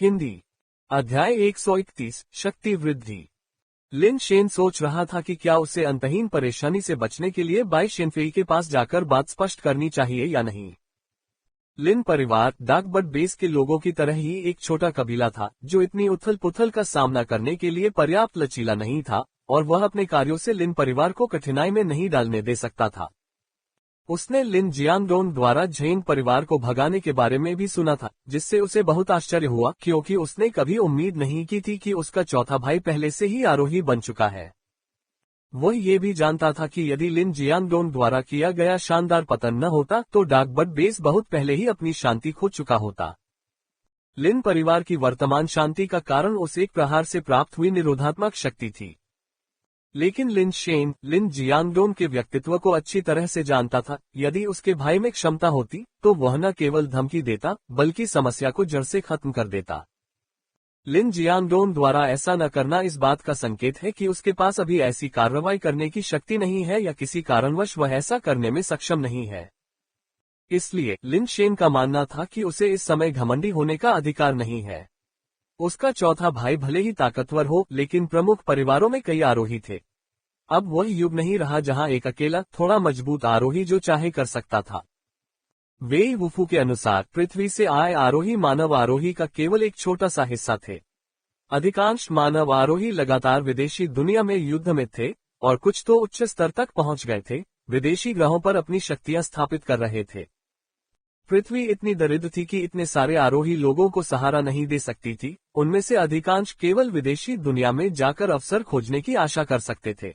हिंदी। अध्याय 131 शक्ति वृद्धि। लिन शेन सोच रहा था कि क्या उसे अंतहीन परेशानी से बचने के लिए बाई शेनफेई के पास जाकर बात स्पष्ट करनी चाहिए या नहीं। लिन परिवार डार्कबर्ड बेस के लोगों की तरह ही एक छोटा कबीला था जो इतनी उथल पुथल का सामना करने के लिए पर्याप्त लचीला नहीं था, और वह अपने कार्यों से लिन परिवार को कठिनाई में नहीं डालने दे सकता था। उसने लिन जियांगडोंग द्वारा झेंग परिवार को भगाने के बारे में भी सुना था, जिससे उसे बहुत आश्चर्य हुआ क्योंकि उसने कभी उम्मीद नहीं की थी कि उसका चौथा भाई पहले से ही आरोही बन चुका है। वह ये भी जानता था कि यदि लिन जियांगडोंग द्वारा किया गया शानदार पतन न होता तो डार्कबर्ड बेस बहुत पहले ही अपनी शांति खो चुका होता। लिन परिवार की वर्तमान शांति का कारण उस एक प्रहार से प्राप्त हुई निरोधात्मक शक्ति थी। लेकिन लिन शेन लिन जियांगडोंग के व्यक्तित्व को अच्छी तरह से जानता था। यदि उसके भाई में क्षमता होती तो वह न केवल धमकी देता बल्कि समस्या को जड़ से खत्म कर देता। लिन जियांगडोंग द्वारा ऐसा न करना इस बात का संकेत है कि उसके पास अभी ऐसी कार्रवाई करने की शक्ति नहीं है या किसी कारणवश वह ऐसा करने में सक्षम नहीं है। इसलिए लिन शेन का मानना था कि उसे इस समय घमंडी होने का अधिकार नहीं है। उसका चौथा भाई भले ही ताकतवर हो, लेकिन प्रमुख परिवारों में कई आरोही थे। अब वह युग नहीं रहा जहां एक अकेला थोड़ा मजबूत आरोही जो चाहे कर सकता था। वेई वुफू के अनुसार पृथ्वी से आए आरोही मानव आरोही का केवल एक छोटा सा हिस्सा थे। अधिकांश मानव आरोही लगातार विदेशी दुनिया में युद्ध में थे, और कुछ तो उच्च स्तर तक पहुंच गए थे, विदेशी ग्रहों पर अपनी शक्तियां स्थापित कर रहे थे। पृथ्वी इतनी दरिद्र थी कि इतने सारे आरोही लोगों को सहारा नहीं दे सकती थी। उनमें से अधिकांश केवल विदेशी दुनिया में जाकर अवसर खोजने की आशा कर सकते थे।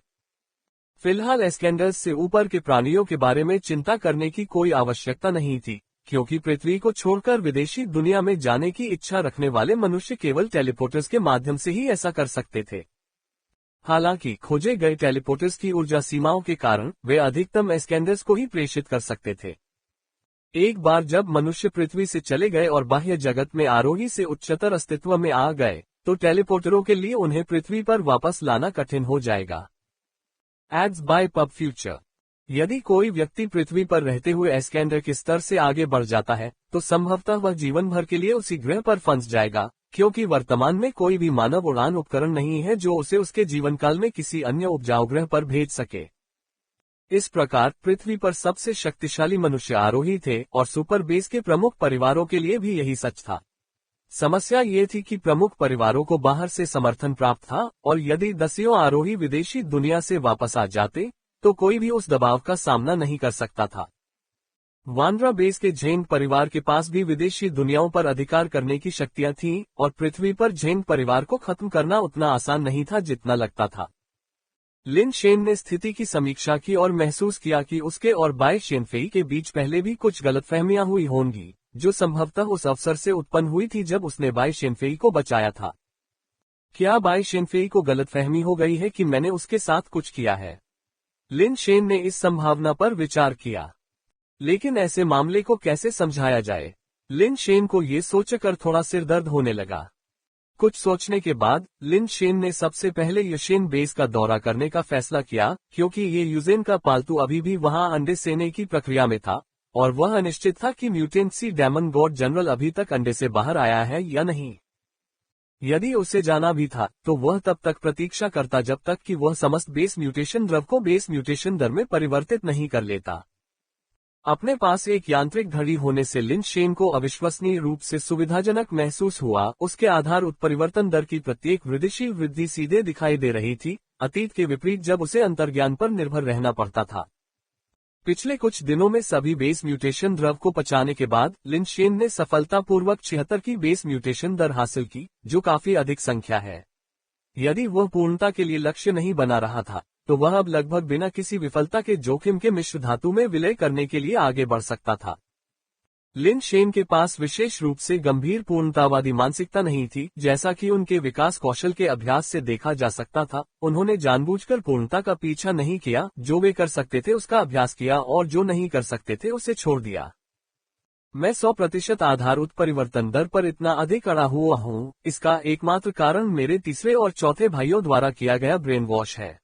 फिलहाल एस्केंडर्स से ऊपर के प्राणियों के बारे में चिंता करने की कोई आवश्यकता नहीं थी, क्योंकि पृथ्वी को छोड़कर विदेशी दुनिया में जाने की इच्छा रखने वाले मनुष्य केवल टेलीपोर्टर्स के माध्यम से ही ऐसा कर सकते थे। हालांकि खोजे गए टेलीपोर्टर्स की ऊर्जा सीमाओं के कारण वे अधिकतम एस्केंडर्स को ही प्रेषित कर सकते थे। एक बार जब मनुष्य पृथ्वी से चले गए और बाह्य जगत में आरोही से उच्चतर अस्तित्व में आ गए, तो टेलीपोर्टरों के लिए उन्हें पृथ्वी पर वापस लाना कठिन हो जाएगा। Ads by PubFuture. यदि कोई व्यक्ति पृथ्वी पर रहते हुए एस्केंडर के स्तर से आगे बढ़ जाता है तो संभवतः वह जीवन भर के लिए उसी ग्रह पर फंस जाएगा, क्योंकि वर्तमान में कोई भी मानव उड़ान उपकरण नहीं है जो उसे उसके जीवन काल में किसी अन्य उपजाऊ ग्रह पर भेज सके। इस प्रकार पृथ्वी पर सबसे शक्तिशाली मनुष्य आरोही थे, और सुपर बेस के प्रमुख परिवारों के लिए भी यही सच था। समस्या ये थी कि प्रमुख परिवारों को बाहर से समर्थन प्राप्त था, और यदि दसियों आरोही विदेशी दुनिया से वापस आ जाते तो कोई भी उस दबाव का सामना नहीं कर सकता था। वांड्रा बेस के झेंग परिवार के पास भी विदेशी दुनियाओं पर अधिकार करने की शक्तियां थीं, और पृथ्वी पर झेंग परिवार को खत्म करना उतना आसान नहीं था जितना लगता था। लिन शेन ने स्थिति की समीक्षा की और महसूस किया कि उसके और बाई शेनफेई के बीच पहले भी कुछ गलतफहमियां हुई होंगी, जो संभवतः उस अवसर से उत्पन्न हुई थी जब उसने बाई शेनफेई को बचाया था। क्या बाई शेनफेई को गलतफहमी हो गई है कि मैंने उसके साथ कुछ किया है? लिन शेन ने इस संभावना पर विचार किया, लेकिन ऐसे मामले को कैसे समझाया जाए? लिन शेन को ये सोचकर थोड़ा सिरदर्द होने लगा। कुछ सोचने के बाद लिन शेन ने सबसे पहले यशेन बेस का दौरा करने का फैसला किया, क्योंकि ये यूजेन का पालतू अभी भी वहां अंडे सेने की प्रक्रिया में था, और वह अनिश्चित था कि म्यूटेंट सी डेमन गॉड जनरल अभी तक अंडे से बाहर आया है या नहीं। यदि उसे जाना भी था तो वह तब तक प्रतीक्षा करता जब तक कि वह समस्त बेस म्यूटेशन द्रव को बेस म्यूटेशन दर में परिवर्तित नहीं कर लेता। अपने पास एक यांत्रिक घड़ी होने से लिन शेन को अविश्वसनीय रूप से सुविधाजनक महसूस हुआ। उसके आधार उत्परिवर्तन दर की प्रत्येक वृद्धिशील वृद्धि सीधे दिखाई दे रही थी, अतीत के विपरीत जब उसे अंतर्ज्ञान पर निर्भर रहना पड़ता था। पिछले कुछ दिनों में सभी बेस म्यूटेशन द्रव को पचाने के बाद लिन शेन ने सफलतापूर्वक 76 की बेस म्यूटेशन दर हासिल की, जो काफी अधिक संख्या है। यदि वह पूर्णता के लिए लक्ष्य नहीं बना रहा था तो वह अब लगभग बिना किसी विफलता के जोखिम के मिश्र धातु में विलय करने के लिए आगे बढ़ सकता था। लिन शेन के पास विशेष रूप से गंभीर पूर्णतावादी मानसिकता नहीं थी, जैसा कि उनके विकास कौशल के अभ्यास से देखा जा सकता था। उन्होंने जानबूझकर पूर्णता का पीछा नहीं किया, जो वे कर सकते थे उसका अभ्यास किया और जो नहीं कर सकते थे उसे छोड़ दिया। मैं 100% आधार उत्परिवर्तन दर पर इतना अधिक अड़ा हुआ हूँ, इसका एकमात्र कारण मेरे तीसरे और चौथे भाइयों द्वारा किया गया ब्रेन वॉश है।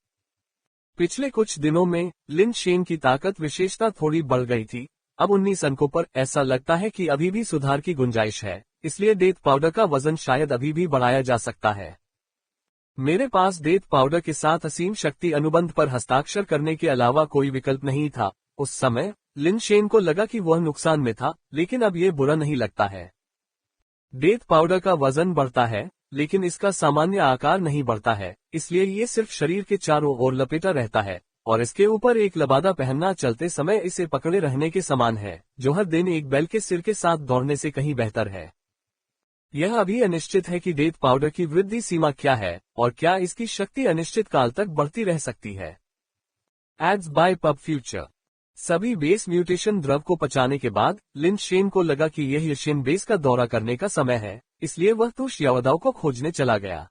पिछले कुछ दिनों में लिन शेन की ताकत विशेषता थोड़ी बढ़ गई थी। अब 19 अंकों पर ऐसा लगता है कि अभी भी सुधार की गुंजाइश है, इसलिए डेथ पाउडर का वजन शायद अभी भी बढ़ाया जा सकता है। मेरे पास डेथ पाउडर के साथ असीम शक्ति अनुबंध पर हस्ताक्षर करने के अलावा कोई विकल्प नहीं था। उस समय लिन शेन को लगा कि वह नुकसान में था, लेकिन अब ये बुरा नहीं लगता है। डेथ पाउडर का वजन बढ़ता है, लेकिन इसका सामान्य आकार नहीं बढ़ता है, इसलिए ये सिर्फ शरीर के चारों ओर लपेटा रहता है और इसके ऊपर एक लबादा पहनना चलते समय इसे पकड़े रहने के समान है, जो हर दिन एक बैल के सिर के साथ दौड़ने से कहीं बेहतर है। यह अभी अनिश्चित है कि डेथ पाउडर की वृद्धि सीमा क्या है और क्या इसकी शक्ति अनिश्चित काल तक बढ़ती रह सकती है। Ads by PubFuture. सभी बेस म्यूटेशन द्रव को पचाने के बाद लिन शेन को लगा कि यह यशेन बेस का दौरा करने का समय है, इसलिए वह तू शियावदाओ को खोजने चला गया।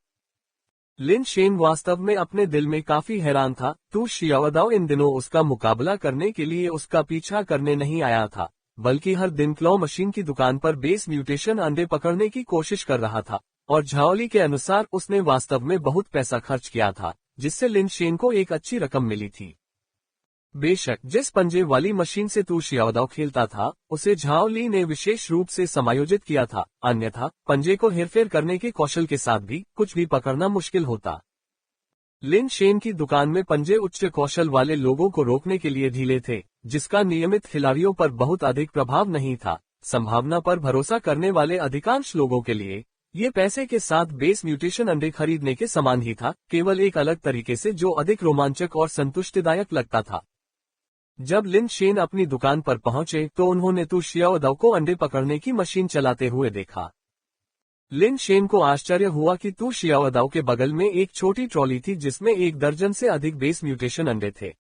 लिन शेन वास्तव में अपने दिल में काफी हैरान था। तू शियावदाओ इन दिनों उसका मुकाबला करने के लिए उसका पीछा करने नहीं आया था, बल्कि हर दिन क्लॉ मशीन की दुकान पर बेस म्यूटेशन अंडे पकड़ने की कोशिश कर रहा था, और झाओली के अनुसार उसने वास्तव में बहुत पैसा खर्च किया था, जिससे लिन शेन को एक अच्छी रकम मिली थी। बेशक जिस पंजे वाली मशीन से तू शियावदाओ खेलता था उसे झाओ ली ने विशेष रूप से समायोजित किया था, अन्यथा पंजे को हेरफेर करने के कौशल के साथ भी कुछ भी पकड़ना मुश्किल होता। लिन शेन की दुकान में पंजे उच्च कौशल वाले लोगों को रोकने के लिए ढीले थे, जिसका नियमित खिलाड़ियों पर बहुत अधिक प्रभाव नहीं था। संभावना पर भरोसा करने वाले अधिकांश लोगों के लिए ये पैसे के साथ बेस म्यूटेशन अंडे खरीदने के समान ही था, केवल एक अलग तरीके से जो अधिक रोमांचक और संतुष्टिदायक लगता था। जब लिन शेन अपनी दुकान पर पहुंचे तो उन्होंने तू शियावदाओ को अंडे पकड़ने की मशीन चलाते हुए देखा। लिन शेन को आश्चर्य हुआ कि तू शियावदाओ के बगल में एक छोटी ट्रॉली थी जिसमें 1 दर्जन से अधिक बेस म्यूटेशन अंडे थे।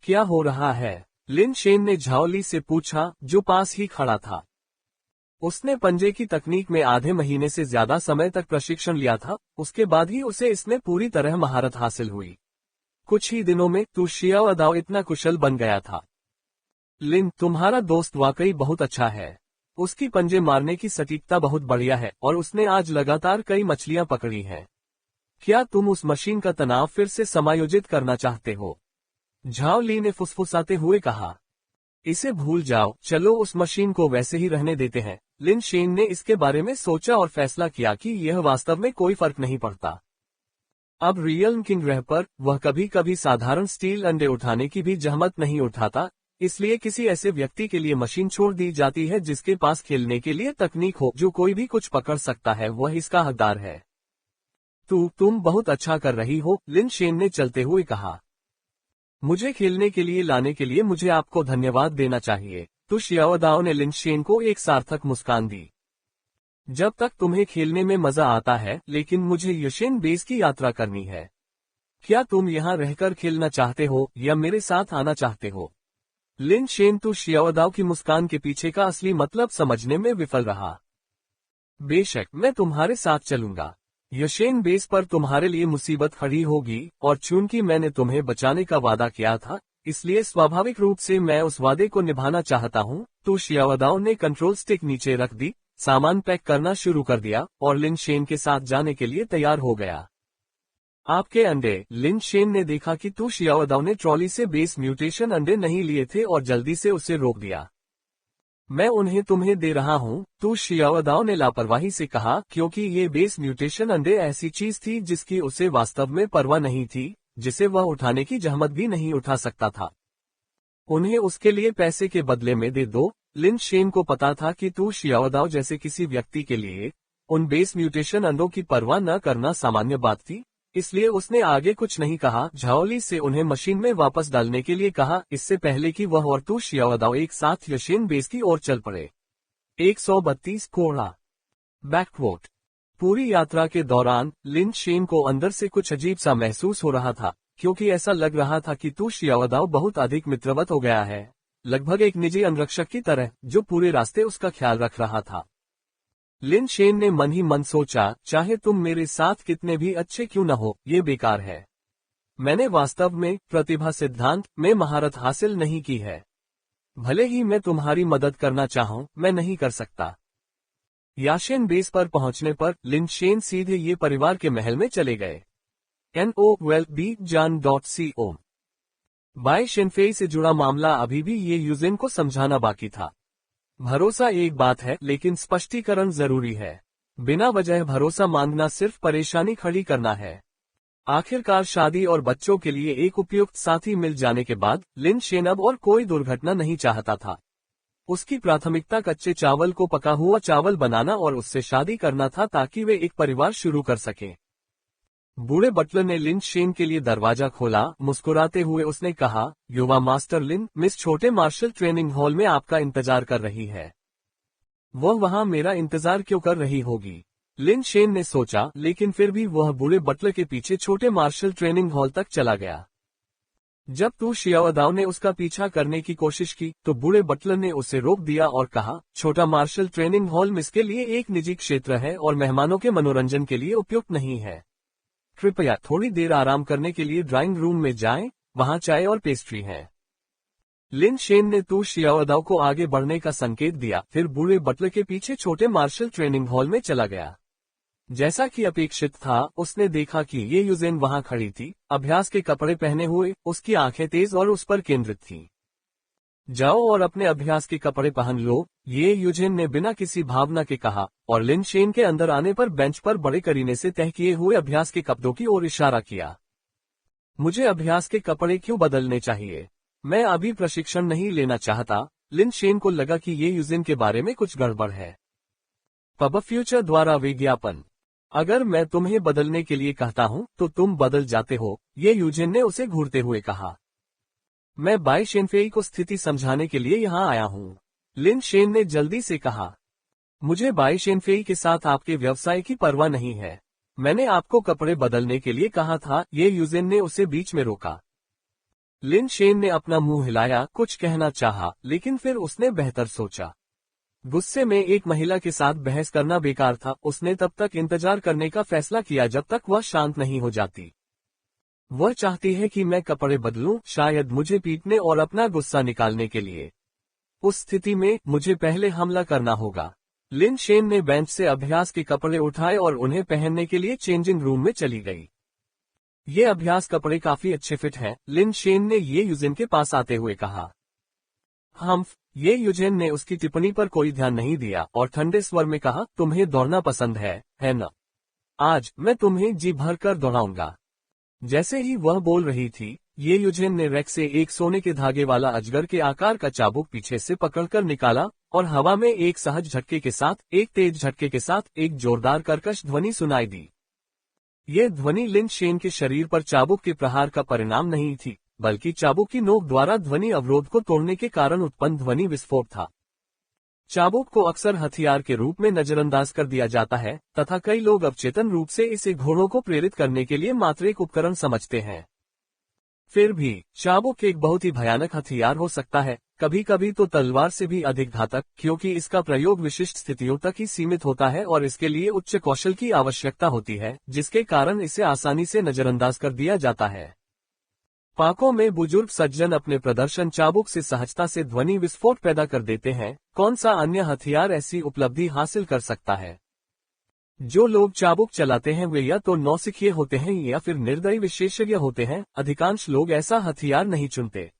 क्या हो रहा है? लिन शेन ने झाओली से पूछा, जो पास ही खड़ा था। उसने पंजे की तकनीक में आधे महीने से ज्यादा समय तक प्रशिक्षण लिया था, उसके बाद ही उसे इसमें पूरी तरह महारत हासिल हुई। कुछ ही दिनों में तू शियावदाओ इतना कुशल बन गया था। लिन, तुम्हारा दोस्त वाकई बहुत अच्छा है। उसकी पंजे मारने की सटीकता बहुत बढ़िया है और उसने आज लगातार कई मछलियां पकड़ी हैं। क्या तुम उस मशीन का तनाव फिर से समायोजित करना चाहते हो? झाओ ली ने फुसफुसाते हुए कहा। इसे भूल जाओ, चलो उस मशीन को वैसे ही रहने देते हैं। लिन शेन ने इसके बारे में सोचा और फैसला किया कि यह वास्तव में कोई फर्क नहीं पड़ता। अब रियल किंग रह पर वह कभी कभी साधारण स्टील अंडे उठाने की भी जहमत नहीं उठाता, इसलिए किसी ऐसे व्यक्ति के लिए मशीन छोड़ दी जाती है जिसके पास खेलने के लिए तकनीक हो। जो कोई भी कुछ पकड़ सकता है वह इसका हकदार है। तुम बहुत अच्छा कर रही हो, लिन शेन ने चलते हुए कहा। मुझे खेलने के लिए लाने के लिए मुझे आपको धन्यवाद देना चाहिए। तो शियावदाओ ने लिन शेन को एक सार्थक मुस्कान दी। जब तक तुम्हें खेलने में मजा आता है, लेकिन मुझे यशेन बेस की यात्रा करनी है। क्या तुम यहाँ रहकर खेलना चाहते हो या मेरे साथ आना चाहते हो? लिन शेन तू शियावदाओ की मुस्कान के पीछे का असली मतलब समझने में विफल रहा। बेशक मैं तुम्हारे साथ चलूंगा। यशेन बेस पर तुम्हारे लिए मुसीबत खड़ी होगी और चूंकि मैंने तुम्हें बचाने का वादा किया था, इसलिए स्वाभाविक रूप से मैं उस वादे को निभाना चाहता हूँ। तो शियावदाओ ने कंट्रोल स्टिक नीचे रख दी, सामान पैक करना शुरू कर दिया और लिन शेन के साथ जाने के लिए तैयार हो गया। आपके अंडे। लिन शेन ने देखा कि तू शियावदाओ ने ट्रॉली से बेस म्यूटेशन अंडे नहीं लिए थे और जल्दी से उसे रोक दिया। मैं उन्हें तुम्हें दे रहा हूँ, तू शियावदाओ ने लापरवाही से कहा, क्योंकि ये बेस म्यूटेशन अंडे ऐसी चीज थी जिसकी उसे वास्तव में परवाह नहीं थी, जिसे वह उठाने की जहमत भी नहीं उठा सकता था। उन्हें उसके लिए पैसे के बदले में दे दो। लिन शेन को पता था कि तू शियावदाओ जैसे किसी व्यक्ति के लिए उन बेस म्यूटेशन अंडों की परवाह न करना सामान्य बात थी, इसलिए उसने आगे कुछ नहीं कहा। झाओली से उन्हें मशीन में वापस डालने के लिए कहा, इससे पहले कि वह और तू शियावदाओ एक साथ यशेन बेस की ओर चल पड़े। 132 कोड़ा बैकवोट। पूरी यात्रा के दौरान लिन शेन को अंदर से कुछ अजीब सा महसूस हो रहा था, क्योंकि ऐसा लग रहा था कि तू शियावदाओ बहुत अधिक मित्रवत हो गया है, लगभग एक निजी अंगरक्षक की तरह जो पूरे रास्ते उसका ख्याल रख रहा था। लिन शेन ने मन ही मन सोचा, चाहे तुम मेरे साथ कितने भी अच्छे क्यों न हो, ये बेकार है। मैंने वास्तव में प्रतिभा सिद्धांत में महारत हासिल नहीं की है। भले ही मैं तुम्हारी मदद करना चाहूं, मैं नहीं कर सकता। याशेन बेस पर पहुंचने पर लिन शेन सीधे ये परिवार के महल में चले गए। NOWELLBJAN.CO। बाय शेनफेई से जुड़ा मामला अभी भी ये यूजिन को समझाना बाकी था। भरोसा एक बात है, लेकिन स्पष्टीकरण जरूरी है। बिना वजह भरोसा मांगना सिर्फ परेशानी खड़ी करना है। आखिरकार शादी और बच्चों के लिए एक उपयुक्त साथी मिल जाने के बाद लिन शेन अब और कोई दुर्घटना नहीं चाहता था। उसकी प्राथमिकता कच्चे चावल को पका हुआ चावल बनाना और उससे शादी करना था, ताकि वे एक परिवार शुरू कर सकें। बूढ़े बटलर ने लिन शेन के लिए दरवाजा खोला। मुस्कुराते हुए उसने कहा, युवा मास्टर लिन, मिस छोटे मार्शल ट्रेनिंग हॉल में आपका इंतजार कर रही है। वह वहां मेरा इंतजार क्यों कर रही होगी? लिन शेन ने सोचा, लेकिन फिर भी वह बूढ़े बटलर के पीछे छोटे मार्शल ट्रेनिंग हॉल तक चला गया। जब तू शियाओदाओ ने उसका पीछा करने की कोशिश की तो बूढ़े बटलर ने उसे रोक दिया और कहा, छोटा मार्शल ट्रेनिंग हॉल मिस के लिए एक निजी क्षेत्र है और मेहमानों के मनोरंजन के लिए उपयुक्त नहीं है। कृपया थोड़ी देर आराम करने के लिए ड्राइंग रूम में जाएं, वहां चाय और पेस्ट्री है। लिन शेन ने तू शियाओदाओ को आगे बढ़ने का संकेत दिया, फिर बूढ़े बटलर के पीछे छोटे मार्शल ट्रेनिंग हॉल में चला गया। जैसा कि अपेक्षित था, उसने देखा कि ये यूजेन वहां खड़ी थी, अभ्यास के कपड़े पहने हुए, उसकी आंखें तेज और उस पर केंद्रित थीं। जाओ और अपने अभ्यास के कपड़े पहन लो, ये यूजेन ने बिना किसी भावना के कहा, और लिन शेन के अंदर आने पर बेंच पर बड़े करीने से तय किए हुए अभ्यास के कपड़ों की ओर इशारा किया। मुझे अभ्यास के कपड़े क्यों बदलने चाहिए? मैं अभी प्रशिक्षण नहीं लेना चाहता। लिन शेन को लगा कि ये यूजेन के बारे में कुछ गड़बड़ है। पब फ्यूचर द्वारा विज्ञापन। अगर मैं तुम्हें बदलने के लिए कहता हूं तो तुम बदल जाते हो, ये यूजेन ने उसे घूरते हुए कहा। मैं बाई शेनफेई को स्थिति समझाने के लिए यहाँ आया हूँ, लिन शेन ने जल्दी से कहा। मुझे बाई शेनफेई के साथ आपके व्यवसाय की परवाह नहीं है। मैंने आपको कपड़े बदलने के लिए कहा था, ये यूजेन ने उसे बीच में रोका। लिन शेन ने अपना मुंह हिलाया, कुछ कहना चाहा, लेकिन फिर उसने बेहतर सोचा। गुस्से में एक महिला के साथ बहस करना बेकार था। उसने तब तक इंतजार करने का फैसला किया जब तक वह शांत नहीं हो जाती। वह चाहती है कि मैं कपड़े बदलूं, शायद मुझे पीटने और अपना गुस्सा निकालने के लिए। उस स्थिति में मुझे पहले हमला करना होगा। लिन शेन ने बेंच से अभ्यास के कपड़े उठाए और उन्हें पहनने के लिए चेंजिंग रूम में चली गई। ये अभ्यास कपड़े काफी अच्छे फिट हैं, लिन शेन ने ये यूजेन के पास आते हुए कहा। ये यूजेन ने उसकी टिप्पणी पर कोई ध्यान नहीं दिया और ठंडे स्वर में कहा, तुम्हें दौड़ना पसंद है न? आज मैं तुम्हें जी भर कर दौड़ाऊंगा। जैसे ही वह बोल रही थी, ये यूजेन ने रैक से एक सोने के धागे वाला अजगर के आकार का चाबुक पीछे से पकड़कर निकाला और हवा में एक सहज झटके के साथ, एक तेज झटके के साथ एक जोरदार कर्कश ध्वनि सुनाई दी। ये ध्वनि लिन शेन के शरीर पर चाबुक के प्रहार का परिणाम नहीं थी, बल्कि चाबुक की नोक द्वारा ध्वनि अवरोध को तोड़ने के कारण उत्पन्न ध्वनि विस्फोट था। चाबुक को अक्सर हथियार के रूप में नजरअंदाज कर दिया जाता है तथा कई लोग अवचेतन रूप से इसे घोड़ों को प्रेरित करने के लिए मात्र एक उपकरण समझते हैं। फिर भी चाबुक एक बहुत ही भयानक हथियार हो सकता है, कभी कभी तो तलवार से भी अधिक घातक, क्योंकि इसका प्रयोग विशिष्ट स्थितियों तक ही सीमित होता है और इसके लिए उच्च कौशल की आवश्यकता होती है, जिसके कारण इसे आसानी से नजरअंदाज कर दिया जाता है। पाकों में बुजुर्ग सज्जन अपने प्रदर्शन चाबुक से सहजता से ध्वनि विस्फोट पैदा कर देते हैं। कौन सा अन्य हथियार ऐसी उपलब्धि हासिल कर सकता है? जो लोग चाबुक चलाते हैं वे या तो नौसिखिए होते हैं या फिर निर्दयी विशेषज्ञ होते हैं। अधिकांश लोग ऐसा हथियार नहीं चुनते।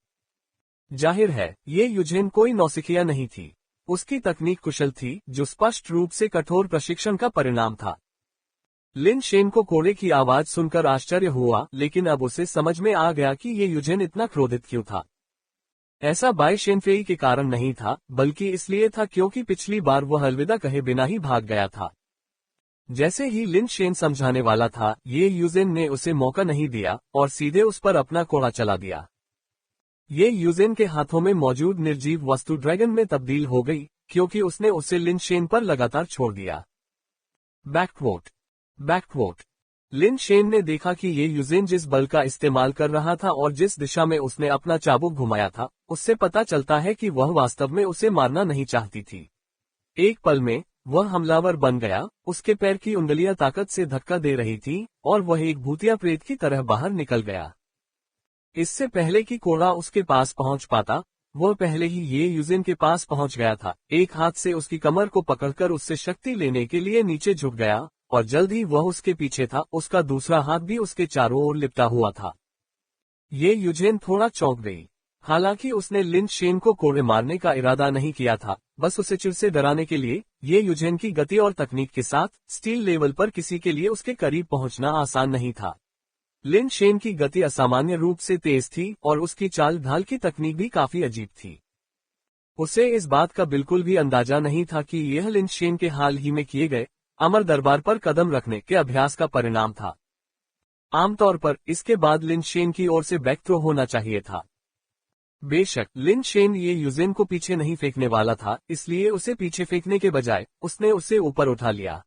जाहिर है, ये यूजेन कोई नौसिखिया नहीं थी। उसकी तकनीक कुशल थी, जो स्पष्ट रूप से कठोर प्रशिक्षण का परिणाम था। लिन शेन को कोड़े की आवाज सुनकर आश्चर्य हुआ, लेकिन अब उसे समझ में आ गया कि ये यूजेन इतना क्रोधित क्यों था। ऐसा बाई शेनफेई के कारण नहीं था, बल्कि इसलिए था क्योंकि पिछली बार वह अलविदा कहे बिना ही भाग गया था। जैसे ही लिन शेन समझाने वाला था, ये यूजेन ने उसे मौका नहीं दिया और सीधे उस पर अपना कोड़ा चला दिया। ये यूजेन के हाथों में मौजूद निर्जीव वस्तु ड्रैगन में तब्दील हो गई, क्योंकि उसने उसे लिन शेन पर लगातार छोड़ दिया। बैकवोट। लिन शेन ने देखा कि ये यूजेन जिस बल का इस्तेमाल कर रहा था और जिस दिशा में उसने अपना चाबुक घुमाया था, उससे पता चलता है कि वह वास्तव में उसे मारना नहीं चाहती थी। एक पल में वह हमलावर बन गया। उसके पैर की उंगलियां ताकत से धक्का दे रही थीं और वह एक भूतिया प्रेत की तरह बाहर निकल गया। इससे पहले कि कोड़ा उसके पास पहुंच पाता, वह पहले ही ये यूजेन के पास पहुंच गया था। एक हाथ से उसकी कमर को पकड़कर उससे शक्ति लेने के लिए नीचे झुक गया और जल्द ही वह उसके पीछे था। उसका दूसरा हाथ भी उसके चारों ओर लिपटा हुआ था। ये यूजेन थोड़ा चौंक गई। हालांकि उसने लिन शेन को कोड़े मारने का इरादा नहीं किया था, बस उसे चिढ़ से डराने के लिए। ये यूजेन की गति और तकनीक के साथ स्टील लेवल पर किसी के लिए उसके करीब पहुंचना आसान नहीं था। लिन शेन की गति असामान्य रूप से तेज थी और उसकी चाल ढाल की तकनीक भी काफी अजीब थी। उसे इस बात का बिल्कुल भी अंदाजा नहीं था कि यह लिन शेन के हाल ही में किए गए अमर दरबार पर कदम रखने के अभ्यास का परिणाम था। आमतौर पर इसके बाद लिन शेन की ओर से बैक थ्रो होना चाहिए था। बेशक लिन शेन ये यूजेन को पीछे नहीं फेंकने वाला था, इसलिए उसे पीछे फेंकने के बजाय उसने उसे ऊपर उठा लिया।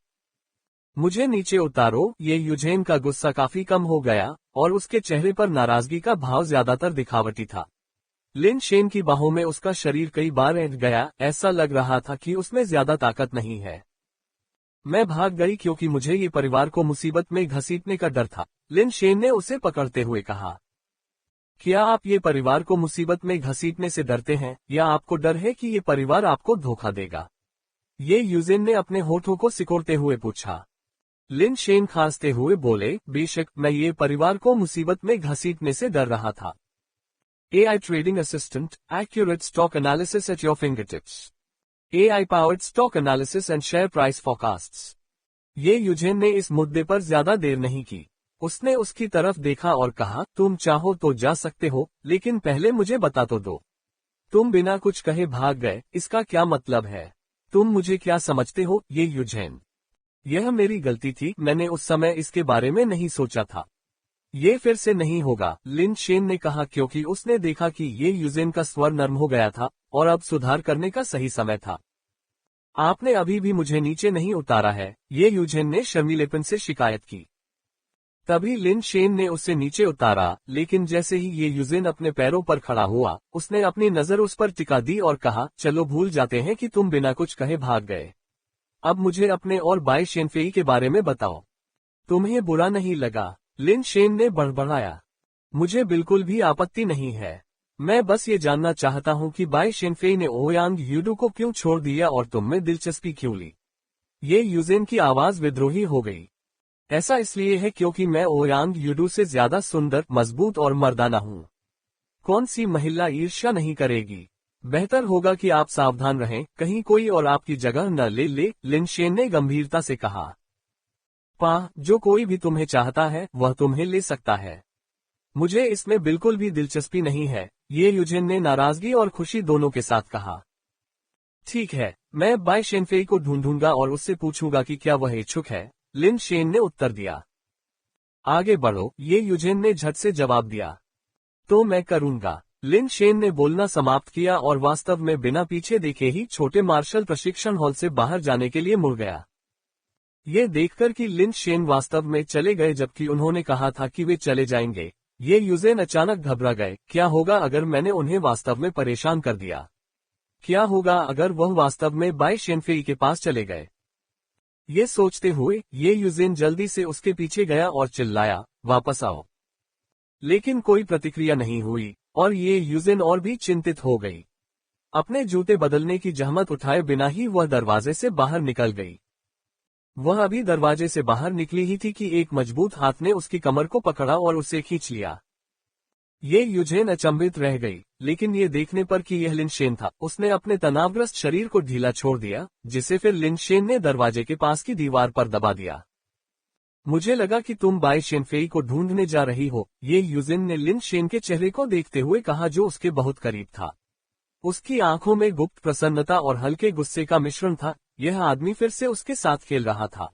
मुझे नीचे उतारो। ये यूजेन का गुस्सा काफी कम हो गया और उसके चेहरे पर नाराजगी का भाव ज्यादातर दिखावटी था। लिन शेन की बाहों में उसका शरीर कई बार ऐंठ गया, ऐसा लग रहा था कि उसमें ज्यादा ताकत नहीं है। मैं भाग गई क्योंकि मुझे ये परिवार को मुसीबत में घसीटने का डर था, लिन शेन ने उसे पकड़ते हुए कहा। क्या आप ये परिवार को मुसीबत में घसीटने से डरते हैं, या आपको डर है कि ये परिवार आपको धोखा देगा? ये यूजेन ने अपने होठों को सिकोड़ते हुए पूछा। लिन शेन खांसते हुए बोले, बेशक मैं ये परिवार को मुसीबत में घसीटने से डर रहा था। AI Trading Assistant, accurate stock analysis at your fingertips. AI powered stock analysis and share price forecasts. ये यूजेन ने इस मुद्दे पर ज्यादा देर नहीं की। उसने उसकी तरफ देखा और कहा, तुम चाहो तो जा सकते हो, लेकिन पहले मुझे बता तो दो। तुम बिना कुछ कहे भाग गए, इसका क्या मतलब है? तुम मुझे क्या समझते हो? ये यूजेन, यह मेरी गलती थी, मैंने उस समय इसके बारे में नहीं सोचा था। ये फिर से नहीं होगा, लिन शेन ने कहा, क्योंकि उसने देखा कि ये यूजेन का स्वर नर्म हो गया था और अब सुधार करने का सही समय था। आपने अभी भी मुझे नीचे नहीं उतारा है, ये यूजेन ने शर्मीलेपन से शिकायत की। तभी लिन शेन ने उसे नीचे उतारा, लेकिन जैसे ही ये यूजेन अपने पैरों पर खड़ा हुआ, उसने अपनी नजर उस पर टिका दी और कहा, चलो भूल जाते हैं कि तुम बिना कुछ कहे भाग गए। अब मुझे अपने और बाई शेनफेई के बारे में बताओ। तुम्हें बुरा नहीं लगा? लिन शेन ने बड़बड़ाया। मुझे बिल्कुल भी आपत्ति नहीं है। मैं बस ये जानना चाहता हूँ कि बाई शेनफेई ने ओयांग यूडू को क्यों छोड़ दिया और तुम में दिलचस्पी क्यों ली? ये यूजेन की आवाज विद्रोही हो गई। ऐसा इसलिए है क्योंकि मैं ओयांग यूडू से ज्यादा सुंदर, मजबूत और मर्दाना हूँ। कौन सी महिला ईर्ष्या नहीं करेगी? बेहतर होगा कि आप सावधान रहें, कहीं कोई और आपकी जगह न ले ले, लिन शेन ने गंभीरता से कहा। जो कोई भी तुम्हें चाहता है वह तुम्हें ले सकता है। मुझे इसमें बिल्कुल भी दिलचस्पी नहीं है, ये यूजेन ने नाराजगी और खुशी दोनों के साथ कहा। ठीक है, मैं बाई शेनफेई को ढूंढूंगा और उससे पूछूंगा कि क्या वह इच्छुक है, लिन शेन ने उत्तर दिया। आगे बढ़ो, ये यूजेन ने झट से जवाब दिया। तो मैं करूंगा। लिन शेन ने बोलना समाप्त किया और वास्तव में बिना पीछे देखे ही छोटे मार्शल प्रशिक्षण हॉल से बाहर जाने के लिए मुड़ गया। ये देखकर कि लिन शेन वास्तव में चले गए जबकि उन्होंने कहा था कि वे चले जाएंगे, ये यूजेन अचानक घबरा गए। क्या होगा अगर मैंने उन्हें वास्तव में परेशान कर दिया? क्या होगा अगर वह वास्तव में बाई शेनफेई के पास चले गए? ये सोचते हुए ये यूजेन जल्दी से उसके पीछे गया और चिल्लाया, वापस आओ। लेकिन कोई प्रतिक्रिया नहीं हुई और ये यूजेन और भी चिंतित हो गई। अपने जूते बदलने की जहमत उठाए बिना ही वह दरवाजे से बाहर निकल गई। वह अभी दरवाजे से बाहर निकली ही थी कि एक मजबूत हाथ ने उसकी कमर को पकड़ा और उसे खींच लिया। ये यूजेन अचंभित रह गई, लेकिन ये देखने पर कि यह लिन शेन था, उसने अपने तनावग्रस्त शरीर को ढीला छोड़ दिया, जिसे फिर लिन शेन ने दरवाजे के पास की दीवार पर दबा दिया। मुझे लगा कि तुम बाई शेनफेई को ढूंढने जा रही हो, ये यूजेन ने लिन शेन के चेहरे को देखते हुए कहा, जो उसके बहुत करीब था। उसकी आंखों में गुप्त प्रसन्नता और हल्के गुस्से का मिश्रण था। यह आदमी फिर से उसके साथ खेल रहा था,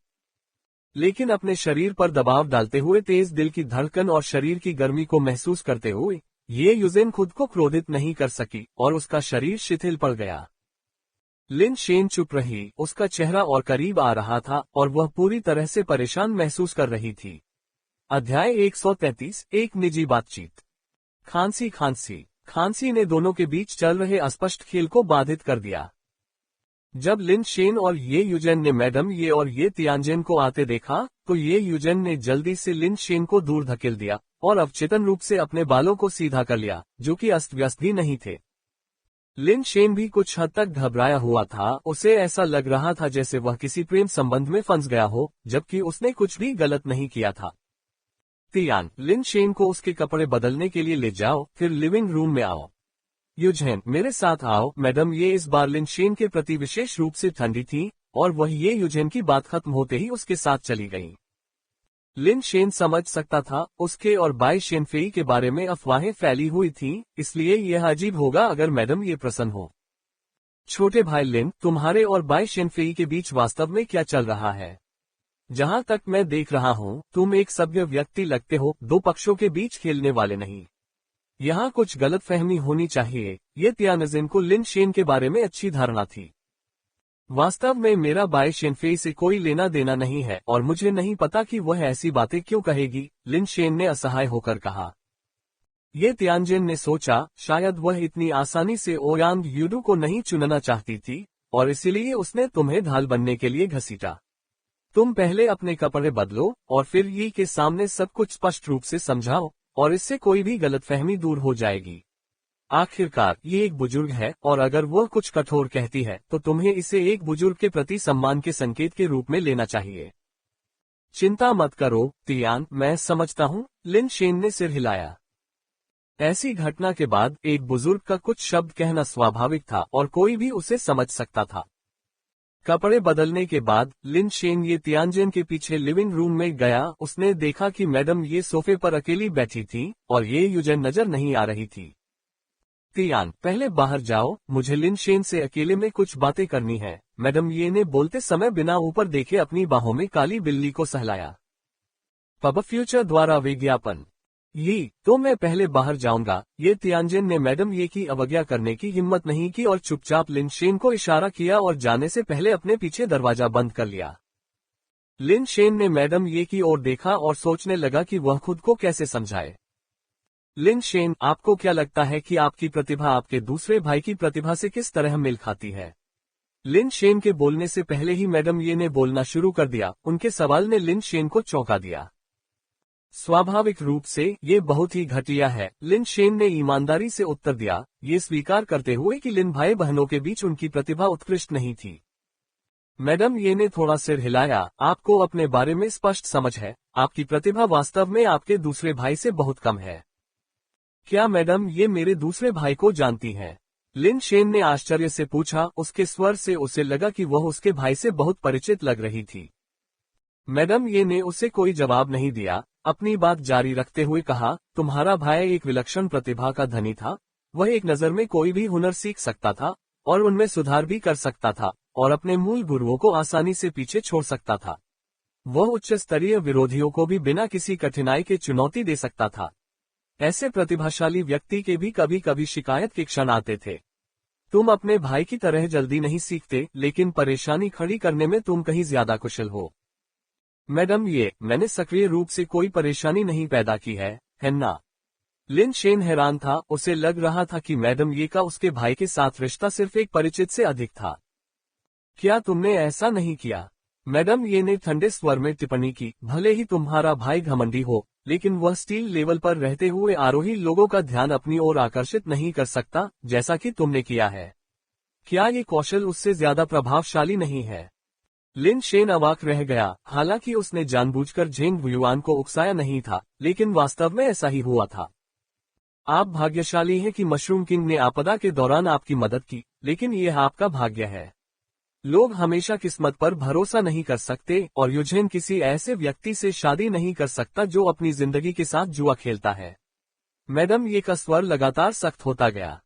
लेकिन अपने शरीर पर दबाव डालते हुए, तेज दिल की धड़कन और शरीर की गर्मी को महसूस करते हुए, ये यूजेन खुद को क्रोधित नहीं कर सकी और उसका शरीर शिथिल पड़ गया। लिन शेन चुप रही, उसका चेहरा और करीब आ रहा था और वह पूरी तरह से परेशान महसूस कर रही थी। अध्याय 133, एक निजी बातचीत। खांसी ने दोनों के बीच चल रहे अस्पष्ट खेल को बाधित कर दिया। जब लिन शेन और ये यूजेन ने मैडम ये और ये तियानजेन को आते देखा, तो ये यूजेन ने जल्दी से लिन शेन को दूर धकेल दिया और अवचेतन रूप से अपने बालों को सीधा कर लिया, जो कि अस्त व्यस्त भी नहीं थे। लिन शेन भी कुछ हद तक घबराया हुआ था, उसे ऐसा लग रहा था जैसे वह किसी प्रेम संबंध में फंस गया हो, जबकि उसने कुछ भी गलत नहीं किया था। तियान, लिन शेन को उसके कपड़े बदलने के लिए ले जाओ, फिर लिविंग रूम में आओ। युजहेन, मेरे साथ आओ। मैडम ये इस बार लिन शेन के प्रति विशेष रूप से ठंडी थी, और वह ये युजहेन की बात खत्म होते ही उसके साथ चली गई। लिन शेन समझ सकता था उसके और बाई शेनफेई के बारे में अफवाहें फैली हुई थीं, इसलिए यह अजीब होगा अगर मैडम ये प्रसन्न हो। छोटे भाई लिन, तुम्हारे और बाई शेनफेई के बीच वास्तव में क्या चल रहा है? जहां तक मैं देख रहा हूं, तुम एक सभ्य व्यक्ति लगते हो, दो पक्षों के बीच खेलने वाले नहीं। यहाँ कुछ गलतफहमी होनी चाहिए। ये तियानजिन को लिन शेन के बारे में अच्छी धारणा थी। वास्तव में मेरा बाई शेनफेई से कोई लेना देना नहीं है और मुझे नहीं पता कि वह ऐसी बातें क्यों कहेगी, लिन शेन ने असहाय होकर कहा। ये तियानजिन ने सोचा, शायद वह इतनी आसानी से ओयांग यूडू को नहीं चुनना चाहती थी, और इसीलिए उसने तुम्हें ढाल बनने के लिए घसीटा। तुम पहले अपने कपड़े बदलो और फिर यी के सामने सब कुछ स्पष्ट रूप से समझाओ, और इससे कोई भी गलतफहमी दूर हो जाएगी। आखिरकार ये एक बुजुर्ग है, और अगर वह कुछ कठोर कहती है तो तुम्हें इसे एक बुजुर्ग के प्रति सम्मान के संकेत के रूप में लेना चाहिए। चिंता मत करो तियान, मैं समझता हूँ, लिन शेन ने सिर हिलाया। ऐसी घटना के बाद एक बुजुर्ग का कुछ शब्द कहना स्वाभाविक था और कोई भी उसे समझ सकता था। कपड़े बदलने के बाद लिन शेन ये तियानजिन के पीछे लिविंग रूम में गया। उसने देखा कि मैडम ये सोफे पर अकेली बैठी थी और ये युजन नजर नहीं आ रही थी। तियान, पहले बाहर जाओ, मुझे लिन शेन से अकेले में कुछ बातें करनी है, मैडम ये ने बोलते समय बिना ऊपर देखे अपनी बाहों में काली बिल्ली को सहलाया। पब फ्यूचर द्वारा विज्ञापन। ये तो मैं पहले बाहर जाऊंगा। ये तियानजिन ने मैडम ये की अवज्ञा करने की हिम्मत नहीं की और चुपचाप लिन शेन को इशारा किया और जाने से पहले अपने पीछे दरवाजा बंद कर लिया। लिन शेन ने मैडम ये की ओर देखा और सोचने लगा कि वह खुद को कैसे समझाए। लिन शेन, आपको क्या लगता है कि आपकी प्रतिभा आपके दूसरे भाई की प्रतिभा से किस तरह मेल खाती है? लिन शेन के बोलने से पहले ही मैडम ये ने बोलना शुरू कर दिया। उनके सवाल ने लिन शेन को चौंका दिया। स्वाभाविक रूप से ये बहुत ही घटिया है, लिन शेन ने ईमानदारी से उत्तर दिया, ये स्वीकार करते हुए कि लिन भाई बहनों के बीच उनकी प्रतिभा उत्कृष्ट नहीं थी। मैडम ये ने थोड़ा सिर हिलाया। आपको अपने बारे में स्पष्ट समझ है, आपकी प्रतिभा वास्तव में आपके दूसरे भाई से बहुत कम है। क्या मैडम ये मेरे दूसरे भाई को जानती हैं? लिन शेन ने आश्चर्य से पूछा। उसके स्वर से उसे लगा कि वह उसके भाई से बहुत परिचित लग रही थी। मैडम ये ने उसे कोई जवाब नहीं दिया। अपनी बात जारी रखते हुए कहा, तुम्हारा भाई एक विलक्षण प्रतिभा का धनी था। वह एक नज़र में कोई भी हुनर सीख सकता था और उनमें सुधार भी कर सकता था और अपने मूल गुरुओं को आसानी से पीछे छोड़ सकता था। वह उच्च स्तरीय विरोधियों को भी बिना किसी कठिनाई के चुनौती दे सकता था। ऐसे प्रतिभाशाली व्यक्ति के भी कभी कभी शिकायत के क्षण आते थे। तुम अपने भाई की तरह जल्दी नहीं सीखते, लेकिन परेशानी खड़ी करने में तुम कहीं ज्यादा कुशल हो। मैडम ये, मैंने सक्रिय रूप से कोई परेशानी नहीं पैदा की है ना? लिन शेन हैरान था। उसे लग रहा था कि मैडम ये का उसके भाई के साथ रिश्ता सिर्फ एक परिचित से अधिक था। क्या तुमने ऐसा नहीं किया? मैडम ये ने ठंडे स्वर में टिप्पणी की। भले ही तुम्हारा भाई घमंडी हो, लेकिन वह स्टील लेवल पर रहते हुए आरोही लोगों का ध्यान अपनी ओर आकर्षित नहीं कर सकता, जैसा कि तुमने किया है। क्या ये कौशल उससे ज्यादा प्रभावशाली नहीं है? लिन शेन अवाक रह गया। हालांकि उसने जानबूझकर झेंग वुयुआन को उकसाया नहीं था, लेकिन वास्तव में ऐसा ही हुआ था। आप भाग्यशाली हैं कि मशरूम किंग ने आपदा के दौरान आपकी मदद की, लेकिन यह आपका भाग्य है। लोग हमेशा किस्मत पर भरोसा नहीं कर सकते, और युझेन किसी ऐसे व्यक्ति से शादी नहीं कर सकता जो अपनी जिंदगी के साथ जुआ खेलता है। मैडम ये का स्वर लगातार सख्त होता गया।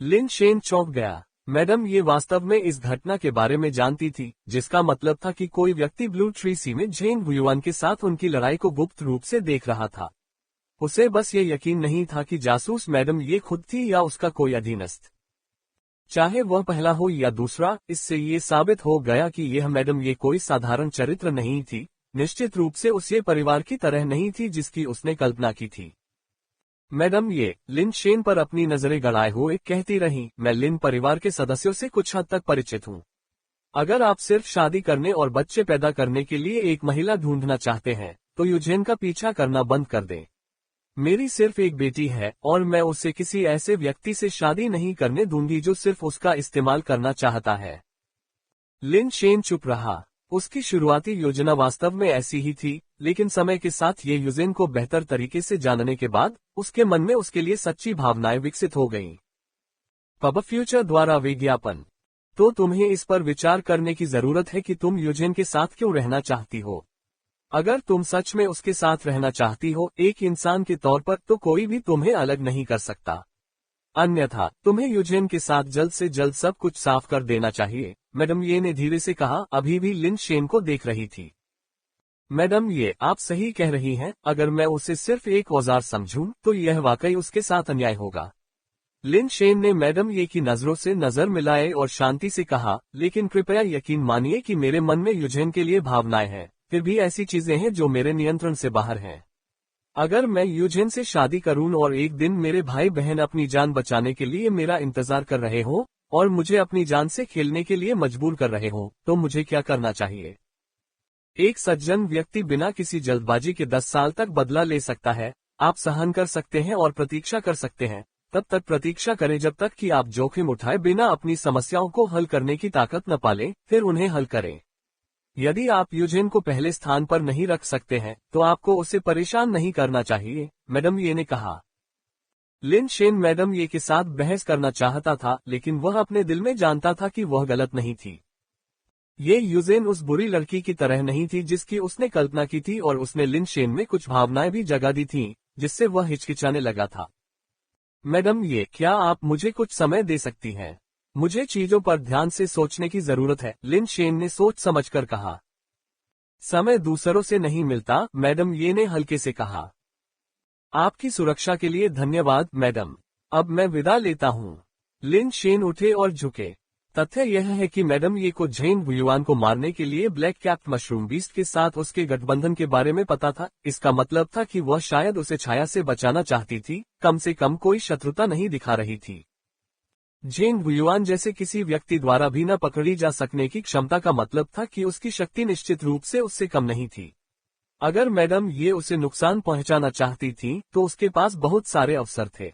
लिन शेन चौंक गया। मैडम ये वास्तव में इस घटना के बारे में जानती थी, जिसका मतलब था कि कोई व्यक्ति ब्लू ट्री सी में झेंग वुयुआन के साथ उनकी लड़ाई को गुप्त रूप से देख रहा था। उसे बस ये यकीन नहीं था कि जासूस मैडम ये खुद थी या उसका कोई अधीनस्थ। चाहे वह पहला हो या दूसरा, इससे ये साबित हो गया कि यह मैडम ये कोई साधारण चरित्र नहीं थी, निश्चित रूप से उस ये परिवार की तरह नहीं थी जिसकी उसने कल्पना की थी। मैडम ये लिन शेन पर अपनी नजरें गड़ाए हुए कहती रहीं, मैं लिन परिवार के सदस्यों से कुछ हद तक परिचित हूँ। अगर आप सिर्फ शादी करने और बच्चे पैदा करने के लिए एक महिला ढूंढना चाहते हैं, तो युझेन का पीछा करना बंद कर दें। मेरी सिर्फ एक बेटी है और मैं उसे किसी ऐसे व्यक्ति से शादी नहीं करने दूंगी जो सिर्फ उसका इस्तेमाल करना चाहता है। लिन शेन चुप रहा। उसकी शुरुआती योजना वास्तव में ऐसी ही थी, लेकिन समय के साथ ये युझेन को बेहतर तरीके से जानने के बाद उसके मन में उसके लिए सच्ची भावनाएं विकसित हो गईं। पब फ्यूचर द्वारा विज्ञापन। तो तुम्हें इस पर विचार करने की जरूरत है कि तुम यूजेन के साथ क्यों रहना चाहती हो। अगर तुम सच में उसके साथ रहना चाहती हो एक इंसान के तौर पर, तो कोई भी तुम्हें अलग नहीं कर सकता। अन्यथा तुम्हें यूजेन के साथ जल्द से जल्द सब कुछ साफ कर देना चाहिए, मैडम ये ने धीरे से कहा, अभी भी लिन शेन को देख रही थी। मैडम ये आप सही कह रही हैं, अगर मैं उसे सिर्फ एक औजार समझूं तो यह वाकई उसके साथ अन्याय होगा। लिन शेन ने मैडम ये की नजरों से नजर मिलाए और शांति से कहा, लेकिन कृपया यकीन मानिए कि मेरे मन में यूजेन के लिए भावनाएं हैं, फिर भी ऐसी चीजें हैं जो मेरे नियंत्रण से बाहर हैं। अगर मैं यूजेन से शादी करूं और एक दिन मेरे भाई बहन अपनी जान बचाने के लिए मेरा इंतजार कर रहे हो और मुझे अपनी जान से खेलने के लिए मजबूर कर रहे हो, तो मुझे क्या करना चाहिए। एक सज्जन व्यक्ति बिना किसी जल्दबाजी के 10 साल तक बदला ले सकता है। आप सहन कर सकते हैं और प्रतीक्षा कर सकते हैं, तब तक प्रतीक्षा करें जब तक कि आप जोखिम उठाए बिना अपनी समस्याओं को हल करने की ताकत न पालें, फिर उन्हें हल करें। यदि आप यूजेन को पहले स्थान पर नहीं रख सकते हैं तो आपको उसे परेशान नहीं करना चाहिए, मैडम ये ने कहा। लिन शेन मैडम ये के साथ बहस करना चाहता था, लेकिन वह अपने दिल में जानता था कि वह गलत नहीं थी। ये यूजेन उस बुरी लड़की की तरह नहीं थी जिसकी उसने कल्पना की थी, और उसने लिन शेन में कुछ भावनाएं भी जगा दी थीं, जिससे वह हिचकिचाने लगा था। मैडम ये क्या आप मुझे कुछ समय दे सकती हैं? मुझे चीजों पर ध्यान से सोचने की जरूरत है, लिन शेन ने सोच समझकर कहा। समय दूसरों से नहीं मिलता, मैडम ये ने हल्के से कहा। आपकी सुरक्षा के लिए धन्यवाद मैडम, अब मैं विदा लेता हूँ। लिन शेन उठे और झुके। तथ्य यह है कि मैडम ये को झेन बुयुआन को मारने के लिए ब्लैक कैप्ड मशरूम बीस्ट के साथ उसके गठबंधन के बारे में पता था। इसका मतलब था कि वह शायद उसे छाया से बचाना चाहती थी, कम से कम कोई शत्रुता नहीं दिखा रही थी। झेन बुयुआन जैसे किसी व्यक्ति द्वारा भी न पकड़ी जा सकने की क्षमता का मतलब था कि उसकी शक्ति निश्चित रूप से उससे कम नहीं थी। अगर मैडम ये उसे नुकसान पहुंचाना चाहती थी तो उसके पास बहुत सारे अवसर थे।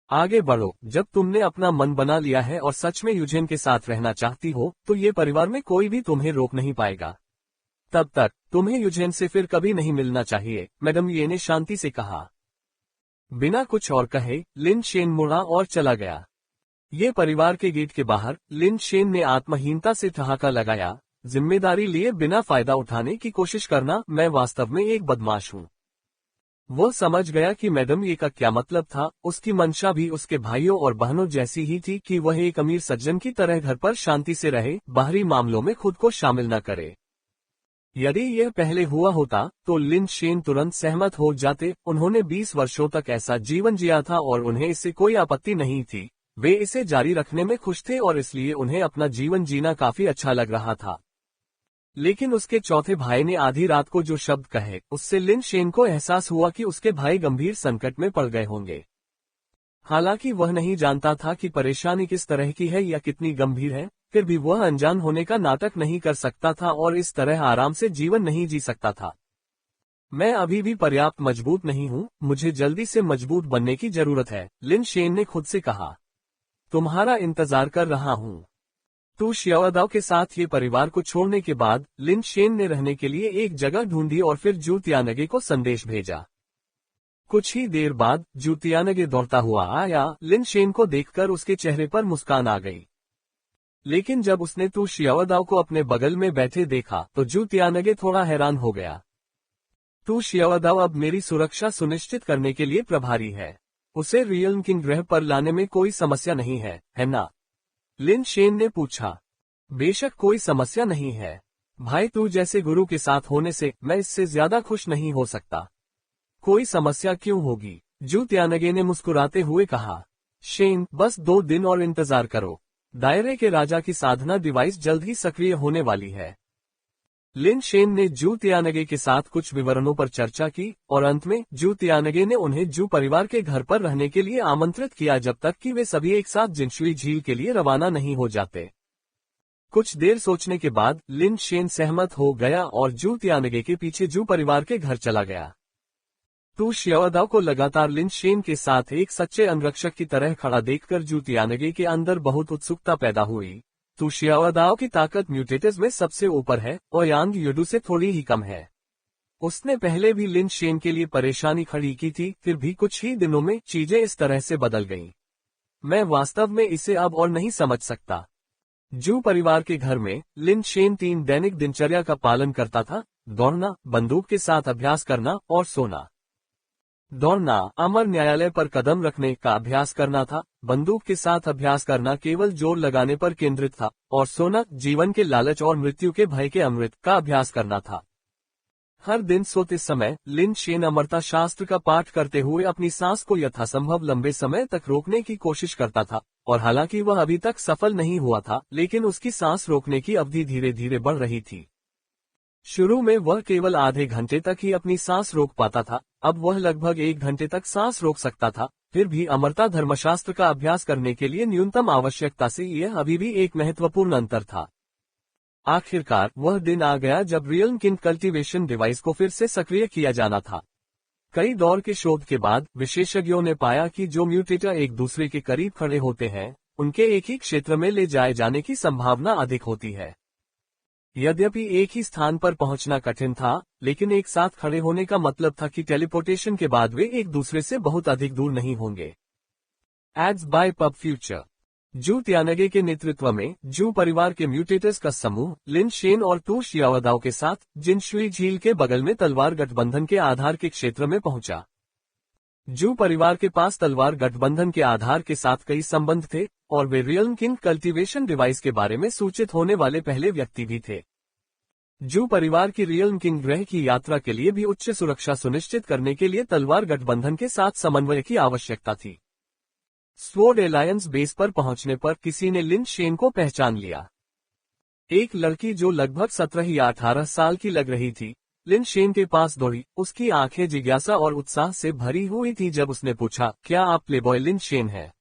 आगे बढ़ो, जब तुमने अपना मन बना लिया है और सच में यूजेन के साथ रहना चाहती हो तो ये परिवार में कोई भी तुम्हें रोक नहीं पाएगा। तब तक तुम्हें यूजेन से फिर कभी नहीं मिलना चाहिए, मैडम ये ने शांति से कहा। बिना कुछ और कहे लिन शेन मुड़ा और चला गया। ये परिवार के गेट के बाहर लिन शेन ने आत्महीनता से ठहाका लगाया, जिम्मेदारी लिए बिना फायदा उठाने की कोशिश करना, मैं वास्तव में एक बदमाश हूँ। वो समझ गया कि मैडम ये का क्या मतलब था। उसकी मंशा भी उसके भाइयों और बहनों जैसी ही थी कि वह एक अमीर सज्जन की तरह घर पर शांति से रहे, बाहरी मामलों में खुद को शामिल न करे। यदि यह पहले हुआ होता तो लिन शेन तुरंत सहमत हो जाते। उन्होंने 20 वर्षों तक ऐसा जीवन जिया था और उन्हें इससे कोई आपत्ति नहीं थी। वे इसे जारी रखने में खुश थे और इसलिए उन्हें अपना जीवन जीना काफी अच्छा लग रहा था। लेकिन उसके चौथे भाई ने आधी रात को जो शब्द कहे, उससे लिन शेन को एहसास हुआ कि उसके भाई गंभीर संकट में पड़ गए होंगे। हालांकि वह नहीं जानता था कि परेशानी किस तरह की है या कितनी गंभीर है, फिर भी वह अनजान होने का नाटक नहीं कर सकता था और इस तरह आराम से जीवन नहीं जी सकता था। मैं अभी भी पर्याप्त मजबूत नहीं हूँ, मुझे जल्दी से मजबूत बनने की जरूरत है, लिन शेन ने खुद से कहा। तुम्हारा इंतजार कर रहा हूँ। तू शियाओदाओ के साथ ये परिवार को छोड़ने के बाद लिन शेन ने रहने के लिए एक जगह ढूंढी और फिर जू तियानगे को संदेश भेजा। कुछ ही देर बाद जू तियानगे दौड़ता हुआ आया। लिन शेन को देखकर उसके चेहरे पर मुस्कान आ गई। लेकिन जब उसने तू शियाओदाओ को अपने बगल में बैठे देखा तो जू तियानगे थोड़ा हैरान हो गया। तू शियाओदाओ अब मेरी सुरक्षा सुनिश्चित करने के लिए प्रभारी है। उसे रियल किंग ग्रह पर लाने में कोई समस्या नहीं है ना? लिन शेन ने पूछा। बेशक कोई समस्या नहीं है भाई, तू जैसे गुरु के साथ होने से मैं इससे ज्यादा खुश नहीं हो सकता। कोई समस्या क्यों होगी? जू तियानगे ने मुस्कुराते हुए कहा। शेन, बस 2 दिन और इंतजार करो। दायरे के राजा की साधना डिवाइस जल्द ही सक्रिय होने वाली है। लिन शेन ने जू तियानगे के साथ कुछ विवरणों पर चर्चा की और अंत में जू तियानगे ने उन्हें जू परिवार के घर पर रहने के लिए आमंत्रित किया जब तक कि वे सभी एक साथ जिनशुई झील के लिए रवाना नहीं हो जाते। कुछ देर सोचने के बाद लिन शेन सहमत हो गया और जू तियानगे के पीछे जू परिवार के घर चला गया। तू शियाओदाओ को लगातार लिन शेन के साथ एक सच्चे अंगरक्षक की तरह खड़ा देखकर जू तियानगे के अंदर बहुत उत्सुकता पैदा हुई। तू शियाओदाओ की ताकत म्यूटेटर्स में सबसे ऊपर है और यांग युडू से थोड़ी ही कम है। उसने पहले भी लिन शेन के लिए परेशानी खड़ी की थी, फिर भी कुछ ही दिनों में चीजें इस तरह से बदल गईं। मैं वास्तव में इसे अब और नहीं समझ सकता। जू परिवार के घर में लिन शेन 3 दैनिक दिनचर्या का पालन करता था: दौड़ना, बंदूक के साथ अभ्यास करना और सोना। दौड़ना अमर न्यायालय पर कदम रखने का अभ्यास करना था, बंदूक के साथ अभ्यास करना केवल जोर लगाने पर केंद्रित था, और सोना जीवन के लालच और मृत्यु के भय के अमृत का अभ्यास करना था। हर दिन सोते समय लिन शेन अमरता शास्त्र का पाठ करते हुए अपनी सांस को यथासंभव लंबे समय तक रोकने की कोशिश करता था, और हालांकि वह अभी तक सफल नहीं हुआ था, लेकिन उसकी सांस रोकने की अवधि धीरे धीरे बढ़ रही थी। शुरू में वह केवल आधे घंटे तक ही अपनी सांस रोक पाता था, अब वह लगभग 1 घंटे तक सांस रोक सकता था। फिर भी अमरता धर्मशास्त्र का अभ्यास करने के लिए न्यूनतम आवश्यकता से यह अभी भी एक महत्वपूर्ण अंतर था। आखिरकार वह दिन आ गया जब रियल किंग कल्टीवेशन डिवाइस को फिर से सक्रिय किया जाना था। कई दौर के शोध के बाद विशेषज्ञों ने पाया कि जो म्यूटेटर एक दूसरे के करीब खड़े होते हैं, उनके एक ही क्षेत्र में ले जाए जाने की संभावना अधिक होती है। यद्यपि एक ही स्थान पर पहुंचना कठिन था, लेकिन एक साथ खड़े होने का मतलब था कि टेलीपोर्टेशन के बाद वे एक दूसरे से बहुत अधिक दूर नहीं होंगे। Ads by PubFuture. Zhu Tiange के नेतृत्व में जू परिवार के म्यूटेटर्स का समूह लिन शेन और टू शियावदाओ के साथ जिनशुई झील के बगल में तलवार गठबंधन के आधार के क्षेत्र में पहुंचा। जू परिवार के पास तलवार गठबंधन के आधार के साथ कई संबंध थे, और वे रियल किंग कल्टीवेशन डिवाइस के बारे में सूचित होने वाले पहले व्यक्ति भी थे। जू परिवार की रियल किंग ग्रह की यात्रा के लिए भी उच्च सुरक्षा सुनिश्चित करने के लिए तलवार गठबंधन के साथ समन्वय की आवश्यकता थी। स्वॉर्ड एलायंस बेस पर पहुंचने पर किसी ने लिन शेन को पहचान लिया। एक लड़की जो लगभग 17 या 18 साल की लग रही थी, लिन शेन के पास दौड़ी। उसकी आंखें जिज्ञासा और उत्साह से भरी हुई थी जब उसने पूछा, क्या आप प्लेबॉय लिन शेन हैं?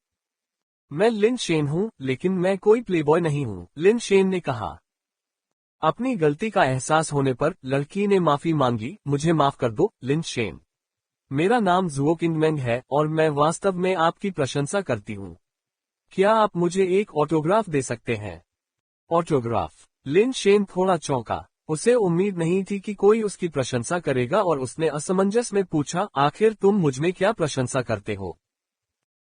मैं लिन शेन हूं, लेकिन मैं कोई प्लेबॉय नहीं हूं, लिन शेन ने कहा। अपनी गलती का एहसास होने पर लड़की ने माफी मांगी। मुझे माफ कर दो, लिन शेन। मेरा नाम जुओ किंगमैन है और मैं वास्तव में आपकी प्रशंसा करती हूं। क्या आप मुझे एक ऑटोग्राफ दे सकते हैं? ऑटोग्राफ? लिन शेन थोड़ा चौंका। उसे उम्मीद नहीं थी कि कोई उसकी प्रशंसा करेगा और उसने असमंजस में पूछा, आखिर तुम मुझमें क्या प्रशंसा करते हो?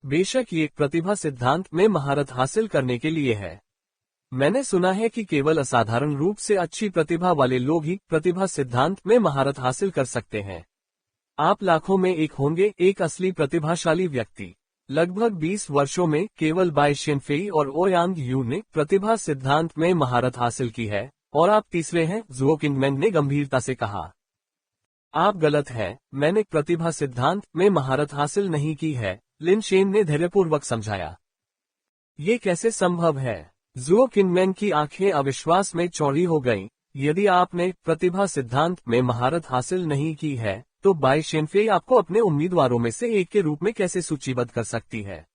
बेशक ये प्रतिभा सिद्धांत में महारत हासिल करने के लिए है। मैंने सुना है कि केवल असाधारण रूप से अच्छी प्रतिभा वाले लोग ही प्रतिभा सिद्धांत में महारत हासिल कर सकते हैं। आप लाखों में एक होंगे, एक असली प्रतिभाशाली व्यक्ति। लगभग 20 वर्षों में केवल बाय शेनफेई और ओयांग यू ने प्रतिभा सिद्धांत में महारत हासिल की है, और आप तीसरे हैं, जुओ किंगमैन ने गंभीरता से कहा। आप गलत हैं, मैंने प्रतिभा सिद्धांत में महारत हासिल नहीं की है, लिन शेन ने धैर्यपूर्वक समझाया। ये कैसे संभव है? जुओ किंगमैन की आंखें अविश्वास में चौड़ी हो गईं। यदि आपने प्रतिभा सिद्धांत में महारत हासिल नहीं की है, तो बाय शेनफेई आपको अपने उम्मीदवारों में से एक के रूप में कैसे सूचीबद्ध कर सकती है?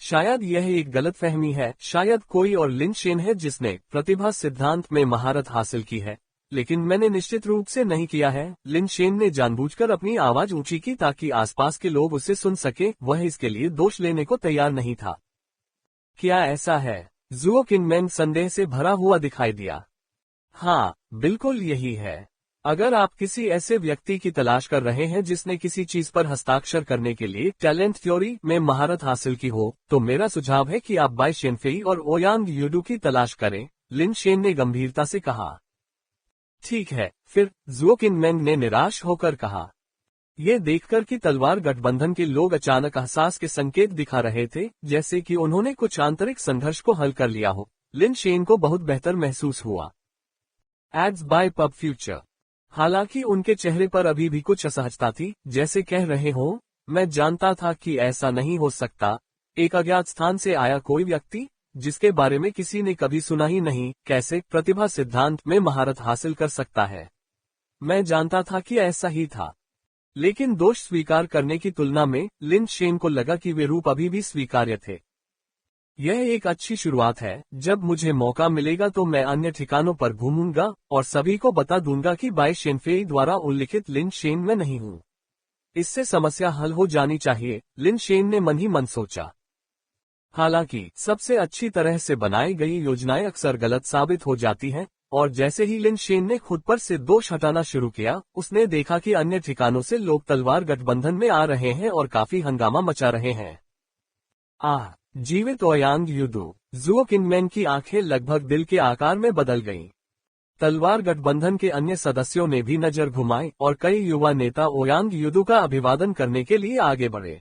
शायद यह एक गलतफहमी है। शायद कोई और लिन शेन है जिसने प्रतिभा सिद्धांत में महारत हासिल की है, लेकिन मैंने निश्चित रूप से नहीं किया है। लिन शेन ने जानबूझकर अपनी आवाज ऊंची की ताकि आसपास के लोग उसे सुन सके। वह इसके लिए दोष लेने को तैयार नहीं था। क्या ऐसा है? जुओ किंगमैन संदेह से भरा हुआ दिखाई दिया। हाँ, बिल्कुल यही है। अगर आप किसी ऐसे व्यक्ति की तलाश कर रहे हैं जिसने किसी चीज पर हस्ताक्षर करने के लिए टैलेंट थ्योरी में महारत हासिल की हो, तो मेरा सुझाव है कि आप बाय शेनफेई और ओयांग यूडू की तलाश करें, लिन शेन ने गंभीरता से कहा। ठीक है, फिर, जुओ किंगमैन ने निराश होकर कहा। ये देखकर कि तलवार गठबंधन के लोग अचानक एहसास के संकेत दिखा रहे थे, जैसे कि उन्होंने कुछ आंतरिक संघर्ष को हल कर लिया हो, लिन शेन को बहुत बेहतर महसूस हुआ। Ads by PubFuture. हालांकि उनके चेहरे पर अभी भी कुछ असहजता थी, जैसे कह रहे हो, मैं जानता था कि ऐसा नहीं हो सकता। एक अज्ञात स्थान से आया कोई व्यक्ति, जिसके बारे में किसी ने कभी सुना ही नहीं, कैसे प्रतिभा सिद्धांत में महारत हासिल कर सकता है? मैं जानता था कि ऐसा ही था। लेकिन दोष स्वीकार करने की तुलना में लिन शेन को लगा कि वे रूप अभी भी स्वीकार्य थे। यह एक अच्छी शुरुआत है। जब मुझे मौका मिलेगा तो मैं अन्य ठिकानों पर घूमूंगा और सभी को बता दूंगा कि बाय शेनफेई द्वारा उल्लिखित लिन शेन में नहीं हूं। इससे समस्या हल हो जानी चाहिए, लिन शेन ने मन ही मन सोचा। हालांकि सबसे अच्छी तरह से बनाई गई योजनाएं अक्सर गलत साबित हो जाती हैं, और जैसे ही लिन शेन ने खुद पर से दोष हटाना शुरू किया, उसने देखा कि अन्य ठिकानों से लोग तलवार गठबंधन में आ रहे हैं और काफी हंगामा मचा रहे हैं। आह, जीवित ओयांग युडू। जुओ किंगमैन की आंखें लगभग दिल के आकार में बदल गईं। तलवार गठबंधन के अन्य सदस्यों ने भी नजर घुमाई और कई युवा नेता ओयांग युडू का अभिवादन करने के लिए आगे बढ़े।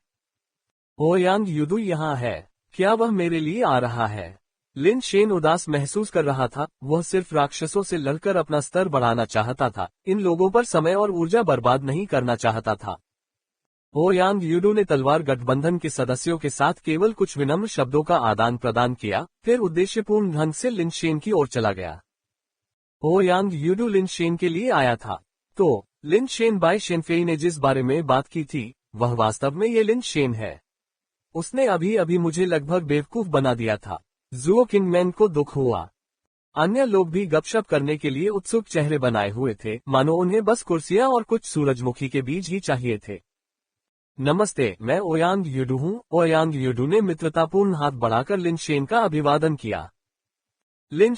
ओयांग युडू यहाँ है, क्या वह मेरे लिए आ रहा है? लिन शेन उदास महसूस कर रहा था। वह सिर्फ राक्षसों से लड़कर अपना स्तर बढ़ाना चाहता था, इन लोगों पर समय और ऊर्जा बर्बाद नहीं करना चाहता था। ओयांग युडू ने तलवार गठबंधन के सदस्यों के साथ केवल कुछ विनम्र शब्दों का आदान प्रदान किया, फिर उद्देश्यपूर्ण ढंग से लिन शेन की ओर चला गया। ओयांग युडू लिन शेन के लिए आया था, तो लिन शेन बाई शेनफेई ने जिस बारे में बात की थी, वह वास्तव में ये लिन शेन है। उसने अभी अभी मुझे लगभग बेवकूफ बना दिया था। जुओ किंगमैन को दुख हुआ। अन्य लोग भी गपशप करने के लिए उत्सुक चेहरे बनाए हुए थे, मानो उन्हें बस कुर्सियां और कुछ सूरजमुखी के बीज ही चाहिए थे। नमस्ते, मैं ओयांग युडू हूँ। ओयांग युडू ने मित्रतापूर्ण हाथ बढ़ाकर लिन शेन का अभिवादन किया। लिन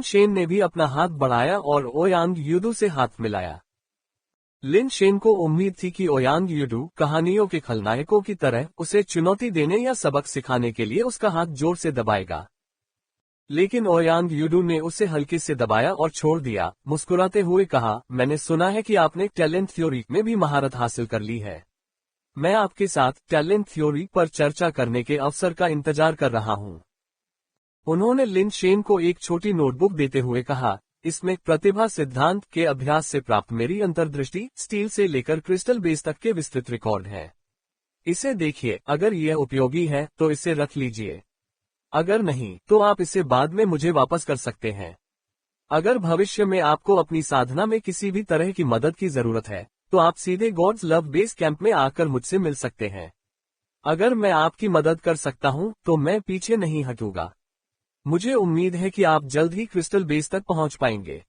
शेन ने भी अपना हाथ बढ़ाया और ओयांग युडू से हाथ मिलाया। लिन शेन को उम्मीद थी कि ओयांग युडू कहानियों के खलनायकों की तरह उसे चुनौती देने या सबक सिखाने के लिए उसका हाथ जोर से दबाएगा। लेकिन ओयांग युडू ने उसे हल्के से दबाया और छोड़ दिया, मुस्कुराते हुए कहा, मैंने सुना है कि आपने टैलेंट थ्योरी में भी महारत हासिल कर ली है। मैं आपके साथ टैलेंट थ्योरी पर चर्चा करने के अवसर का इंतजार कर रहा हूँ। उन्होंने लिन शेन को एक छोटी नोटबुक देते हुए कहा, इसमें प्रतिभा सिद्धांत के अभ्यास से प्राप्त मेरी अंतर्दृष्टि, स्टील से लेकर क्रिस्टल बेस तक के विस्तृत रिकॉर्ड है। इसे देखिए, अगर यह उपयोगी है तो इसे रख लीजिए। अगर नहीं तो आप इसे बाद में मुझे वापस कर सकते हैं। अगर भविष्य में आपको अपनी साधना में किसी भी तरह की मदद की जरूरत है, तो आप सीधे गॉड्स लव बेस कैंप में आकर मुझसे मिल सकते हैं। अगर मैं आपकी मदद कर सकता हूं तो मैं पीछे नहीं हटूंगा। मुझे उम्मीद है कि आप जल्द ही क्रिस्टल बेस तक पहुंच पाएंगे।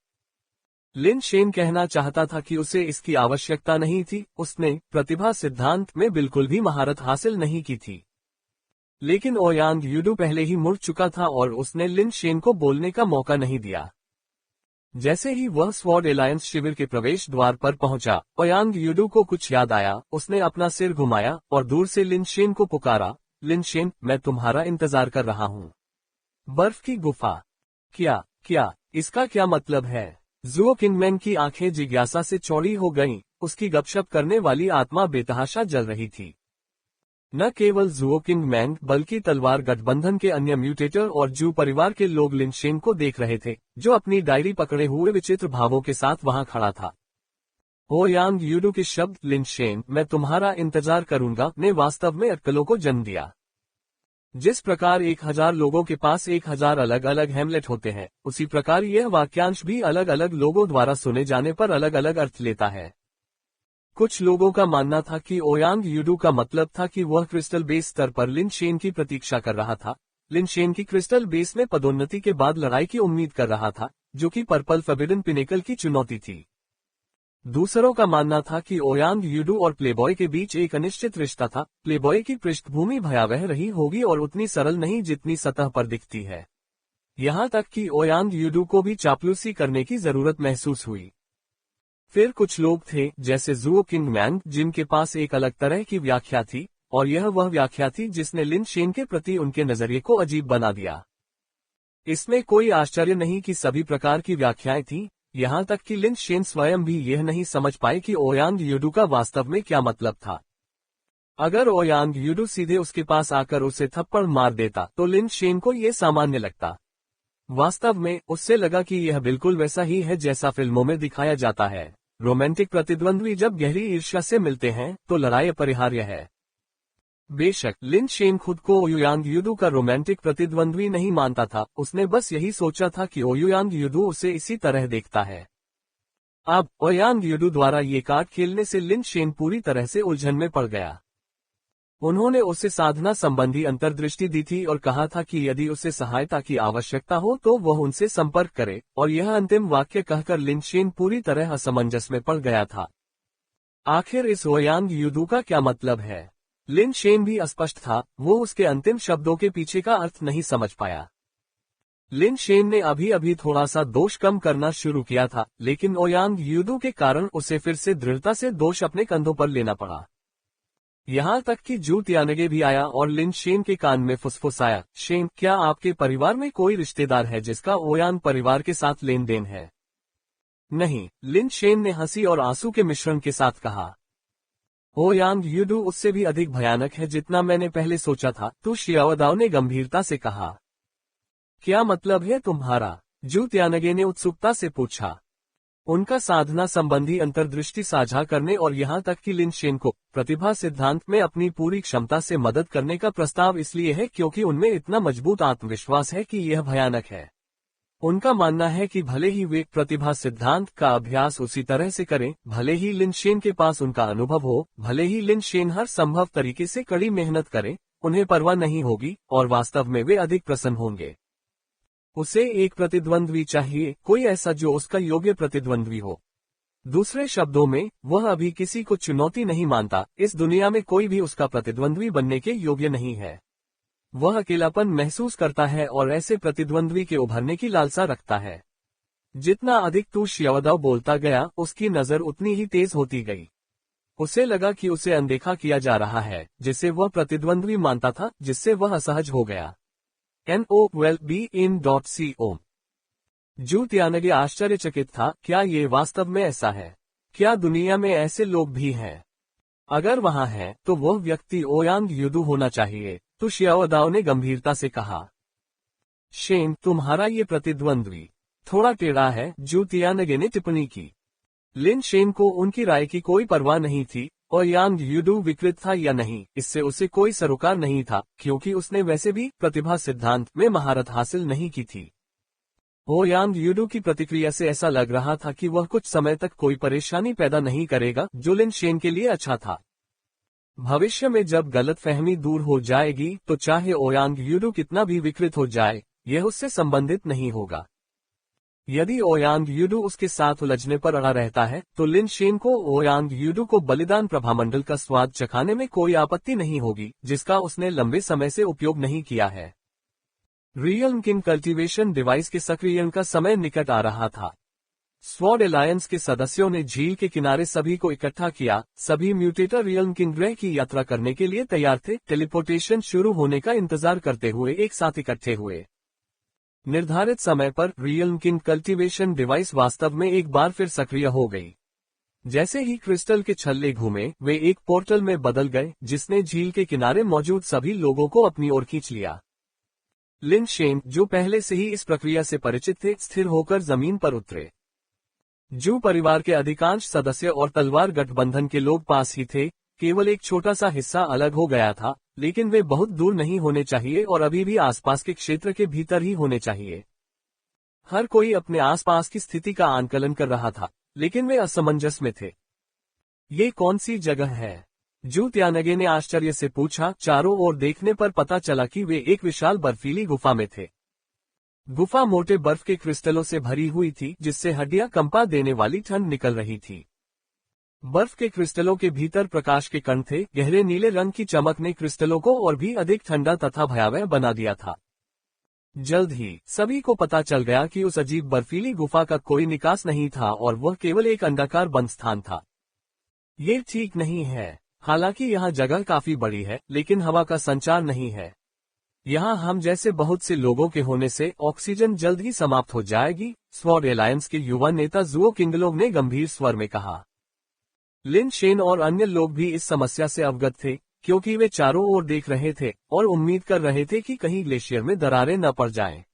लिन शेन कहना चाहता था कि उसे इसकी आवश्यकता नहीं थी, उसने प्रतिभा सिद्धांत में बिल्कुल भी महारत हासिल नहीं की थी। लेकिन ओयांग युडू पहले ही मुड़ चुका था और उसने लिन शेन को बोलने का मौका नहीं दिया। जैसे ही वह स्वॉर्ड एलायंस शिविर के प्रवेश द्वार पर पहुंचा, ओयांग युडू को कुछ याद आया। उसने अपना सिर घुमाया और दूर से लिन शेन को पुकारा, लिन शेन, मैं तुम्हारा इंतजार कर रहा हूँ। बर्फ की गुफा। क्या इसका क्या मतलब है? जुओ किंगमैन की आंखें जिज्ञासा से चौड़ी हो गईं, उसकी गपशप करने वाली आत्मा बेतहाशा जल रही थी। न केवल जुओ किंगमैन बल्कि तलवार गठबंधन के अन्य म्यूटेटर और जू परिवार के लोग लिन शेन को देख रहे थे, जो अपनी डायरी पकड़े हुए विचित्र भावों के साथ वहां खड़ा था। ओयांग युडू के शब्द, लिन शेन, मैं तुम्हारा इंतजार करूंगा, ने वास्तव में अटकलों को जन्म दिया। जिस प्रकार 1000 लोगों के पास 1000 अलग अलग हेमलेट होते हैं, उसी प्रकार यह वाक्यांश भी अलग अलग लोगों द्वारा सुने जाने पर अलग अलग अर्थ लेता है। कुछ लोगों का मानना था कि ओयांग युडू का मतलब था कि वह क्रिस्टल बेस स्तर पर लिन शेन की प्रतीक्षा कर रहा था। लिन शेन की क्रिस्टल बेस में पदोन्नति के बाद लड़ाई की उम्मीद कर रहा था, जो कि पर्पल फॉरबिडन पिनेकल की चुनौती थी। दूसरों का मानना था कि ओयांग युडू और प्लेबॉय के बीच एक अनिश्चित रिश्ता था। प्लेबॉय की पृष्ठभूमि भयावह रही होगी और उतनी सरल नहीं जितनी सतह पर दिखती है। यहाँ तक कि ओयांग युडू को भी चापलूसी करने की जरूरत महसूस हुई। फिर कुछ लोग थे, जैसे जुओ किंगमैन, जिनके पास एक अलग तरह की व्याख्या थी, और यह वह व्याख्या थी जिसने लिन शेन के प्रति उनके नजरिए को अजीब बना दिया। इसमें कोई आश्चर्य नहीं कि सभी प्रकार की व्याख्याएं थीं, यहाँ तक कि लिन शेन स्वयं भी यह नहीं समझ पाए कि ओयांग युडू का वास्तव में क्या मतलब था। अगर ओयांग युडू सीधे उसके पास आकर उसे थप्पड़ मार देता तो लिन शेन को यह सामान्य लगता। वास्तव में उससे लगा कि यह बिल्कुल वैसा ही है जैसा फिल्मों में दिखाया जाता है। रोमांटिक प्रतिद्वंद्वी जब गहरी ईर्ष्या से मिलते हैं तो लड़ाई अपरिहार्य है। बेशक लिन शेन खुद को ओयांग युडू का रोमांटिक प्रतिद्वंद्वी नहीं मानता था, उसने बस यही सोचा था कि ओयांग युडू उसे इसी तरह देखता है। अब ओयांग युडू द्वारा ये कार्ड खेलने से लिन शेन पूरी तरह से उलझन में पड़ गया। उन्होंने उसे साधना संबंधी अंतर्दृष्टि दी थी और कहा था कि यदि उसे सहायता की आवश्यकता हो तो वह उनसे संपर्क करे, और यह अंतिम वाक्य कहकर लिन शेन पूरी तरह असमंजस में पड़ गया था। आखिर इस ओयांग युडू का क्या मतलब है? लिन शेन भी अस्पष्ट था, वो उसके अंतिम शब्दों के पीछे का अर्थ नहीं समझ पाया। लिन शेन ने अभी अभी थोड़ा सा दोष कम करना शुरू किया था, लेकिन ओयांग युडू के कारण उसे फिर से दृढ़ता से दोष अपने कंधों पर लेना पड़ा। यहाँ तक कि जू त्यानगे भी आया और लिन शेन के कान में फुसफुसाया, शेन, क्या आपके परिवार में कोई रिश्तेदार है जिसका ओयांग परिवार के साथ लेन देन है? नहीं, लिन शेन ने हंसी और आंसू के मिश्रण के साथ कहा। ओयांग यूडू उससे भी अधिक भयानक है जितना मैंने पहले सोचा था, तो शियाओदाओ ने गंभीरता से कहा। क्या मतलब है तुम्हारा? जू त्यानगे ने उत्सुकता से पूछा। उनका साधना संबंधी अंतर्दृष्टि साझा करने और यहाँ तक कि लिन शेन को प्रतिभा सिद्धांत में अपनी पूरी क्षमता से मदद करने का प्रस्ताव इसलिए है क्योंकि उनमें इतना मजबूत आत्मविश्वास है कि यह भयानक है। उनका मानना है कि भले ही वे प्रतिभा सिद्धांत का अभ्यास उसी तरह से करें, भले ही लिन शेन के पास उनका अनुभव हो, भले ही लिन शेन हर संभव तरीके से कड़ी मेहनत करें, उन्हें परवाह नहीं होगी और वास्तव में वे अधिक प्रसन्न होंगे। उसे एक प्रतिद्वंद्वी चाहिए, कोई ऐसा जो उसका योग्य प्रतिद्वंद्वी हो। दूसरे शब्दों में, वह अभी किसी को चुनौती नहीं मानता, इस दुनिया में कोई भी उसका प्रतिद्वंद्वी बनने के योग्य नहीं है। वह अकेलापन महसूस करता है और ऐसे प्रतिद्वंद्वी के उभरने की लालसा रखता है। जितना अधिक तू शियाओदाओ बोलता गया, उसकी नजर उतनी ही तेज होती गई। उसे लगा कि उसे अनदेखा किया जा रहा है, जिसे वह प्रतिद्वंद्वी मानता था, जिससे वह असहज हो गया। NOWELLBEIN.CO। जू त्यानगे आश्चर्यचकित था, क्या ये वास्तव में ऐसा है? क्या दुनिया में ऐसे लोग भी हैं? अगर वहां है, तो वह व्यक्ति ओयांग यूडू होना चाहिए, तो शियाओदाओ ने गंभीरता से कहा। शेन, तुम्हारा ये प्रतिद्वंद्वी थोड़ा टेढ़ा है, जू त्यानगे ने टिप्पणी की। लिन शेन को उनकी राय की कोई परवाह नहीं थी, ओयांग यूडू विकृत था या नहीं, इससे उसे कोई सरोकार नहीं था, क्योंकि उसने वैसे भी प्रतिभा सिद्धांत में महारत हासिल नहीं की थी। ओयांग यूडू की प्रतिक्रिया से ऐसा लग रहा था कि वह कुछ समय तक कोई परेशानी पैदा नहीं करेगा, जो लिन शेन के लिए अच्छा था। भविष्य में जब गलतफहमी दूर हो जाएगी, तो चाहे ओयांग यूडू कितना भी विकृत हो जाए, यह उससे संबंधित नहीं होगा। यदि ओयांग यूडू उसके साथ उलझने पर अड़ा रहता है, तो लिन शेन को ओयांग यूडू को बलिदान प्रभामंडल का स्वाद चखाने में कोई आपत्ति नहीं होगी, जिसका उसने लंबे समय से उपयोग नहीं किया है। रियल्म किंग कल्टीवेशन डिवाइस के सक्रियण का समय निकट आ रहा था। स्वॉर्ड एलायंस के सदस्यों ने झील के किनारे सभी को इकट्ठा किया, सभी म्यूटेटर रियल्म किंग ग्रह की यात्रा करने के लिए तैयार थे, टेलीपोर्टेशन शुरू होने का इंतजार करते हुए एक साथ इकट्ठे हुए। निर्धारित समय पर रियल्म किंग कल्टीवेशन डिवाइस वास्तव में एक बार फिर सक्रिय हो गई। जैसे ही क्रिस्टल के छल्ले घूमे, वे एक पोर्टल में बदल गए, जिसने झील के किनारे मौजूद सभी लोगों को अपनी ओर खींच लिया। लिन शेन, जो पहले से ही इस प्रक्रिया से परिचित थे, स्थिर होकर जमीन पर उतरे। जू परिवार के अधिकांश सदस्य और तलवार गठबंधन के लोग पास ही थे, केवल एक छोटा सा हिस्सा अलग हो गया था, लेकिन वे बहुत दूर नहीं होने चाहिए और अभी भी आसपास के क्षेत्र के भीतर ही होने चाहिए। हर कोई अपने आसपास की स्थिति का आंकलन कर रहा था, लेकिन वे असमंजस में थे। ये कौन सी जगह है? जू त्यानगे ने आश्चर्य से पूछा। चारों ओर देखने पर पता चला कि वे एक विशाल बर्फीली गुफा में थे। गुफा मोटे बर्फ के क्रिस्टलों से भरी हुई थी, जिससे हड्डियां कंपा देने वाली ठंड निकल रही थी। बर्फ के क्रिस्टलों के भीतर प्रकाश के कण थे, गहरे नीले रंग की चमक ने क्रिस्टलों को और भी अधिक ठंडा तथा भयावह बना दिया था। जल्द ही सभी को पता चल गया कि उस अजीब बर्फीली गुफा का कोई निकास नहीं था और वह केवल एक अंडाकार बंद स्थान था। ये ठीक नहीं है। हालांकि यहाँ जगह काफी बड़ी है, लेकिन हवा का संचार नहीं है। यहाँ हम जैसे बहुत से लोगों के होने से ऑक्सीजन जल्द ही समाप्त हो जाएगी, स्वॉर्ड एलायंस के युवा नेता जुओ किंगलोग ने गंभीर स्वर में कहा। लिन शेन और अन्य लोग भी इस समस्या से अवगत थे, क्योंकि वे चारों ओर देख रहे थे और उम्मीद कर रहे थे कि कहीं ग्लेशियर में दरारें न पड़ जाएं।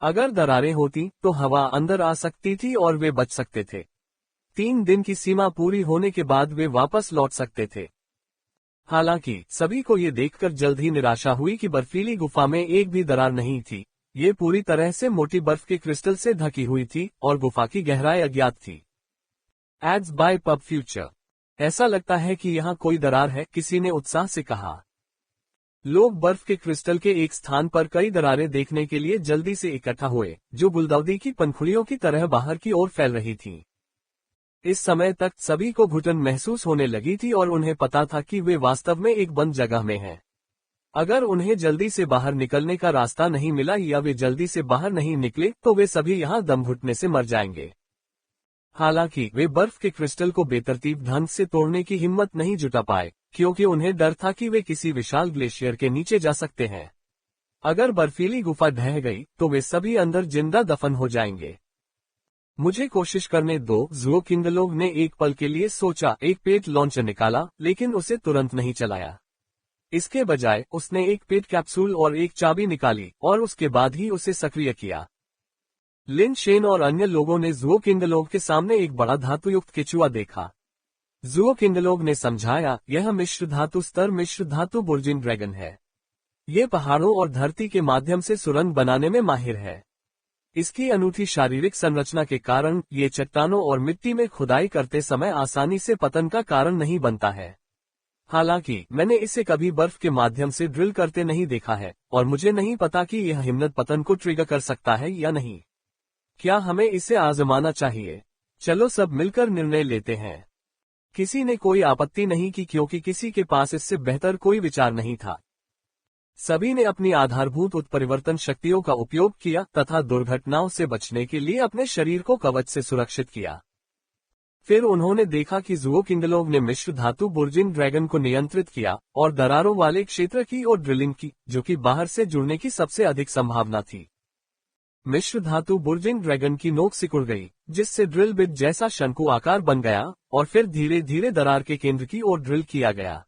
अगर दरारें होती तो हवा अंदर आ सकती थी और वे बच सकते थे। 3 दिन की सीमा पूरी होने के बाद वे वापस लौट सकते थे। हालांकि सभी को ये देखकर जल्द ही निराशा हुई कि बर्फीली गुफा में एक भी दरार नहीं थी। ये पूरी तरह से मोटी बर्फ के क्रिस्टल से ढकी हुई थी और गुफा की गहराई अज्ञात थी। Ads by PubFuture. ऐसा लगता है कि यहाँ कोई दरार है, किसी ने उत्साह से कहा। लोग बर्फ के क्रिस्टल के एक स्थान पर कई दरारें देखने के लिए जल्दी से इकट्ठा हुए, जो गुलदाउदी की पंखुड़ियों की तरह बाहर की ओर फैल रही थीं। इस समय तक सभी को घुटन महसूस होने लगी थी और उन्हें पता था कि वे वास्तव में एक बंद जगह में हैं। अगर उन्हें जल्दी से बाहर निकलने का रास्ता नहीं मिला या वे जल्दी से बाहर नहीं निकले, तो वे सभी यहाँ दम घुटने से मर जाएंगे। हालांकि वे बर्फ के क्रिस्टल को बेतरतीब ढंग से तोड़ने की हिम्मत नहीं जुटा पाए, क्योंकि उन्हें डर था कि वे किसी विशाल ग्लेशियर के नीचे जा सकते हैं। अगर बर्फीली गुफा ढह गई तो वे सभी अंदर जिंदा दफन हो जाएंगे। मुझे कोशिश करने दो, ज़ुओ किंगलोग ने एक पल के लिए सोचा। एक पेट लॉन्चर निकाला, लेकिन उसे तुरंत नहीं चलाया। इसके बजाय उसने एक पेट कैप्सूल और एक चाबी निकाली और उसके बाद ही उसे सक्रिय किया। लिन शेन और अन्य लोगों ने ज़ुओ किंगलोग के सामने एक बड़ा धातुयुक्त केचुआ देखा। ज़ुओ किंगलोग ने समझाया, यह मिश्र धातु स्तर मिश्र धातु बुर्जिन ड्रैगन है। ये पहाड़ों और धरती के माध्यम से सुरंग बनाने में माहिर है। इसकी अनूठी शारीरिक संरचना के कारण ये चट्टानों और मिट्टी में खुदाई करते समय आसानी से पतन का कारण नहीं बनता है। हालांकि मैंने इसे कभी बर्फ के माध्यम से ड्रिल करते नहीं देखा है और मुझे नहीं पता कि यह हिम्मत पतन को ट्रिगर कर सकता है या नहीं। क्या हमें इसे आजमाना चाहिए? चलो सब मिलकर निर्णय लेते हैं। किसी ने कोई आपत्ति नहीं की, क्योंकि किसी के पास इससे बेहतर कोई विचार नहीं था। सभी ने अपनी आधारभूत उत्परिवर्तन शक्तियों का उपयोग किया तथा दुर्घटनाओं से बचने के लिए अपने शरीर को कवच से सुरक्षित किया। फिर उन्होंने देखा कि ज़ुओ किंगलोग ने मिश्र धातु बुर्जिन ड्रैगन को नियंत्रित किया और दरारों वाले क्षेत्र की ओर ड्रिलिंग की, जो कि बाहर से जुड़ने की सबसे अधिक संभावना थी। मिश्र धातु बुर्जिन ड्रैगन की नोक सिकुड़ गई, जिससे ड्रिल बिट जैसा शंकु आकार बन गया और फिर धीरे धीरे दरार के केंद्र की ओर ड्रिल किया गया।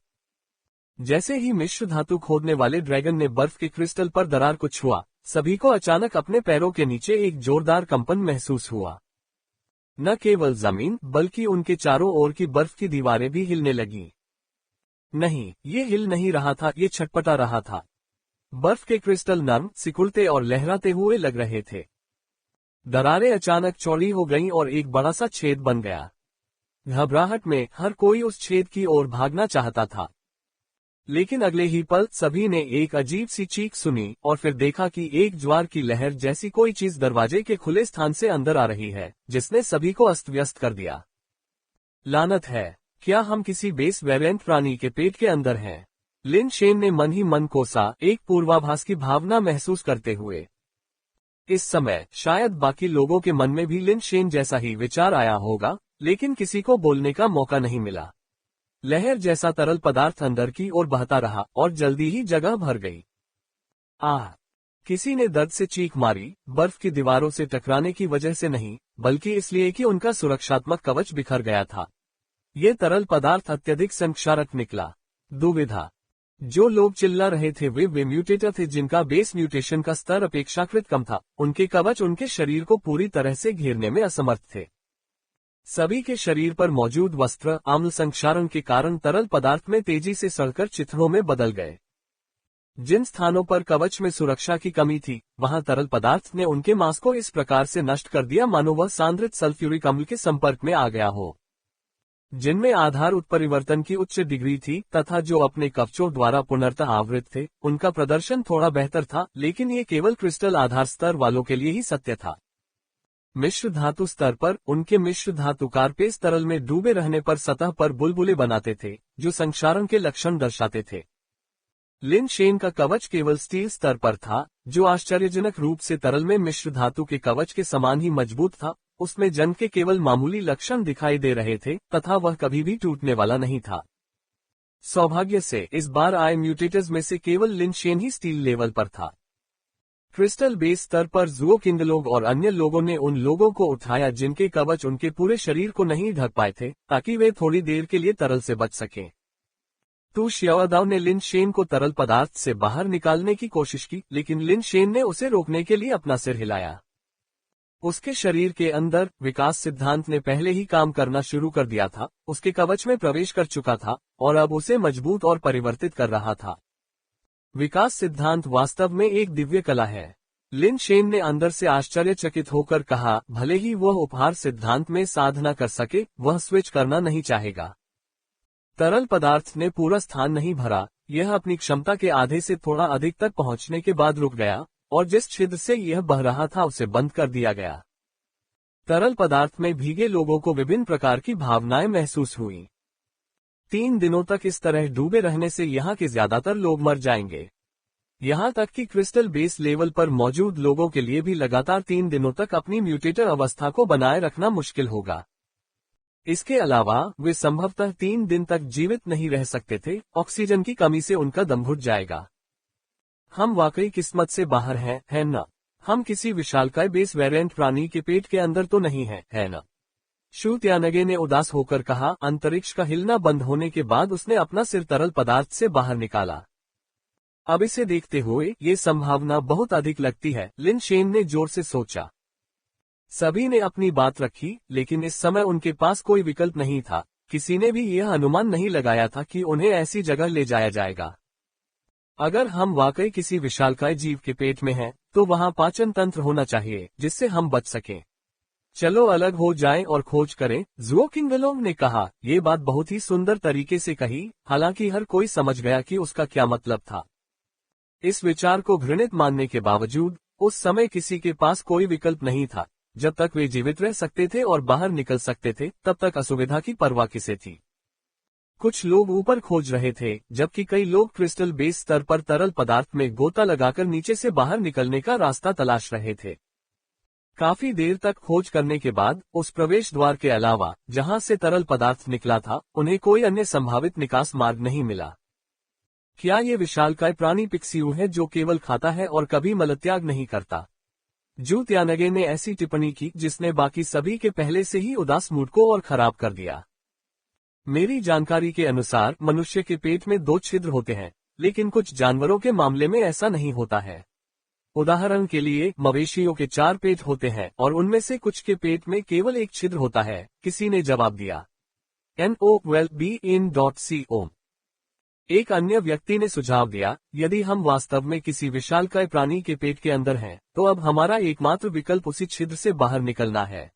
जैसे ही मिश्र धातु खोदने वाले ड्रैगन ने बर्फ के क्रिस्टल पर दरार को छुआ, सभी को अचानक अपने पैरों के नीचे एक जोरदार कंपन महसूस हुआ। न केवल जमीन बल्कि उनके चारों ओर की बर्फ की दीवारें भी हिलने लगीं। नहीं, ये हिल नहीं रहा था, ये छटपटा रहा था। बर्फ के क्रिस्टल नर्म, सिकुड़ते और लहराते हुए लग रहे थे। दरारें अचानक चौड़ी हो गईं और एक बड़ा सा छेद बन गया। घबराहट में हर कोई उस छेद की ओर भागना चाहता था, लेकिन अगले ही पल सभी ने एक अजीब सी चीख सुनी और फिर देखा कि एक ज्वार की लहर जैसी कोई चीज दरवाजे के खुले स्थान से अंदर आ रही है, जिसने सभी को अस्त व्यस्त कर दिया। लानत है, क्या हम किसी बेस वेरिएंट प्राणी के पेट के अंदर हैं? लिन शेन ने मन ही मन कोसा, एक पूर्वाभास की भावना महसूस करते हुए। इस समय शायद बाकी लोगों के मन में भी लिन शेन जैसा ही विचार आया होगा, लेकिन किसी को बोलने का मौका नहीं मिला। लहर जैसा तरल पदार्थ अंदर की ओर बहता रहा और जल्दी ही जगह भर गई। आह! किसी ने दर्द से चीख मारी, बर्फ की दीवारों से टकराने की वजह से नहीं, बल्कि इसलिए कि उनका सुरक्षात्मक कवच बिखर गया था। ये तरल पदार्थ अत्यधिक संक्षारक निकला। दुविधा। जो लोग चिल्ला रहे थे वे म्यूटेटर थे जिनका बेस म्यूटेशन का स्तर अपेक्षाकृत कम था। उनके कवच उनके शरीर को पूरी तरह से घेरने में असमर्थ थे। सभी के शरीर पर मौजूद वस्त्र अम्ल संक्षारण के कारण तरल पदार्थ में तेजी से सड़कर चित्रों में बदल गए। जिन स्थानों पर कवच में सुरक्षा की कमी थी, वहां तरल पदार्थ ने उनके मांस को इस प्रकार से नष्ट कर दिया मानो वह सांद्रित सल्फ्यूरिक अम्ल के संपर्क में आ गया हो। जिनमें आधार उत्परिवर्तन की उच्च डिग्री थी तथा जो अपने कवचों द्वारा पुनर्तः आवृत थे, उनका प्रदर्शन थोड़ा बेहतर था, लेकिन ये केवल क्रिस्टल आधार स्तर वालों के लिए ही सत्य था। मिश्र धातु स्तर पर उनके मिश्र धातु कार्पेस तरल में डूबे रहने पर सतह पर बुलबुले बनाते थे, जो संक्षारण के लक्षण दर्शाते थे। लिन शेन का कवच केवल स्टील स्तर पर था, जो आश्चर्यजनक रूप से तरल में मिश्र धातु के कवच के समान ही मजबूत था। उसमें जंग के केवल मामूली लक्षण दिखाई दे रहे थे तथा वह कभी भी टूटने वाला नहीं था। सौभाग्य से इस बार आए म्यूटेटर्स में से केवल लिन शेन ही स्टील लेवल पर था। क्रिस्टल बेस स्तर पर ज़ुओ किंगलोग और अन्य लोगों ने उन लोगों को उठाया जिनके कवच उनके पूरे शरीर को नहीं ढक पाए थे, ताकि वे थोड़ी देर के लिए तरल से बच सकें। तू शियाओदाओ ने लिन शेन को तरल पदार्थ से बाहर निकालने की कोशिश की, लेकिन लिन शेन ने उसे रोकने के लिए अपना सिर हिलाया। उसके शरीर के अंदर विकास सिद्धांत ने पहले ही काम करना शुरू कर दिया था, उसके कवच में प्रवेश कर चुका था और अब उसे मजबूत और परिवर्तित कर रहा था। विकास सिद्धांत वास्तव में एक दिव्य कला है। लिन शेन ने अंदर से आश्चर्यचकित होकर कहा, भले ही वह उपहार सिद्धांत में साधना कर सके, वह स्विच करना नहीं चाहेगा। तरल पदार्थ ने पूरा स्थान नहीं भरा, यह अपनी क्षमता के आधे से थोड़ा अधिक तक पहुंचने के बाद रुक गया और जिस छिद्र से यह बह रहा था उसे बंद कर दिया गया। तरल पदार्थ में भीगे लोगों को विभिन्न प्रकार की भावनाएं महसूस हुई। 3 दिनों तक इस तरह डूबे रहने से यहाँ के ज्यादातर लोग मर जाएंगे। यहाँ तक कि क्रिस्टल बेस लेवल पर मौजूद लोगों के लिए भी लगातार 3 दिनों तक अपनी म्यूटेटर अवस्था को बनाए रखना मुश्किल होगा। इसके अलावा वे संभवतः 3 दिन तक जीवित नहीं रह सकते थे, ऑक्सीजन की कमी से उनका दम घुट जाएगा। हम वाकई किस्मत से बाहर हैं, है न? हम किसी विशालकाय बेस वेरिएंट प्राणी के पेट के अंदर तो नहीं हैं, है न? शू त्यानगे ने उदास होकर कहा। अंतरिक्ष का हिलना बंद होने के बाद उसने अपना सिर तरल पदार्थ से बाहर निकाला। अब इसे देखते हुए ये संभावना बहुत अधिक लगती है, लिन शेन ने जोर से सोचा। सभी ने अपनी बात रखी, लेकिन इस समय उनके पास कोई विकल्प नहीं था। किसी ने भी यह अनुमान नहीं लगाया था कि उन्हें ऐसी जगह ले जाया जाएगा। अगर हम वाकई किसी विशालकाय जीव के पेट में हैं, तो वहां पाचन तंत्र होना चाहिए जिससे हम बच सकें। चलो अलग हो जाएं और खोज करें, जुओ किंगलोंग ने कहा। ये बात बहुत ही सुंदर तरीके से कही, हालांकि हर कोई समझ गया कि उसका क्या मतलब था। इस विचार को घृणित मानने के बावजूद उस समय किसी के पास कोई विकल्प नहीं था। जब तक वे जीवित रह सकते थे और बाहर निकल सकते थे, तब तक असुविधा की परवाह किसे थी। कुछ लोग ऊपर खोज रहे थे, जबकि कई लोग क्रिस्टल बेस स्तर पर तरल पदार्थ में गोता लगाकर नीचे से बाहर निकलने का रास्ता तलाश रहे थे। काफी देर तक खोज करने के बाद उस प्रवेश द्वार के अलावा जहां से तरल पदार्थ निकला था, उन्हें कोई अन्य संभावित निकास मार्ग नहीं मिला। क्या ये विशालकाय प्राणी पिक्सियू है जो केवल खाता है और कभी मलत्याग नहीं करता? जू त्यानगे ने ऐसी टिप्पणी की जिसने बाकी सभी के पहले से ही उदास मूड को और खराब कर दिया। मेरी जानकारी के अनुसार मनुष्य के पेट में 2 छिद्र होते हैं, लेकिन कुछ जानवरों के मामले में ऐसा नहीं होता है। उदाहरण के लिए मवेशियों के 4 पेट होते हैं और उनमें से कुछ के पेट में केवल 1 छिद्र होता है, किसी ने जवाब दिया। NOWELLBEIN.CO। एक अन्य व्यक्ति ने सुझाव दिया, यदि हम वास्तव में किसी विशालकाय प्राणी के पेट के अंदर हैं, तो अब हमारा एकमात्र विकल्प उसी छिद्र से बाहर निकलना है।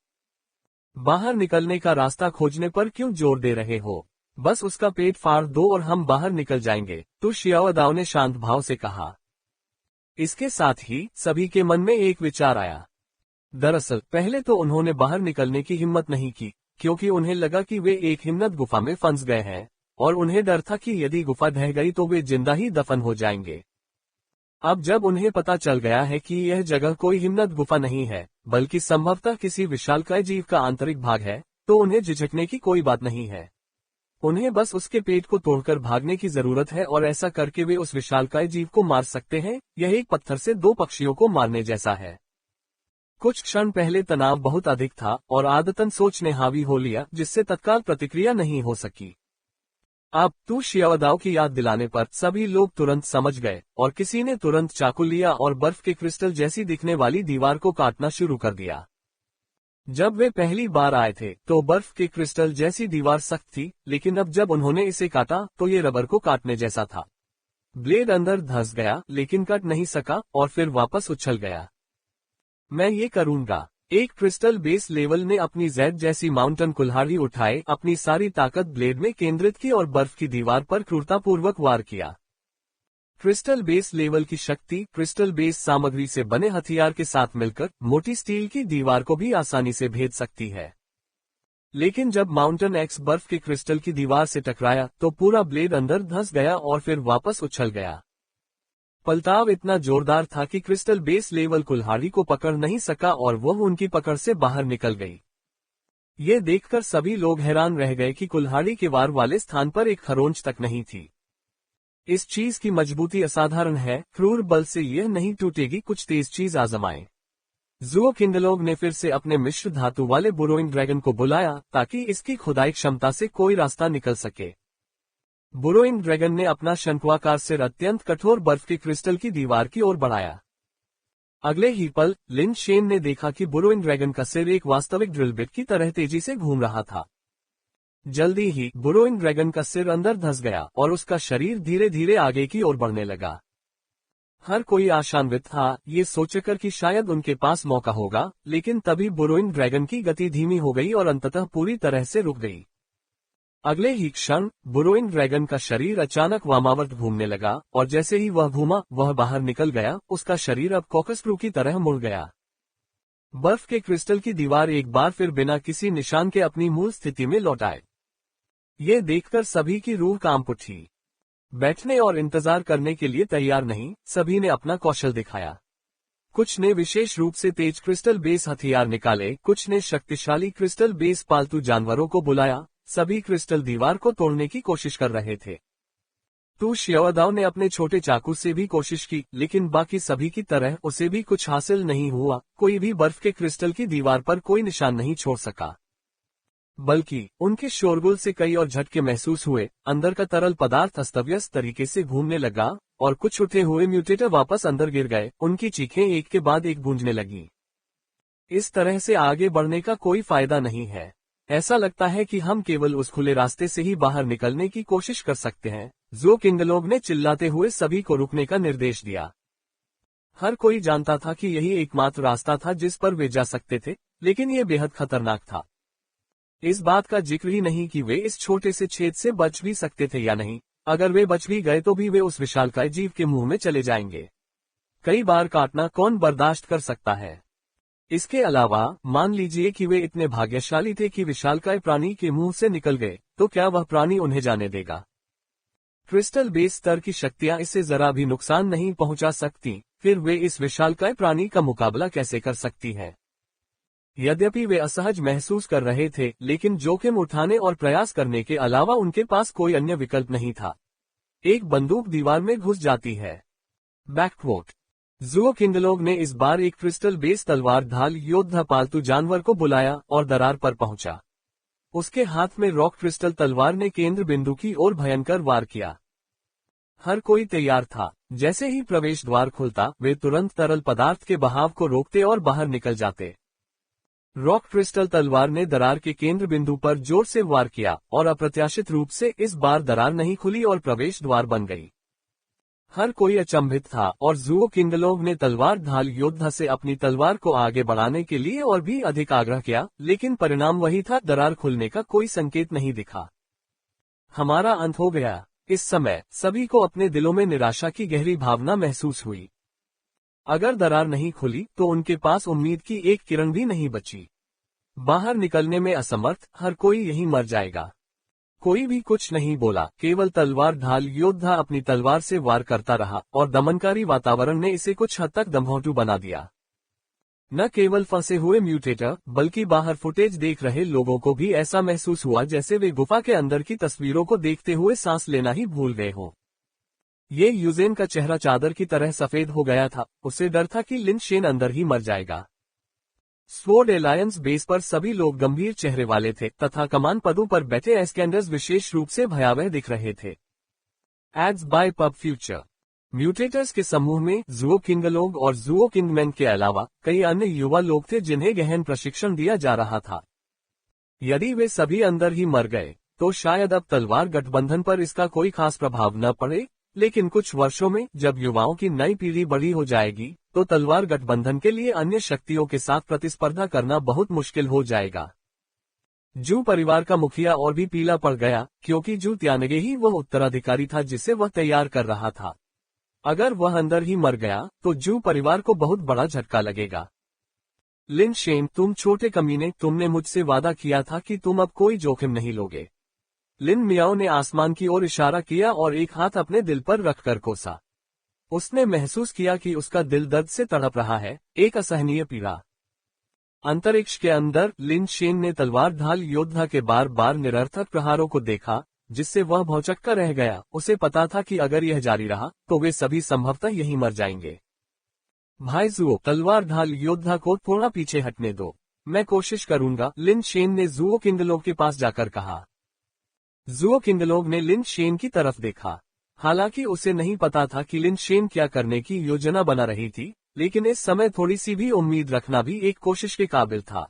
बाहर निकलने का रास्ता खोजने पर क्यों जोर दे रहे हो? बस उसका पेट फाड़ दो और हम बाहर निकल जाएंगे, तो शियाओदाओ ने शांत भाव से कहा। इसके साथ ही सभी के मन में एक विचार आया। दरअसल पहले तो उन्होंने बाहर निकलने की हिम्मत नहीं की, क्योंकि उन्हें लगा कि वे एक हिमनद गुफा में फंस गए हैं, और उन्हें डर था कि यदि गुफा ढह गई तो वे जिंदा ही दफन हो जाएंगे। अब जब उन्हें पता चल गया है कि यह जगह कोई हिमनद गुफा नहीं है, बल्कि संभवतः किसी विशालकाय जीव का आंतरिक भाग है, तो उन्हें झिझकने की कोई बात नहीं है। उन्हें बस उसके पेट को तोड़कर भागने की जरूरत है, और ऐसा करके वे उस विशालकाय जीव को मार सकते हैं। यह एक पत्थर से 2 पक्षियों को मारने जैसा है। कुछ क्षण पहले तनाव बहुत अधिक था और आदतन सोच ने हावी हो लिया, जिससे तत्काल प्रतिक्रिया नहीं हो सकी। अब तू शियाओदाओ की याद दिलाने पर सभी लोग तुरंत समझ गए, और किसी ने तुरंत चाकू लिया और बर्फ के क्रिस्टल जैसी दिखने वाली दीवार को काटना शुरू कर दिया। जब वे पहली बार आए थे तो बर्फ के क्रिस्टल जैसी दीवार सख्त थी, लेकिन अब जब उन्होंने इसे काटा तो ये रबर को काटने जैसा था। ब्लेड अंदर धंस गया, लेकिन कट नहीं सका और फिर वापस उछल गया। मैं ये करूंगा। एक क्रिस्टल बेस लेवल ने अपनी जेड जैसी माउंटेन कुल्हाड़ी उठाए, अपनी सारी ताकत ब्लेड में केंद्रित की और बर्फ की दीवार पर क्रूरतापूर्वक वार किया। क्रिस्टल बेस लेवल की शक्ति क्रिस्टल बेस सामग्री से बने हथियार के साथ मिलकर मोटी स्टील की दीवार को भी आसानी से भेद सकती है। लेकिन जब माउंटेन एक्स बर्फ के क्रिस्टल की दीवार से टकराया तो पूरा ब्लेड अंदर धंस गया और फिर वापस उछल गया। पलटाव इतना जोरदार था कि क्रिस्टल बेस लेवल कुल्हाड़ी को पकड़ नहीं सका और वह उनकी पकड़ से बाहर निकल गई। ये देखकर सभी लोग हैरान रह गए कि कुल्हाड़ी के वार वाले स्थान पर एक खरोंच तक नहीं थी। इस चीज की मजबूती असाधारण है, क्रूर बल से यह नहीं टूटेगी, कुछ तेज चीज आजमाएं। जुओ किंगलोंग ने फिर से अपने मिश्र धातु वाले बुरोइंग ड्रैगन को बुलाया ताकि इसकी खुदाई क्षमता से कोई रास्ता निकल सके। बुरोइंग ड्रैगन ने अपना शंक्वाकार सिर अत्यंत कठोर बर्फ के क्रिस्टल की दीवार की ओर बढ़ाया। अगले ही पल लिन शेन ने देखा कि बुरोइंग ड्रैगन का सिर एक वास्तविक ड्रिल बिट की तरह तेजी से घूम रहा था। जल्दी ही बुरोइंग ड्रैगन का सिर अंदर धंस गया और उसका शरीर धीरे धीरे आगे की ओर बढ़ने लगा। हर कोई आशान्वित था, ये सोचकर कि शायद उनके पास मौका होगा, लेकिन तभी बुरोइंग ड्रैगन की गति धीमी हो गई और अंततः पूरी तरह से रुक गई। अगले ही क्षण बुरोइंग ड्रैगन का शरीर अचानक वामावर्त घूमने लगा और जैसे ही वह घूमा वह बाहर निकल गया। उसका शरीर अब कॉकस्क्रू की तरह मुड़ गया। बर्फ के क्रिस्टल की दीवार एक बार फिर बिना किसी निशान के अपनी मूल स्थिति में लौट आए। ये देखकर सभी की रूह कांप उठी। बैठने और इंतजार करने के लिए तैयार नहीं, सभी ने अपना कौशल दिखाया। कुछ ने विशेष रूप से तेज क्रिस्टल बेस हथियार निकाले, कुछ ने शक्तिशाली क्रिस्टल बेस पालतू जानवरों को बुलाया। सभी क्रिस्टल दीवार को तोड़ने की कोशिश कर रहे थे। तू शियाओदाओ ने अपने छोटे चाकू से भी कोशिश की, लेकिन बाकी सभी की तरह उसे भी कुछ हासिल नहीं हुआ। कोई भी बर्फ के क्रिस्टल की दीवार पर कोई निशान नहीं छोड़ सका, बल्कि उनके शोरगुल से कई और झटके महसूस हुए। अंदर का तरल पदार्थ अस्तव्यस्त तरीके से घूमने लगा और कुछ उठे हुए म्यूटेटर वापस अंदर गिर गए। उनकी चीखें एक के बाद एक गूंजने लगीं। इस तरह से आगे बढ़ने का कोई फायदा नहीं है। ऐसा लगता है कि हम केवल उस खुले रास्ते से ही बाहर निकलने की कोशिश कर सकते हैं। ज़ुओ किंगलोग ने चिल्लाते हुए सभी को रुकने का निर्देश दिया। हर कोई जानता था कि यही एकमात्र रास्ता था जिस पर वे जा सकते थे, लेकिन यह बेहद खतरनाक था। इस बात का जिक्र ही नहीं कि वे इस छोटे से छेद से बच भी सकते थे या नहीं। अगर वे बच भी गए तो भी वे उस विशालकाय जीव के मुंह में चले जाएंगे। कई बार काटना कौन बर्दाश्त कर सकता है। इसके अलावा मान लीजिए कि वे इतने भाग्यशाली थे कि विशालकाय प्राणी के मुंह से निकल गए, तो क्या वह प्राणी उन्हें जाने देगा? क्रिस्टल बेस स्तर की शक्तियां इसे जरा भी नुकसान नहीं पहुंचा सकती, फिर वे इस विशालकाय प्राणी का मुकाबला कैसे कर सकती हैं? यद्यपि वे असहज महसूस कर रहे थे, लेकिन जोखिम उठाने और प्रयास करने के अलावा उनके पास कोई अन्य विकल्प नहीं था। एक बंदूक दीवार में घुस जाती है। बैकवोट ज़ुओ किंगलोग ने इस बार एक क्रिस्टल बेस तलवार ढाल योद्धा पालतू जानवर को बुलाया और दरार पर पहुंचा। उसके हाथ में रॉक क्रिस्टल तलवार ने केंद्र बिंदु की ओर भयंकर वार किया। हर कोई तैयार था। जैसे ही प्रवेश द्वार खुलता, वे तुरंत तरल पदार्थ के बहाव को रोकते और बाहर निकल जाते। रॉक क्रिस्टल तलवार ने दरार के केंद्र बिंदु पर जोर से वार किया और अप्रत्याशित रूप से इस बार दरार नहीं खुली और प्रवेश द्वार बन गई। हर कोई अचंभित था और ज़ुओ किंगलोग ने तलवार ढाल योद्धा से अपनी तलवार को आगे बढ़ाने के लिए और भी अधिक आग्रह किया, लेकिन परिणाम वही था, दरार खुलने का कोई संकेत नहीं दिखा। हमारा अंत हो गया। इस समय सभी को अपने दिलों में निराशा की गहरी भावना महसूस हुई। अगर दरार नहीं खुली तो उनके पास उम्मीद की एक किरण भी नहीं बची। बाहर निकलने में असमर्थ हर कोई यहीं मर जाएगा। कोई भी कुछ नहीं बोला, केवल तलवार ढाल योद्धा अपनी तलवार से वार करता रहा और दमनकारी वातावरण ने इसे कुछ हद तक दमघोंटू बना दिया। न केवल फंसे हुए म्यूटेटर, बल्कि बाहर फुटेज देख रहे लोगों को भी ऐसा महसूस हुआ जैसे वे गुफा के अंदर की तस्वीरों को देखते हुए सांस लेना ही भूल गए हों। ये यूजेन का चेहरा चादर की तरह सफेद हो गया था। उसे डर था कि लिन शेन अंदर ही मर जाएगा। स्वॉर्ड एलायंस बेस पर सभी लोग गंभीर चेहरे वाले थे तथा कमान पदों पर बैठे एस्केंडर्स विशेष रूप से भयावह दिख रहे थे। एड्स बाय पब फ्यूचर म्यूटेटर्स के समूह में ज़ुओ किंगलोग और ज़ुओ किंगमैन के अलावा कई अन्य युवा लोग थे जिन्हें गहन प्रशिक्षण दिया जा रहा था। यदि वे सभी अंदर ही मर गए तो शायद अब तलवार गठबंधन पर इसका कोई खास प्रभाव न पड़े, लेकिन कुछ वर्षों में जब युवाओं की नई पीढ़ी बड़ी हो जाएगी तो तलवार गठबंधन के लिए अन्य शक्तियों के साथ प्रतिस्पर्धा करना बहुत मुश्किल हो जाएगा। जू परिवार का मुखिया और भी पीला पड़ गया, क्योंकि जू त्यानगे ही वह उत्तराधिकारी था जिसे वह तैयार कर रहा था। अगर वह अंदर ही मर गया तो जू परिवार को बहुत बड़ा झटका लगेगा। लिन शेन, तुम छोटे कमीने, तुमने मुझसे वादा किया था कि तुम अब कोई जोखिम नहीं लोगे। लिन मियाओ ने आसमान की ओर इशारा किया और एक हाथ अपने दिल पर रखकर कोसा। उसने महसूस किया कि उसका दिल दर्द से तड़प रहा है, एक असहनीय पीड़ा। अंतरिक्ष के अंदर लिन शेन ने तलवार ढाल योद्धा के बार बार निरर्थक प्रहारों को देखा, जिससे वह भौचक्का रह गया। उसे पता था कि अगर यह जारी रहा तो वे सभी संभवतः यहीं मर जाएंगे। भाई ज़ुओ, तलवार ढाल योद्धा को थोड़ा पीछे हटने दो। मैं कोशिश करूंगा, लिन शेन ने ज़ुओ किंगलोग के पास जाकर कहा। ज़ुओ किंगलोग ने लिन शेन की तरफ देखा। हालांकि उसे नहीं पता था कि लिन शेन क्या करने की योजना बना रही थी, लेकिन इस समय थोड़ी सी भी उम्मीद रखना भी एक कोशिश के काबिल था।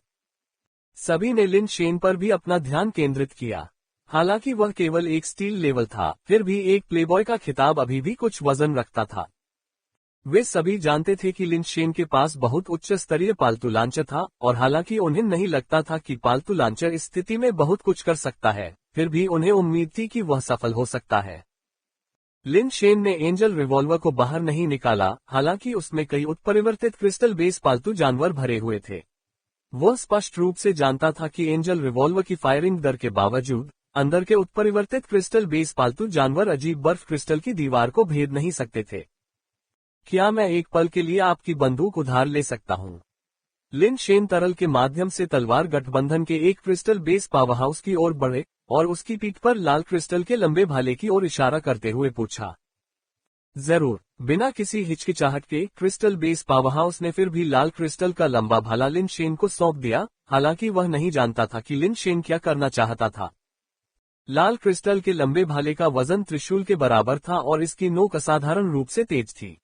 सभी ने लिन शेन पर भी अपना ध्यान केंद्रित किया। हालांकि वह केवल एक स्टील लेवल था, फिर भी एक प्लेबॉय का खिताब अभी भी कुछ वजन रखता था। वे सभी जानते थे कि लिन शेन के पास बहुत उच्च स्तरीय पालतू लांचर था, और हालांकि उन्हें नहीं लगता था कि पालतू लांचर इस स्थिति में बहुत कुछ कर सकता है, फिर भी उन्हें उम्मीद थी कि वह सफल हो सकता है। लिन शेन ने एंजल रिवॉल्वर को बाहर नहीं निकाला, हालांकि उसमें कई उत्परिवर्तित क्रिस्टल बेस पालतू जानवर भरे हुए थे। वह स्पष्ट रूप से जानता था कि एंजल रिवॉल्वर की फायरिंग दर के बावजूद अंदर के उत्परिवर्तित क्रिस्टल बेस पालतू जानवर अजीब बर्फ क्रिस्टल की दीवार को भेद नहीं सकते थे। क्या मैं एक पल के लिए आपकी बंदूक उधार ले सकता हूँ? लिन शेन तरल के माध्यम से तलवार गठबंधन के एक क्रिस्टल बेस पावर हाउस की ओर बढ़े और उसकी पीठ पर लाल क्रिस्टल के लंबे भाले की ओर इशारा करते हुए पूछा। जरूर। बिना किसी हिचकिचाहट के क्रिस्टल बेस पावर हाउस ने फिर भी लाल क्रिस्टल का लंबा भाला लिन शेन को सौंप दिया, हालांकि वह नहीं जानता था कि लिन शेन क्या करना चाहता था। लाल क्रिस्टल के लंबे भाले का वजन त्रिशूल के बराबर था और इसकी नोक असाधारण रूप से तेज थी।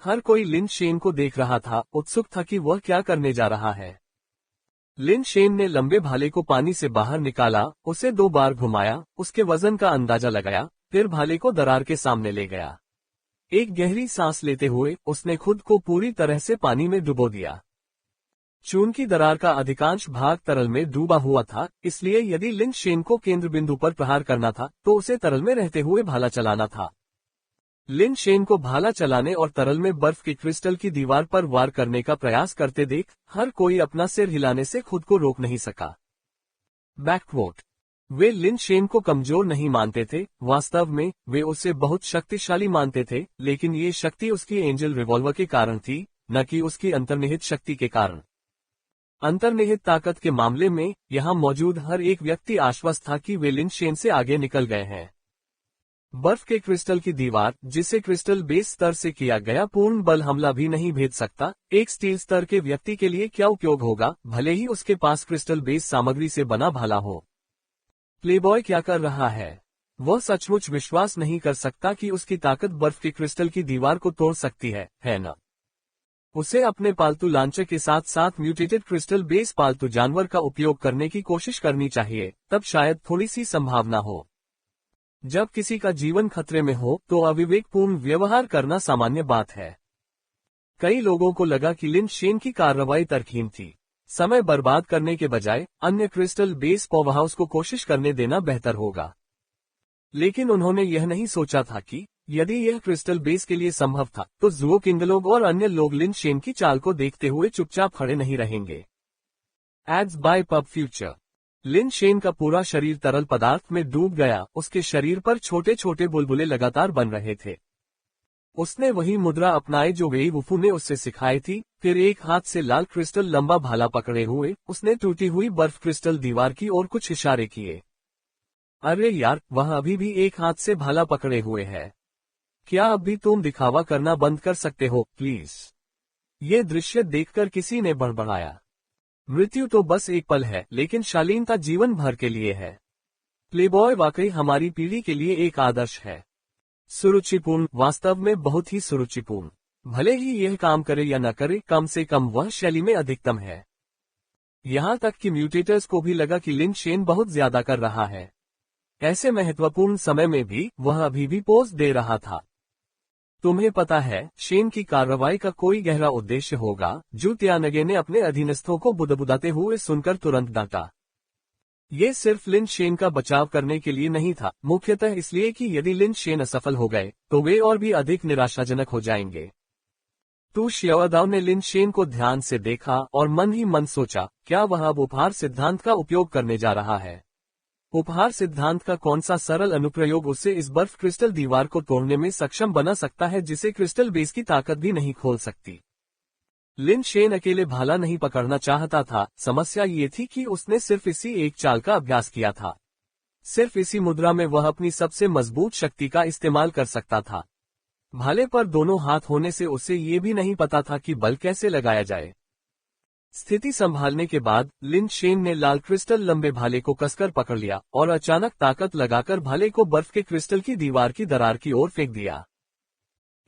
हर कोई लिन शेन को देख रहा था, उत्सुक था कि वह क्या करने जा रहा है। लिन शेन ने लंबे भाले को पानी से बाहर निकाला, उसे 2 बार घुमाया, उसके वजन का अंदाजा लगाया, फिर भाले को दरार के सामने ले गया। एक गहरी सांस लेते हुए उसने खुद को पूरी तरह से पानी में डुबो दिया। चून की दरार का अधिकांश भाग तरल में डूबा हुआ था, इसलिए यदि लिन शेन को केंद्र बिंदु पर प्रहार करना था तो उसे तरल में रहते हुए भाला चलाना था। लिन शेन को भाला चलाने और तरल में बर्फ की क्रिस्टल की दीवार पर वार करने का प्रयास करते देख हर कोई अपना सिर हिलाने से खुद को रोक नहीं सका। बैकवोट। वे लिन शेन को कमजोर नहीं मानते थे, वास्तव में वे उसे बहुत शक्तिशाली मानते थे, लेकिन ये शक्ति उसकी एंजल रिवॉल्वर के कारण थी, न कि उसकी अंतर्निहित शक्ति के कारण। अंतर्निहित ताकत के मामले में यहाँ मौजूद हर एक व्यक्ति आश्वस्त था कि वे लिन शेन से आगे निकल गए हैं। बर्फ के क्रिस्टल की दीवार, जिसे क्रिस्टल बेस स्तर से किया गया पूर्ण बल हमला भी नहीं भेद सकता, एक स्टील स्तर के व्यक्ति के लिए क्या उपयोग होगा, भले ही उसके पास क्रिस्टल बेस सामग्री से बना भाला हो। प्लेबॉय क्या कर रहा है? वह सचमुच विश्वास नहीं कर सकता कि उसकी ताकत बर्फ की क्रिस्टल की दीवार को तोड़ सकती है न? उसे अपने पालतू लांचर के साथ साथ म्यूटेटेड क्रिस्टल बेस पालतू जानवर का उपयोग करने की कोशिश करनी चाहिए, तब शायद थोड़ी सी संभावना हो। जब किसी का जीवन खतरे में हो तो अविवेकपूर्ण व्यवहार करना सामान्य बात है। कई लोगों को लगा कि लिन शेन की कार्रवाई तर्कहीन थी। समय बर्बाद करने के बजाय अन्य क्रिस्टल बेस पावरहाउस को कोशिश करने देना बेहतर होगा। लेकिन उन्होंने यह नहीं सोचा था कि यदि यह क्रिस्टल बेस के लिए संभव था तो जुओ किंगलोग और अन्य लोग लिन शेन की चाल को देखते हुए चुपचाप खड़े नहीं रहेंगे। Ads by PubFuture. Lin Shen का पूरा शरीर तरल पदार्थ में डूब गया, उसके शरीर पर छोटे छोटे बुलबुले लगातार बन रहे थे। उसने वही मुद्रा अपनाई जो वेई वुफू ने उससे सिखाई थी, फिर एक हाथ से लाल क्रिस्टल लंबा भाला पकड़े हुए उसने टूटी हुई बर्फ क्रिस्टल दीवार की ओर कुछ इशारे किए। अरे यार, वह अभी भी एक हाथ से भाला पकड़े हुए है। क्या अब भी तुम दिखावा करना बंद कर सकते हो प्लीज? ये दृश्य देखकर किसी ने बड़बड़ाया। मृत्यु तो बस एक पल है, लेकिन शालीनता जीवन भर के लिए है। प्लेबॉय वाकई हमारी पीढ़ी के लिए एक आदर्श है। सुरुचिपूर्ण, वास्तव में बहुत ही सुरुचिपूर्ण। भले ही यह काम करे या न करे, कम से कम वह शैली में अधिकतम है। यहाँ तक कि म्यूटेटर्स को भी लगा कि लिन शेन बहुत ज्यादा कर रहा है। ऐसे महत्वपूर्ण समय में भी वह अभी भी पोज दे रहा था। तुम्हें पता है, शेन की कार्रवाई का कोई गहरा उद्देश्य होगा, जू त्यानगे ने अपने अधीनस्थों को बुदबुदाते हुए सुनकर तुरंत डांटा। ये सिर्फ लिन शेन का बचाव करने के लिए नहीं था, मुख्यतः इसलिए कि यदि लिन शेन असफल हो गए तो वे और भी अधिक निराशाजनक हो जाएंगे। तू शियाओदाओ ने लिन शेन को ध्यान से देखा और मन ही मन सोचा, क्या वह अब उपहार सिद्धांत का उपयोग करने जा रहा है? उपहार सिद्धांत का कौन सा सरल अनुप्रयोग उसे इस बर्फ क्रिस्टल दीवार को तोड़ने में सक्षम बना सकता है जिसे क्रिस्टल बेस की ताकत भी नहीं खोल सकती? लिन शेन अकेले भाला नहीं पकड़ना चाहता था, समस्या ये थी कि उसने सिर्फ इसी एक चाल का अभ्यास किया था। सिर्फ इसी मुद्रा में वह अपनी सबसे मजबूत शक्ति का इस्तेमाल कर सकता था। भाले पर दोनों हाथ होने से उसे ये भी नहीं पता था कि बल कैसे लगाया जाए। स्थिति संभालने के बाद लिन शेन ने लाल क्रिस्टल लंबे भाले को कसकर पकड़ लिया और अचानक ताकत लगाकर भाले को बर्फ के क्रिस्टल की दीवार की दरार की ओर फेंक दिया।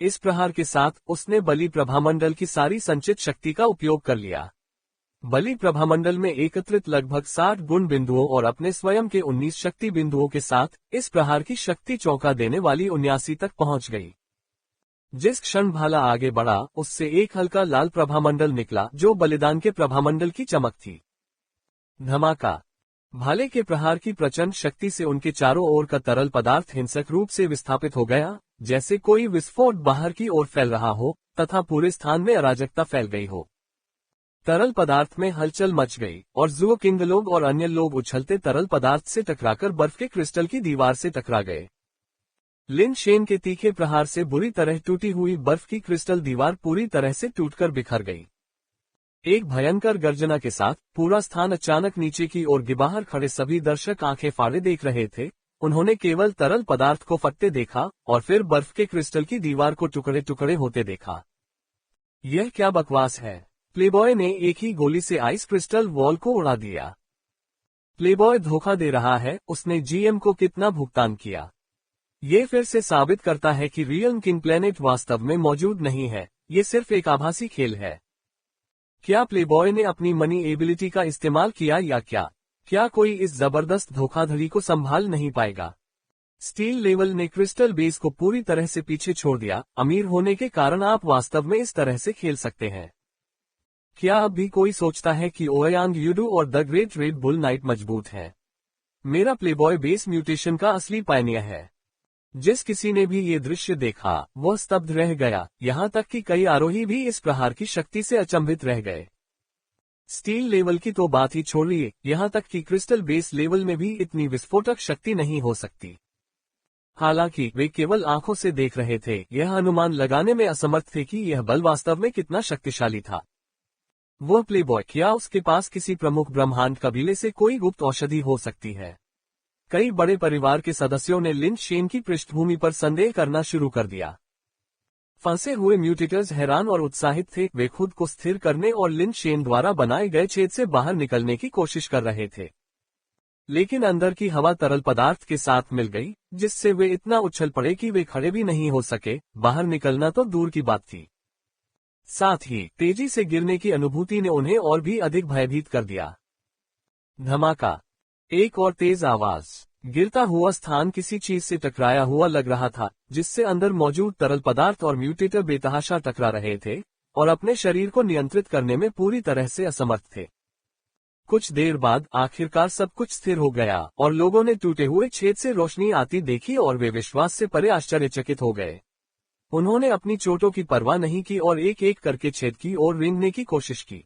इस प्रहार के साथ उसने बलि प्रभामंडल की सारी संचित शक्ति का उपयोग कर लिया। बलि प्रभामंडल में एकत्रित लगभग 60 गुण बिंदुओं और अपने स्वयं के 19 शक्ति बिंदुओं के साथ इस प्रहार की शक्ति चौंका देने वाली 79 तक पहुंच गई। जिस क्षण भाला आगे बढ़ा, उससे एक हल्का लाल प्रभामंडल निकला जो बलिदान के प्रभामंडल की चमक थी। धमाका। भाले के प्रहार की प्रचंड शक्ति से उनके चारों ओर का तरल पदार्थ हिंसक रूप से विस्थापित हो गया, जैसे कोई विस्फोट बाहर की ओर फैल रहा हो तथा पूरे स्थान में अराजकता फैल गई हो। तरल पदार्थ में हलचल मच गई और जुओ किंग लोग और अन्य लोग उछलते तरल पदार्थ से टकराकर बर्फ के क्रिस्टल की दीवार से टकरा गए। लिन शेन के तीखे प्रहार से बुरी तरह टूटी हुई बर्फ की क्रिस्टल दीवार पूरी तरह से टूटकर बिखर गई। एक भयंकर गर्जना के साथ पूरा स्थान अचानक नीचे की ओर गिर। बाहर खड़े सभी दर्शक आंखें फाड़े देख रहे थे। उन्होंने केवल तरल पदार्थ को फटते देखा और फिर बर्फ के क्रिस्टल की दीवार को टुकड़े टुकड़े होते देखा। यह क्या बकवास है? प्लेबॉय ने एक ही गोली से आइस क्रिस्टल वॉल को उड़ा दिया। प्लेबॉय धोखा दे रहा है। उसने जीएम को कितना भुगतान किया? ये फिर से साबित करता है कि रियल किंग प्लेनेट वास्तव में मौजूद नहीं है, ये सिर्फ एक आभासी खेल है। क्या प्लेबॉय ने अपनी मनी एबिलिटी का इस्तेमाल किया या क्या कोई इस जबरदस्त धोखाधड़ी को संभाल नहीं पाएगा? स्टील लेवल ने क्रिस्टल बेस को पूरी तरह से पीछे छोड़ दिया। अमीर होने के कारण आप वास्तव में इस तरह से खेल सकते हैं। क्या अब भी कोई सोचता है कि ओयांग यूडू और the great red bull night मजबूत है? मेरा प्लेबॉय बेस म्यूटेशन का असली पायनियर है। जिस किसी ने भी ये दृश्य देखा वह स्तब्ध रह गया, यहाँ तक कि कई आरोही भी इस प्रहार की शक्ति से अचंभित रह गए। स्टील लेवल की तो बात ही छोड़िए, यहाँ तक कि क्रिस्टल बेस लेवल में भी इतनी विस्फोटक शक्ति नहीं हो सकती। हालांकि वे केवल आंखों से देख रहे थे, यह अनुमान लगाने में असमर्थ थे कि यह बल वास्तव में कितना शक्तिशाली था। वह प्लेबॉय, क्या उसके पास किसी प्रमुख ब्रह्मांड कबीले से कोई गुप्त औषधि हो सकती है? कई बड़े परिवार के सदस्यों ने लिन शेन की पृष्ठभूमि पर संदेह करना शुरू कर दिया। फंसे हुए म्यूटेटर्स हैरान और उत्साहित थे। वे खुद को स्थिर करने और लिन शेन द्वारा बनाए गए छेद से बाहर निकलने की कोशिश कर रहे थे, लेकिन अंदर की हवा तरल पदार्थ के साथ मिल गई, जिससे वे इतना उछल पड़े कि वे खड़े भी नहीं हो सके। बाहर निकलना तो दूर की बात थी, साथ ही तेजी से गिरने की अनुभूति ने उन्हें और भी अधिक भयभीत कर दिया। धमाका! एक और तेज आवाज। गिरता हुआ स्थान किसी चीज से टकराया हुआ लग रहा था, जिससे अंदर मौजूद तरल पदार्थ और म्यूटेटर बेतहाशा टकरा रहे थे और अपने शरीर को नियंत्रित करने में पूरी तरह से असमर्थ थे। कुछ देर बाद आखिरकार सब कुछ स्थिर हो गया और लोगों ने टूटे हुए छेद से रोशनी आती देखी और वे विश्वास से परे आश्चर्यचकित हो गए। उन्होंने अपनी चोटों की परवाह नहीं की और एक एक करके छेद की ओर रेंगने की कोशिश की।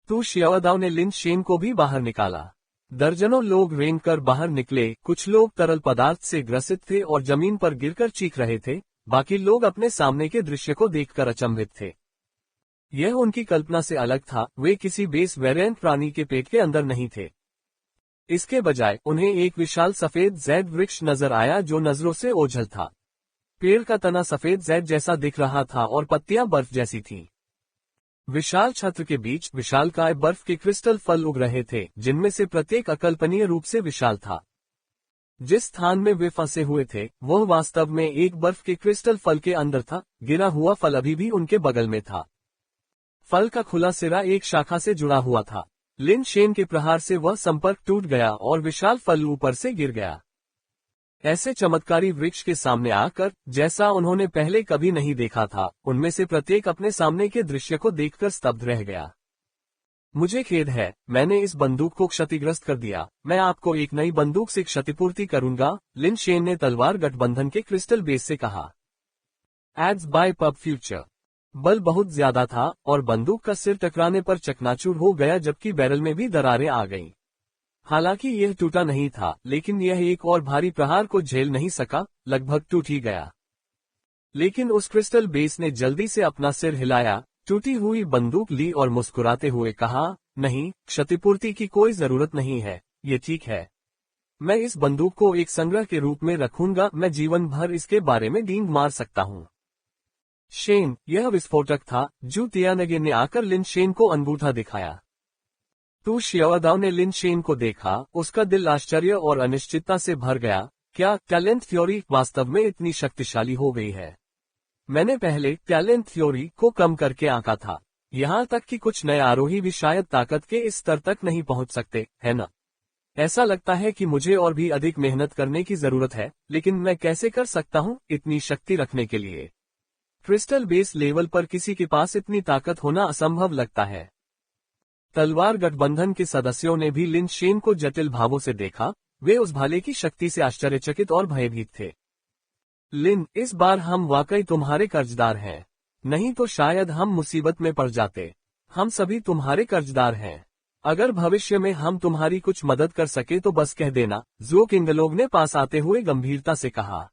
तू शियावदाव ने लिन शेन को भी बाहर निकाला। दर्जनों लोग रेंग कर बाहर निकले। कुछ लोग तरल पदार्थ से ग्रसित थे और जमीन पर गिरकर चीख रहे थे। बाकी लोग अपने सामने के दृश्य को देखकर अचंभित थे। यह उनकी कल्पना से अलग था। वे किसी बेस वेरिएंट प्राणी के पेट के अंदर नहीं थे। इसके बजाय उन्हें एक विशाल सफेद जैड वृक्ष नजर आया जो नजरों से ओझल था। पेड़ का तना सफेद जैड जैसा दिख रहा था और पत्तियां बर्फ जैसी थीं। विशाल छत्र के बीच विशालकाय बर्फ के क्रिस्टल फल उग रहे थे, जिनमें से प्रत्येक अकल्पनीय रूप से विशाल था। जिस स्थान में वे फंसे हुए थे वह वास्तव में एक बर्फ के क्रिस्टल फल के अंदर था। गिरा हुआ फल अभी भी उनके बगल में था। फल का खुला सिरा एक शाखा से जुड़ा हुआ था। लिन शेन के प्रहार से वह संपर्क टूट गया और विशाल फल ऊपर से गिर गया। ऐसे चमत्कारी वृक्ष के सामने आकर, जैसा उन्होंने पहले कभी नहीं देखा था, उनमें से प्रत्येक अपने सामने के दृश्य को देखकर स्तब्ध रह गया। मुझे खेद है, मैंने इस बंदूक को क्षतिग्रस्त कर दिया। मैं आपको एक नई बंदूक से क्षतिपूर्ति करूंगा, लिन शेन ने तलवार गठबंधन के क्रिस्टल बेस से कहा। Ads by PubFuture. बल बहुत ज्यादा था और बंदूक का सिर टकराने पर चकनाचूर हो गया, जबकि बैरल में भी दरारें आ गईं। हालांकि यह टूटा नहीं था, लेकिन यह एक और भारी प्रहार को झेल नहीं सका, लगभग टूट ही गया। लेकिन उस क्रिस्टल बेस ने जल्दी से अपना सिर हिलाया, टूटी हुई बंदूक ली और मुस्कुराते हुए कहा, नहीं, क्षतिपूर्ति की कोई जरूरत नहीं है, ये ठीक है। मैं इस बंदूक को एक संग्रह के रूप में रखूंगा। मैं जीवन भर इसके बारे में डींग मार सकता हूँ। शेन, यह विस्फोटक था। जू तियानगे ने आकर लिन शेन को अंगूठा दिखाया। तू शियावदाव ने लिन शेन को देखा। उसका दिल आश्चर्य और अनिश्चितता से भर गया। क्या टैलेंट थ्योरी वास्तव में इतनी शक्तिशाली हो गई है? मैंने पहले टैलेंट थ्योरी को कम करके आंका था। यहाँ तक कि कुछ नए आरोही भी शायद ताकत के इस स्तर तक नहीं पहुँच सकते, है ना? ऐसा लगता है कि मुझे और भी अधिक मेहनत करने की जरूरत है, लेकिन मैं कैसे कर सकता हूँ इतनी शक्ति रखने के लिए? क्रिस्टल बेस लेवल पर किसी के पास इतनी ताकत होना असंभव लगता है। तलवार गठबंधन के सदस्यों ने भी लिन शेन को जटिल भावों से देखा। वे उस भाले की शक्ति से आश्चर्यचकित और भयभीत थे। लिन, इस बार हम वाकई तुम्हारे कर्जदार हैं। नहीं तो शायद हम मुसीबत में पड़ जाते। हम सभी तुम्हारे कर्जदार हैं। अगर भविष्य में हम तुम्हारी कुछ मदद कर सके तो बस कह देना, ज़ो किंगलोग ने पास आते हुए गंभीरता से कहा।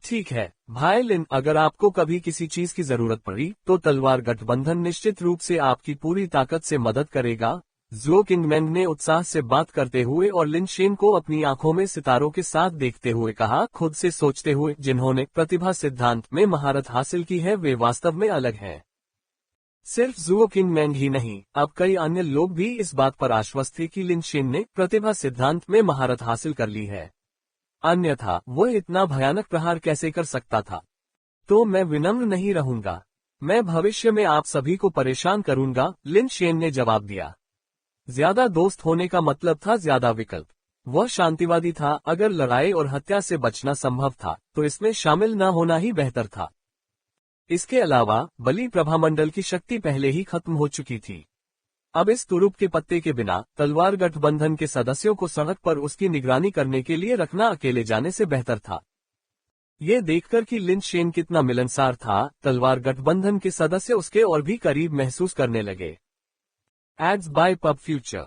ठीक है भाई लिन, अगर आपको कभी किसी चीज की जरूरत पड़ी तो तलवार गठबंधन निश्चित रूप से आपकी पूरी ताकत से मदद करेगा। जुओ किंगमैन ने उत्साह से बात करते हुए और लिन शेन को अपनी आंखों में सितारों के साथ देखते हुए कहा, खुद से सोचते हुए जिन्होंने प्रतिभा सिद्धांत में महारत हासिल की है वे वास्तव में अलग हैं। सिर्फ जुओ किंगमैन ही नहीं, अब कई अन्य लोग भी इस बात पर आश्वस्त थे कि लिन शेन ने प्रतिभा सिद्धांत में महारत हासिल कर ली है, अन्यथा वह इतना भयानक प्रहार कैसे कर सकता था। तो मैं विनम्र नहीं रहूंगा, मैं भविष्य में आप सभी को परेशान करूंगा, लिन शेन ने जवाब दिया। ज्यादा दोस्त होने का मतलब था ज्यादा विकल्प। वह शांतिवादी था, अगर लड़ाई और हत्या से बचना संभव था तो इसमें शामिल न होना ही बेहतर था। इसके अलावा बलि प्रभामंडल की शक्ति पहले ही खत्म हो चुकी थी। अब इस तुरुप के पत्ते के बिना तलवार गठबंधन के सदस्यों को सड़क पर उसकी निगरानी करने के लिए रखना अकेले जाने से बेहतर था। ये देखकर कि लिन शेन कितना मिलनसार था, तलवार गठबंधन के सदस्य उसके और भी करीब महसूस करने लगे। Ads by PubFuture.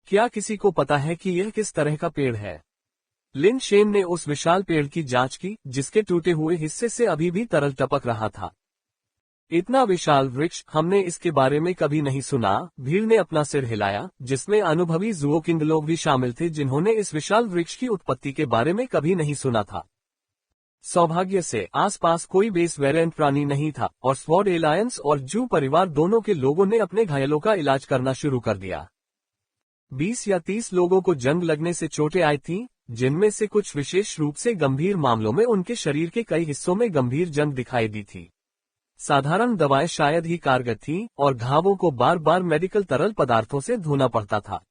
क्या किसी को पता है कि यह किस तरह का पेड़ है? लिन शेन ने उस विशाल पेड़ की जांच की जिसके टूटे हुए हिस्से से अभी भी तरल टपक रहा था। इतना विशाल वृक्ष, हमने इसके बारे में कभी नहीं सुना। भीड़ ने अपना सिर हिलाया, जिसमें अनुभवी जुओ किंग लोग भी शामिल थे जिन्होंने इस विशाल वृक्ष की उत्पत्ति के बारे में कभी नहीं सुना था। सौभाग्य से आसपास कोई बेस वेरिएंट प्राणी नहीं था और स्वॉर्ड एलायंस और जू परिवार दोनों के लोगों ने अपने घायलों का इलाज करना शुरू कर दिया। 20 या 30 लोगों को जंग लगने से चोटें आई थीं, जिनमें से कुछ विशेष रूप से गंभीर मामलों में उनके शरीर के कई हिस्सों में गंभीर जंग दिखाई दी थी। साधारण दवाएं शायद ही कारगर थीं और घावों को बार बार मेडिकल तरल पदार्थों से धोना पड़ता था।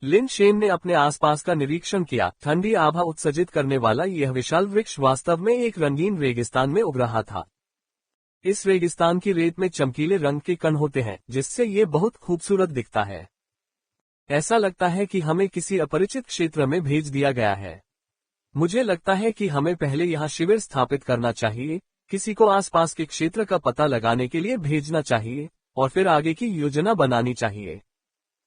लिन शेन ने अपने आसपास का निरीक्षण किया। ठंडी आभा उत्सर्जित करने वाला यह विशाल वृक्ष वास्तव में एक रंगीन रेगिस्तान में उग रहा था। इस रेगिस्तान की रेत में चमकीले रंग के कण होते हैं, जिससे ये बहुत खूबसूरत दिखता है। ऐसा लगता है कि हमें किसी अपरिचित क्षेत्र में भेज दिया गया है। मुझे लगता है कि हमें पहले यहाँ शिविर स्थापित करना चाहिए, किसी को आसपास के क्षेत्र का पता लगाने के लिए भेजना चाहिए और फिर आगे की योजना बनानी चाहिए।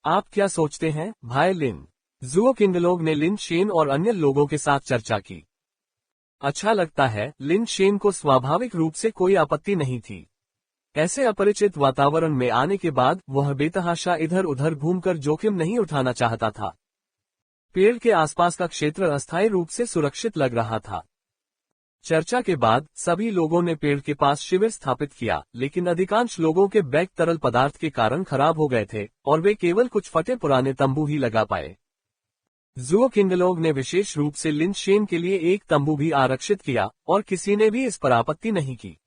आप क्या सोचते हैं, भाई लिन? जुओ किंग लोग ने लिन शेन और अन्य लोगों के साथ चर्चा की। अच्छा लगता है, लिन शेन को स्वाभाविक रूप से कोई आपत्ति नहीं थी। ऐसे अपरिचित वातावरण में आने के बाद वह बेतहाशा इधर उधर घूमकर जोखिम नहीं उठाना चाहता था। पेड़ के आसपास का क्षेत्र अस्थायी रूप से सुरक्षित लग रहा था। चर्चा के बाद सभी लोगों ने पेड़ के पास शिविर स्थापित किया, लेकिन अधिकांश लोगों के बैग तरल पदार्थ के कारण खराब हो गए थे और वे केवल कुछ फटे पुराने तंबू ही लगा पाए। जुओ किंग लोग ने विशेष रूप से लिन शेन के लिए एक तंबू भी आरक्षित किया और किसी ने भी इस पर आपत्ति नहीं की।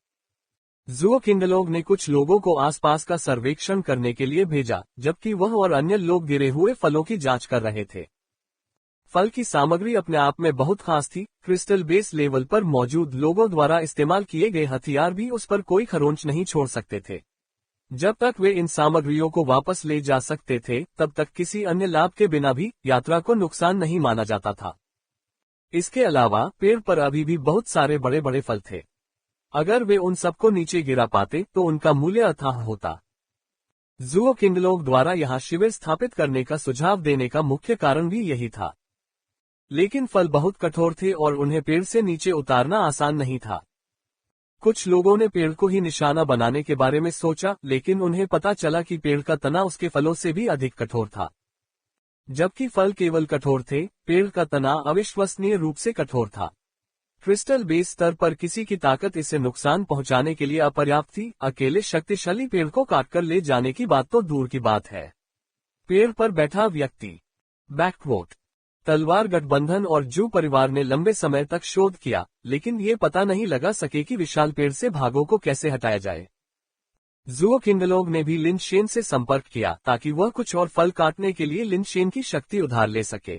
जुओ किंग लोग ने कुछ लोगों को आसपास का सर्वेक्षण करने के लिए भेजा, जबकि वह और अन्य लोग गिरे हुए फलों की जांच कर रहे थे। फल की सामग्री अपने आप में बहुत खास थी। क्रिस्टल बेस लेवल पर मौजूद लोगों द्वारा इस्तेमाल किए गए हथियार भी उस पर कोई खरोंच नहीं छोड़ सकते थे। जब तक वे इन सामग्रियों को वापस ले जा सकते थे, तब तक किसी अन्य लाभ के बिना भी यात्रा को नुकसान नहीं माना जाता था। इसके अलावा पेड़ पर अभी भी बहुत सारे बड़े बड़े फल थे। अगर वे उन सबको नीचे गिरा पाते तो उनका मूल्य अथाह होता। जुओ किंग लोग द्वारा यहाँ शिविर स्थापित करने का सुझाव देने का मुख्य कारण भी यही था। लेकिन फल बहुत कठोर थे और उन्हें पेड़ से नीचे उतारना आसान नहीं था। कुछ लोगों ने पेड़ को ही निशाना बनाने के बारे में सोचा, लेकिन उन्हें पता चला कि पेड़ का तना उसके फलों से भी अधिक कठोर था। जबकि फल केवल कठोर थे, पेड़ का तना अविश्वसनीय रूप से कठोर था। क्रिस्टल बेस स्तर पर किसी की ताकत इसे नुकसान पहुंचाने के लिए अपर्याप्त थी। अकेले शक्तिशाली पेड़ को काटकर ले जाने की बात तो दूर की बात है। पेड़ पर बैठा व्यक्ति। बैकवोट। तलवार गठबंधन और जू परिवार ने लंबे समय तक शोध किया, लेकिन ये पता नहीं लगा सके कि विशाल पेड़ से भागों को कैसे हटाया जाए। जुओ किंग लोग ने भी लिन शेन से संपर्क किया ताकि वह कुछ और फल काटने के लिए लिन शेन की शक्ति उधार ले सके।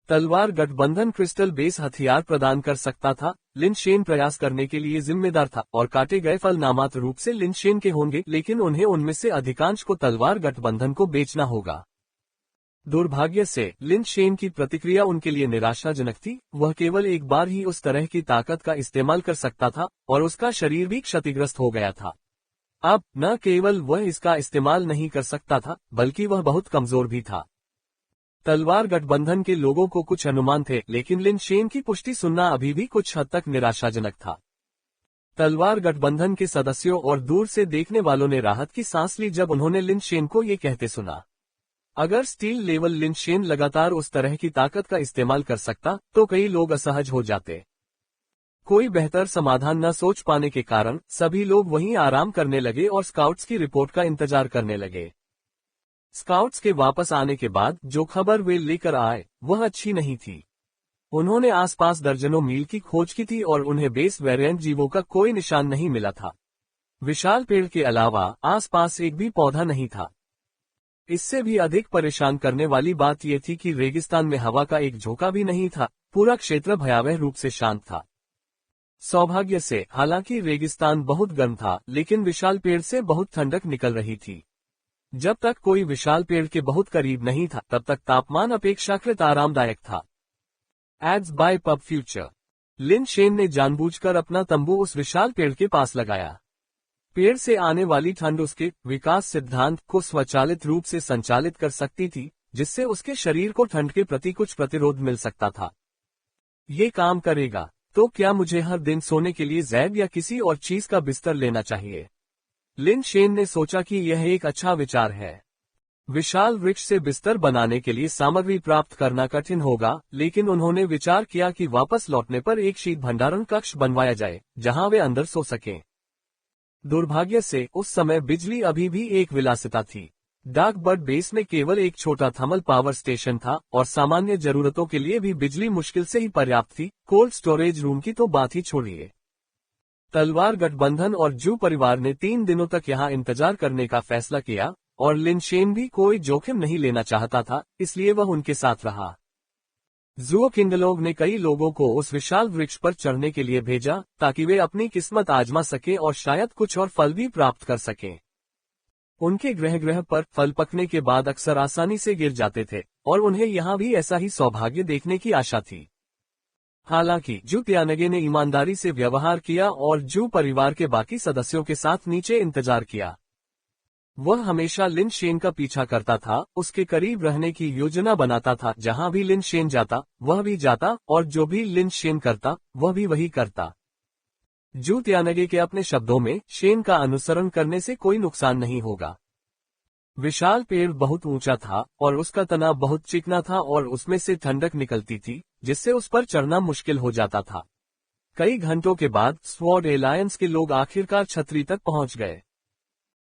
तलवार गठबंधन क्रिस्टल बेस हथियार प्रदान कर सकता था। लिन शेन प्रयास करने के लिए जिम्मेदार था और काटे गए फल नामात्र रूप से लिन शेन के होंगे, लेकिन उन्हें उनमें से अधिकांश को तलवार गठबंधन को बेचना होगा। दुर्भाग्य से लिन शेन की प्रतिक्रिया उनके लिए निराशाजनक थी। वह केवल एक बार ही उस तरह की ताकत का इस्तेमाल कर सकता था और उसका शरीर भी क्षतिग्रस्त हो गया था। अब न केवल वह इसका इस्तेमाल नहीं कर सकता था, बल्कि वह बहुत कमजोर भी था। तलवार गठबंधन के लोगों को कुछ अनुमान थे, लेकिन लिन शेन की पुष्टि सुनना अभी भी कुछ हद तक निराशाजनक था। तलवार गठबंधन के सदस्यों और दूर से देखने वालों ने राहत की सांस ली जब उन्होंने लिन शेन को ये कहते सुना, अगर स्टील लेवल लिन शेन लगातार उस तरह की ताकत का इस्तेमाल कर सकता तो कई लोग असहज हो जाते। कोई बेहतर समाधान न सोच पाने के कारण सभी लोग वहीं आराम करने लगे और स्काउट्स की रिपोर्ट का इंतजार करने लगे। स्काउट्स के वापस आने के बाद जो खबर वे लेकर आए वह अच्छी नहीं थी। उन्होंने आसपास दर्जनों मील की खोज की थी और उन्हें बेस वेरिएंट जीवों का कोई निशान नहीं मिला था। विशाल पेड़ के अलावा आसपास एक भी पौधा नहीं था। इससे भी अधिक परेशान करने वाली बात यह थी कि रेगिस्तान में हवा का एक झोंका भी नहीं था। पूरा क्षेत्र भयावह रूप से शांत था। सौभाग्य से हालांकि रेगिस्तान बहुत गर्म था, लेकिन विशाल पेड़ से बहुत ठंडक निकल रही थी। जब तक कोई विशाल पेड़ के बहुत करीब नहीं था तब तक तापमान अपेक्षाकृत आरामदायक था। Ads by PubFuture. Lin Shen ने जानबूझकर अपना तंबू उस विशाल पेड़ के पास लगाया। पेड़ से आने वाली ठंड उसके विकास सिद्धांत को स्वचालित रूप से संचालित कर सकती थी, जिससे उसके शरीर को ठंड के प्रति कुछ प्रतिरोध मिल सकता था। ये काम करेगा। तो क्या मुझे हर दिन सोने के लिए जैब या किसी और चीज का बिस्तर लेना चाहिए? लिन शेन ने सोचा कि यह एक अच्छा विचार है। विशाल वृक्ष से बिस्तर बनाने के लिए सामग्री प्राप्त करना कठिन होगा, लेकिन उन्होंने विचार किया कि वापस लौटने पर एक शीत भंडारण कक्ष बनवाया जाए जहां वे अंदर सो सकें। दुर्भाग्य से उस समय बिजली अभी भी एक विलासिता थी। डार्क बर्ड बेस में केवल एक छोटा थर्मल पावर स्टेशन था और सामान्य जरूरतों के लिए भी बिजली मुश्किल से ही पर्याप्त थी। कोल्ड स्टोरेज रूम की तो बात ही छोड़िए। तलवार गठबंधन और जू परिवार ने 3 दिनों तक यहाँ इंतजार करने का फैसला किया और लिन शेन भी कोई जोखिम नहीं लेना चाहता था, इसलिए वह उनके साथ रहा। जूओ किंगलोग ने कई लोगों को उस विशाल वृक्ष पर चढ़ने के लिए भेजा ताकि वे अपनी किस्मत आजमा सकें और शायद कुछ और फल भी प्राप्त कर सकें। उनके ग्रह पर फल पकने के बाद अक्सर आसानी से गिर जाते थे और उन्हें यहाँ भी ऐसा ही सौभाग्य देखने की आशा थी। हालांकि जू त्यानगे ने ईमानदारी से व्यवहार किया और जू परिवार के बाकी सदस्यों के साथ नीचे इंतजार किया। वह हमेशा लिन शेन का पीछा करता था, उसके करीब रहने की योजना बनाता था। जहां भी लिन शेन जाता वह भी जाता और जो भी लिन शेन करता वह भी वही करता। जू त्यानगे के अपने शब्दों में, शेन का अनुसरण करने से कोई नुकसान नहीं होगा। विशाल पेड़ बहुत ऊंचा था और उसका तना बहुत चिकना था और उसमें से ठंडक निकलती थी, जिससे उस पर चढ़ना मुश्किल हो जाता था। कई घंटों के बाद स्वॉर्ड एलायंस के लोग आखिरकार छतरी तक पहुंच गए।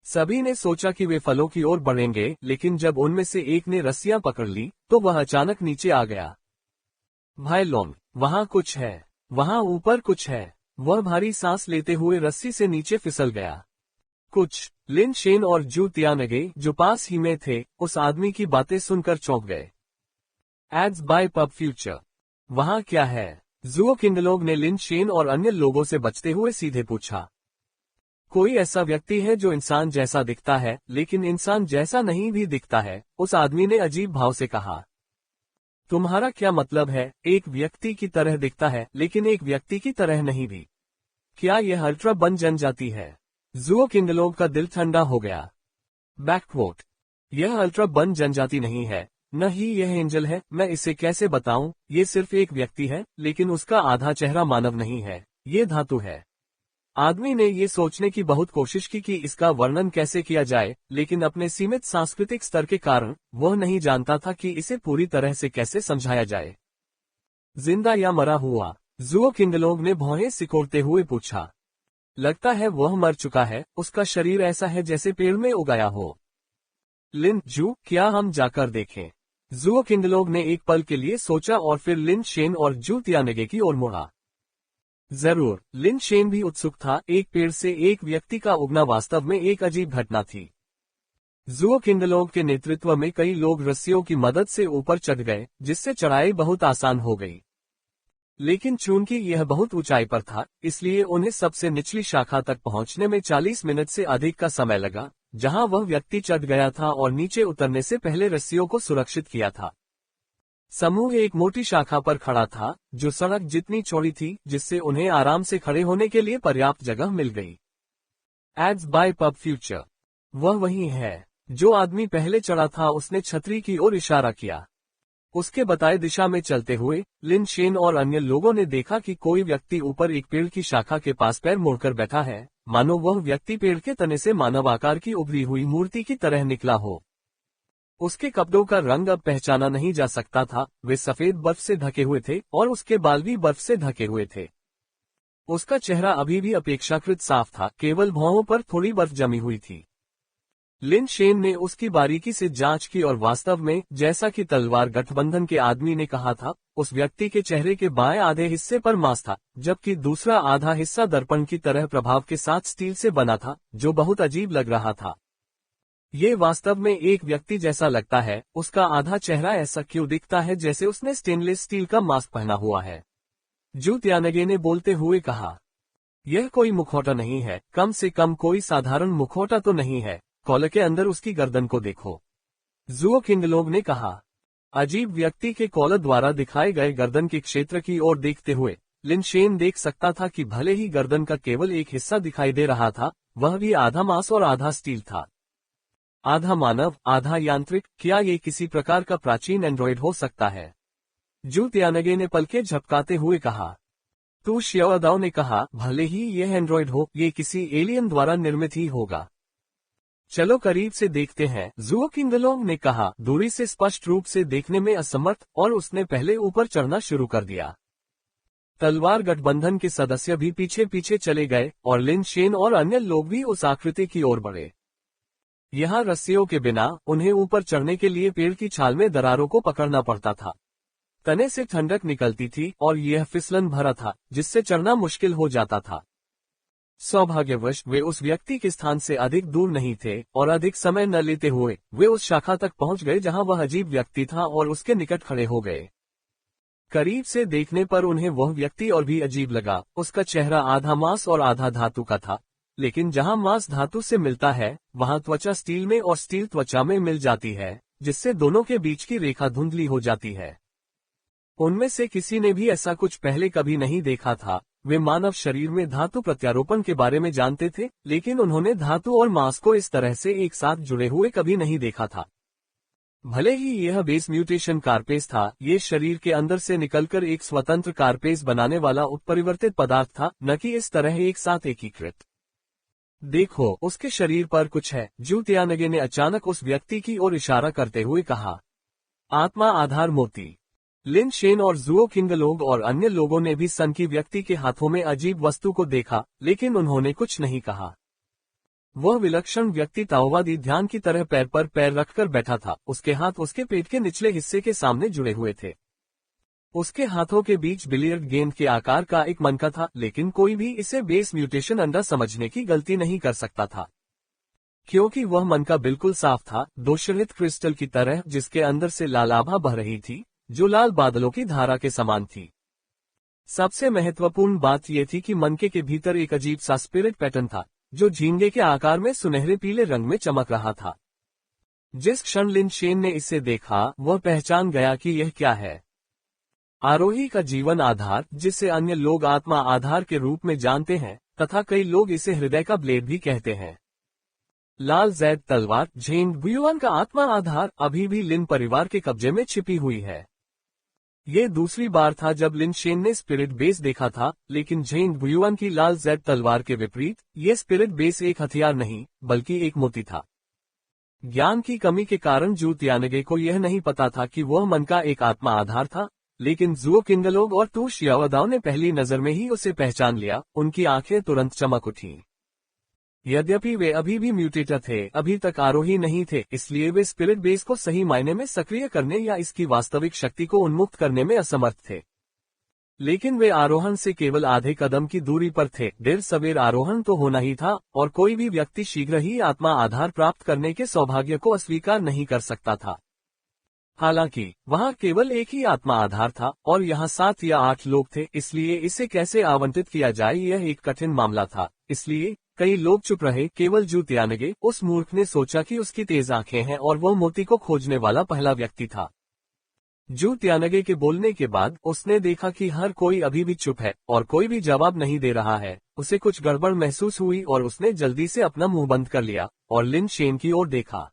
सभी ने सोचा कि वे फलों की ओर बढ़ेंगे, लेकिन जब उनमें से एक ने रस्सियां पकड़ ली तो वह अचानक नीचे आ गया। भाई लोंग, वहां कुछ है, वहां ऊपर कुछ है। वह भारी सांस लेते हुए रस्सी से नीचे फिसल गया। कुछ। लिन शेन और जू त्यानगे जो पास ही में थे, उस आदमी की बातें सुनकर चौंक गए। Ads by PubFuture. वहां क्या है? जूओ किंगलोग ने लिन शेन और अन्य लोगों से बचते हुए सीधे पूछा। कोई ऐसा व्यक्ति है जो इंसान जैसा दिखता है लेकिन इंसान जैसा नहीं भी दिखता है, उस आदमी ने अजीब भाव से कहा। तुम्हारा क्या मतलब है? एक व्यक्ति की तरह दिखता है लेकिन एक व्यक्ति की तरह नहीं भी। क्या यह अल्ट्रा बन जनजाति है? जूओ किंगलोग का दिल ठंडा हो गया। बैकवोट। यह अल्ट्रा बन जनजाति नहीं है, न ही यह एंजल है। मैं इसे कैसे बताऊं? ये सिर्फ एक व्यक्ति है, लेकिन उसका आधा चेहरा मानव नहीं है, ये धातु है। आदमी ने ये सोचने की बहुत कोशिश की कि इसका वर्णन कैसे किया जाए, लेकिन अपने सीमित सांस्कृतिक स्तर के कारण वह नहीं जानता था कि इसे पूरी तरह से कैसे समझाया जाए। जिंदा या मरा हुआ? जूओ किंगलोग ने भौहें सिकोड़ते हुए पूछा। लगता है वह मर चुका है, उसका शरीर ऐसा है जैसे पेड़ में उगाया हो। लिन, जू, क्या हम जाकर देखें? जूओ किंगलोग ने एक पल के लिए सोचा और फिर लिन शेन और जू त्यानगे की ओर मुड़ा। जरूर। लिन शेन भी उत्सुक था। एक पेड़ से एक व्यक्ति का उगना वास्तव में एक अजीब घटना थी। जूओ किंगलोग के नेतृत्व में कई लोग रस्सियों की मदद से ऊपर चढ़ गए, जिससे चढ़ाई बहुत आसान हो गई। लेकिन चूंकि यह बहुत ऊंचाई पर था, इसलिए उन्हें सबसे निचली शाखा तक पहुंचने में 40 मिनट से अधिक का समय लगा, जहां वह व्यक्ति चढ़ गया था और नीचे उतरने से पहले रस्सियों को सुरक्षित किया था। समूह एक मोटी शाखा पर खड़ा था, जो सड़क जितनी चौड़ी थी, जिससे उन्हें आराम से खड़े होने के लिए पर्याप्त जगह मिल गई। Ads by PubFuture. वह वही है। जो आदमी पहले चढ़ा था उसने छतरी की ओर इशारा किया। उसके बताए दिशा में चलते हुए लिन शेन और अन्य लोगों ने देखा कि कोई व्यक्ति ऊपर एक पेड़ की शाखा के पास पैर मोड़कर बैठा है, मानो वह व्यक्ति पेड़ के तने से मानव आकार की उभरी हुई मूर्ति की तरह निकला हो। उसके कपड़ों का रंग अब पहचाना नहीं जा सकता था, वे सफेद बर्फ से ढके हुए थे और उसके बाल भी बर्फ से ढके हुए थे। उसका चेहरा अभी भी अपेक्षाकृत साफ था, केवल भौहों पर थोड़ी बर्फ जमी हुई थी। लिन शेन ने उसकी बारीकी से जांच की और वास्तव में, जैसा कि तलवार गठबंधन के आदमी ने कहा था, उस व्यक्ति के चेहरे के बाएं आधे हिस्से पर मांस था, जबकि दूसरा आधा हिस्सा दर्पण की तरह प्रभाव के साथ स्टील से बना था, जो बहुत अजीब लग रहा था। ये वास्तव में एक व्यक्ति जैसा लगता है, उसका आधा चेहरा ऐसा क्यों दिखता है जैसे उसने स्टेनलेस स्टील का मास्क पहना हुआ है। जू त्यानगे ने बोलते हुए कहा, यह कोई मुखौटा नहीं है, कम से कम कोई साधारण मुखौटा तो नहीं है। कॉलर के अंदर उसकी गर्दन को देखो, जुओ किंगलोंग ने कहा। अजीब व्यक्ति के कॉलर द्वारा दिखाए गए गर्दन के क्षेत्र की ओर देखते हुए लिन शेन देख सकता था कि भले ही गर्दन का केवल एक हिस्सा दिखाई दे रहा था, वह भी आधा मांस और आधा स्टील था। आधा मानव आधा यांत्रिक, क्या ये किसी प्रकार का प्राचीन एंड्रॉयड हो सकता है? जू त्यानगे ने पलके झपकाते हुए कहा। तू शियाओदाओ ने कहा, भले ही यह एंड्रॉयड हो, ये किसी एलियन द्वारा निर्मित ही होगा। चलो करीब से देखते हैं, जुओ किंगलोंग ने कहा, दूरी से स्पष्ट रूप से देखने में असमर्थ, और उसने पहले ऊपर चढ़ना शुरू कर दिया। तलवार गठबंधन के सदस्य भी पीछे पीछे चले गए और लिन शेन और अन्य लोग भी उस आकृति की ओर बढ़े। यहाँ रस्सियों के बिना उन्हें ऊपर चढ़ने के लिए पेड़ की छाल में दरारों को पकड़ना पड़ता था। तने से ठंडक निकलती थी और यह फिसलन भरा था, जिससे चढ़ना मुश्किल हो जाता था। सौभाग्यवश वे उस व्यक्ति के स्थान से अधिक दूर नहीं थे और अधिक समय न लेते हुए वे उस शाखा तक पहुंच गए जहां वह अजीब व्यक्ति था और उसके निकट खड़े हो गए। करीब से देखने पर उन्हें वह व्यक्ति और भी अजीब लगा। उसका चेहरा आधा मांस और आधा धातु का था, लेकिन जहां मांस धातु से मिलता है वहां त्वचा स्टील में और स्टील त्वचा में मिल जाती है, जिससे दोनों के बीच की रेखा धुंधली हो जाती है। उनमें से किसी ने भी ऐसा कुछ पहले कभी नहीं देखा था। वे मानव शरीर में धातु प्रत्यारोपण के बारे में जानते थे, लेकिन उन्होंने धातु और मांस को इस तरह से एक साथ जुड़े हुए कभी नहीं देखा था। भले ही यह बेस म्यूटेशन कारपेस था, ये शरीर के अंदर से निकलकर एक स्वतंत्र कारपेस बनाने वाला उत्परिवर्तित पदार्थ था, न कि इस तरह एक साथ एकीकृत। देखो, उसके शरीर पर कुछ है, जू त्यानगे ने अचानक उस व्यक्ति की ओर इशारा करते हुए कहा। आत्मा आधार मोती। लिन शेन और जुओ किंगलोंग और अन्य लोगों ने भी सन की व्यक्ति के हाथों में अजीब वस्तु को देखा, लेकिन उन्होंने कुछ नहीं कहा। वह विलक्षण व्यक्ति ताओवादी ध्यान की तरह पैर पर पैर रखकर बैठा था। उसके हाथ उसके पेट के निचले हिस्से के सामने जुड़े हुए थे। उसके हाथों के बीच बिलियर्ड गेंद के आकार का एक मनका था, लेकिन कोई भी इसे बेस म्यूटेशन अंडा समझने की गलती नहीं कर सकता था, क्योंकि वह मनका बिल्कुल साफ था, दोषरहित क्रिस्टल की तरह, जिसके अंदर से लाल आभा बह रही थी, जो लाल बादलों की धारा के समान थी। सबसे महत्वपूर्ण बात यह थी कि मनके के भीतर एक अजीब सा स्पिरिट पैटर्न था, जो झींगे के आकार में सुनहरे पीले रंग में चमक रहा था। जिस क्षण लिन शेन ने इसे देखा, वह पहचान गया कि यह क्या है। आरोही का जीवन आधार, जिसे अन्य लोग आत्मा आधार के रूप में जानते हैं, तथा कई लोग इसे हृदय का ब्लेड भी कहते हैं। लाल जैद तलवार झेंग बुयुआन का आत्मा आधार अभी भी लिन परिवार के कब्जे में छिपी हुई है। ये दूसरी बार था जब लिन शेन ने स्पिरिट बेस देखा था, लेकिन झेंग बुयुआन की लाल जैद तलवार के विपरीत, ये स्पिरिट बेस एक हथियार नहीं, बल्कि एक मोती था। ज्ञान की कमी के कारण जू त्यानगे को यह नहीं पता था कि वह मन का एक आत्मा आधार था, लेकिन जुओ किंगलोंग और तू शियाओदाओ ने पहली नजर में ही उसे पहचान लिया। उनकी आंखें तुरंत चमक उठीं। यद्यपि वे अभी भी म्यूटेटर थे, अभी तक आरोही नहीं थे, इसलिए वे स्पिरिट बेस को सही मायने में सक्रिय करने या इसकी वास्तविक शक्ति को उन्मुक्त करने में असमर्थ थे। लेकिन वे आरोहण से केवल आधे कदम की दूरी पर थे। देर सवेर आरोहण तो होना ही था, और कोई भी व्यक्ति शीघ्र ही आत्मा आधार प्राप्त करने के सौभाग्य को अस्वीकार नहीं कर सकता था। हालांकि वहां केवल एक ही आत्मा आधार था और यहाँ 7 या 8 लोग थे, इसलिए इसे कैसे आवंटित किया जाए यह एक कठिन मामला था। इसलिए कई लोग चुप रहे। केवल जू त्यानगे, उस मूर्ख ने सोचा कि उसकी तेज आंखें हैं और वह मोती को खोजने वाला पहला व्यक्ति था। जू त्यानगे के बोलने के बाद उसने देखा कि हर कोई अभी भी चुप है और कोई भी जवाब नहीं दे रहा है। उसे कुछ गड़बड़ महसूस हुई और उसने जल्दी से अपना मुंह बंद कर लिया और लिन शेन की ओर देखा।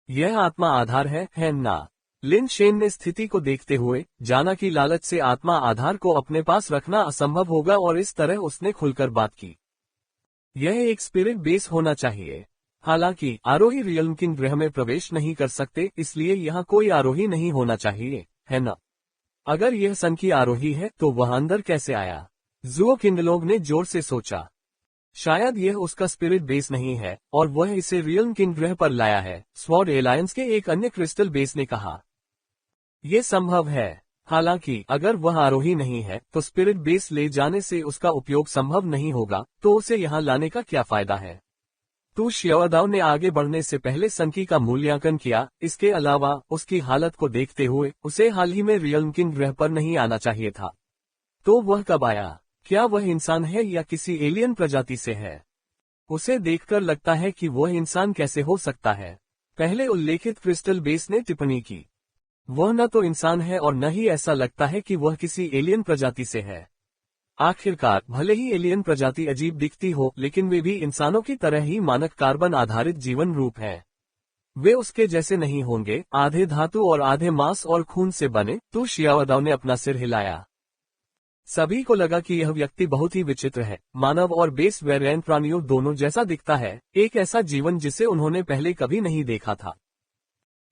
यह आत्मा आधार है ना? लिन शेन ने स्थिति को देखते हुए जाना कि लालच से आत्मा आधार को अपने पास रखना असंभव होगा और इस तरह उसने खुलकर बात की। यह एक स्पिरिट बेस होना चाहिए। हालांकि आरोही रियल्म किंग ग्रह में प्रवेश नहीं कर सकते, इसलिए यहाँ कोई आरोही नहीं होना चाहिए, है ना? अगर यह सन की आरोही है तो वह अंदर कैसे आया? जुओ किंडलोग ने जोर से सोचा। शायद यह उसका स्पिरिट बेस नहीं है और वह इसे रियल्म किंग ग्रह पर लाया है, स्वॉर्ड एलायंस के एक अन्य क्रिस्टल बेस ने कहा। यह संभव है। हालांकि अगर वह आरोही नहीं है तो स्पिरिट बेस ले जाने से उसका उपयोग संभव नहीं होगा, तो उसे यहाँ लाने का क्या फायदा है? तू शियाओदाओ ने आगे बढ़ने से पहले सनकी का मूल्यांकन किया। इसके अलावा उसकी हालत को देखते हुए उसे हाल ही में रियल्म किंग ग्रह पर नहीं आना चाहिए था। तो वह कब आया? क्या वह इंसान है या किसी एलियन प्रजाति से है? उसे देखकर लगता है कि वह इंसान कैसे हो सकता है? पहले उल्लेखित क्रिस्टल बेस ने टिप्पणी की। वह न तो इंसान है और न ही ऐसा लगता है कि वह किसी एलियन प्रजाति से है। आखिरकार भले ही एलियन प्रजाति अजीब दिखती हो, लेकिन वे भी इंसानों की तरह ही मानक कार्बन आधारित जीवन रूप हैं। वे उसके जैसे नहीं होंगे, आधे धातु और आधे मांस और खून से बने। तो शियाओदाओ ने अपना सिर हिलाया। सभी को लगा कि यह व्यक्ति बहुत ही विचित्र है। मानव और बेस वेरिएंट प्राणियों दोनों जैसा दिखता है, एक ऐसा जीवन जिसे उन्होंने पहले कभी नहीं देखा था।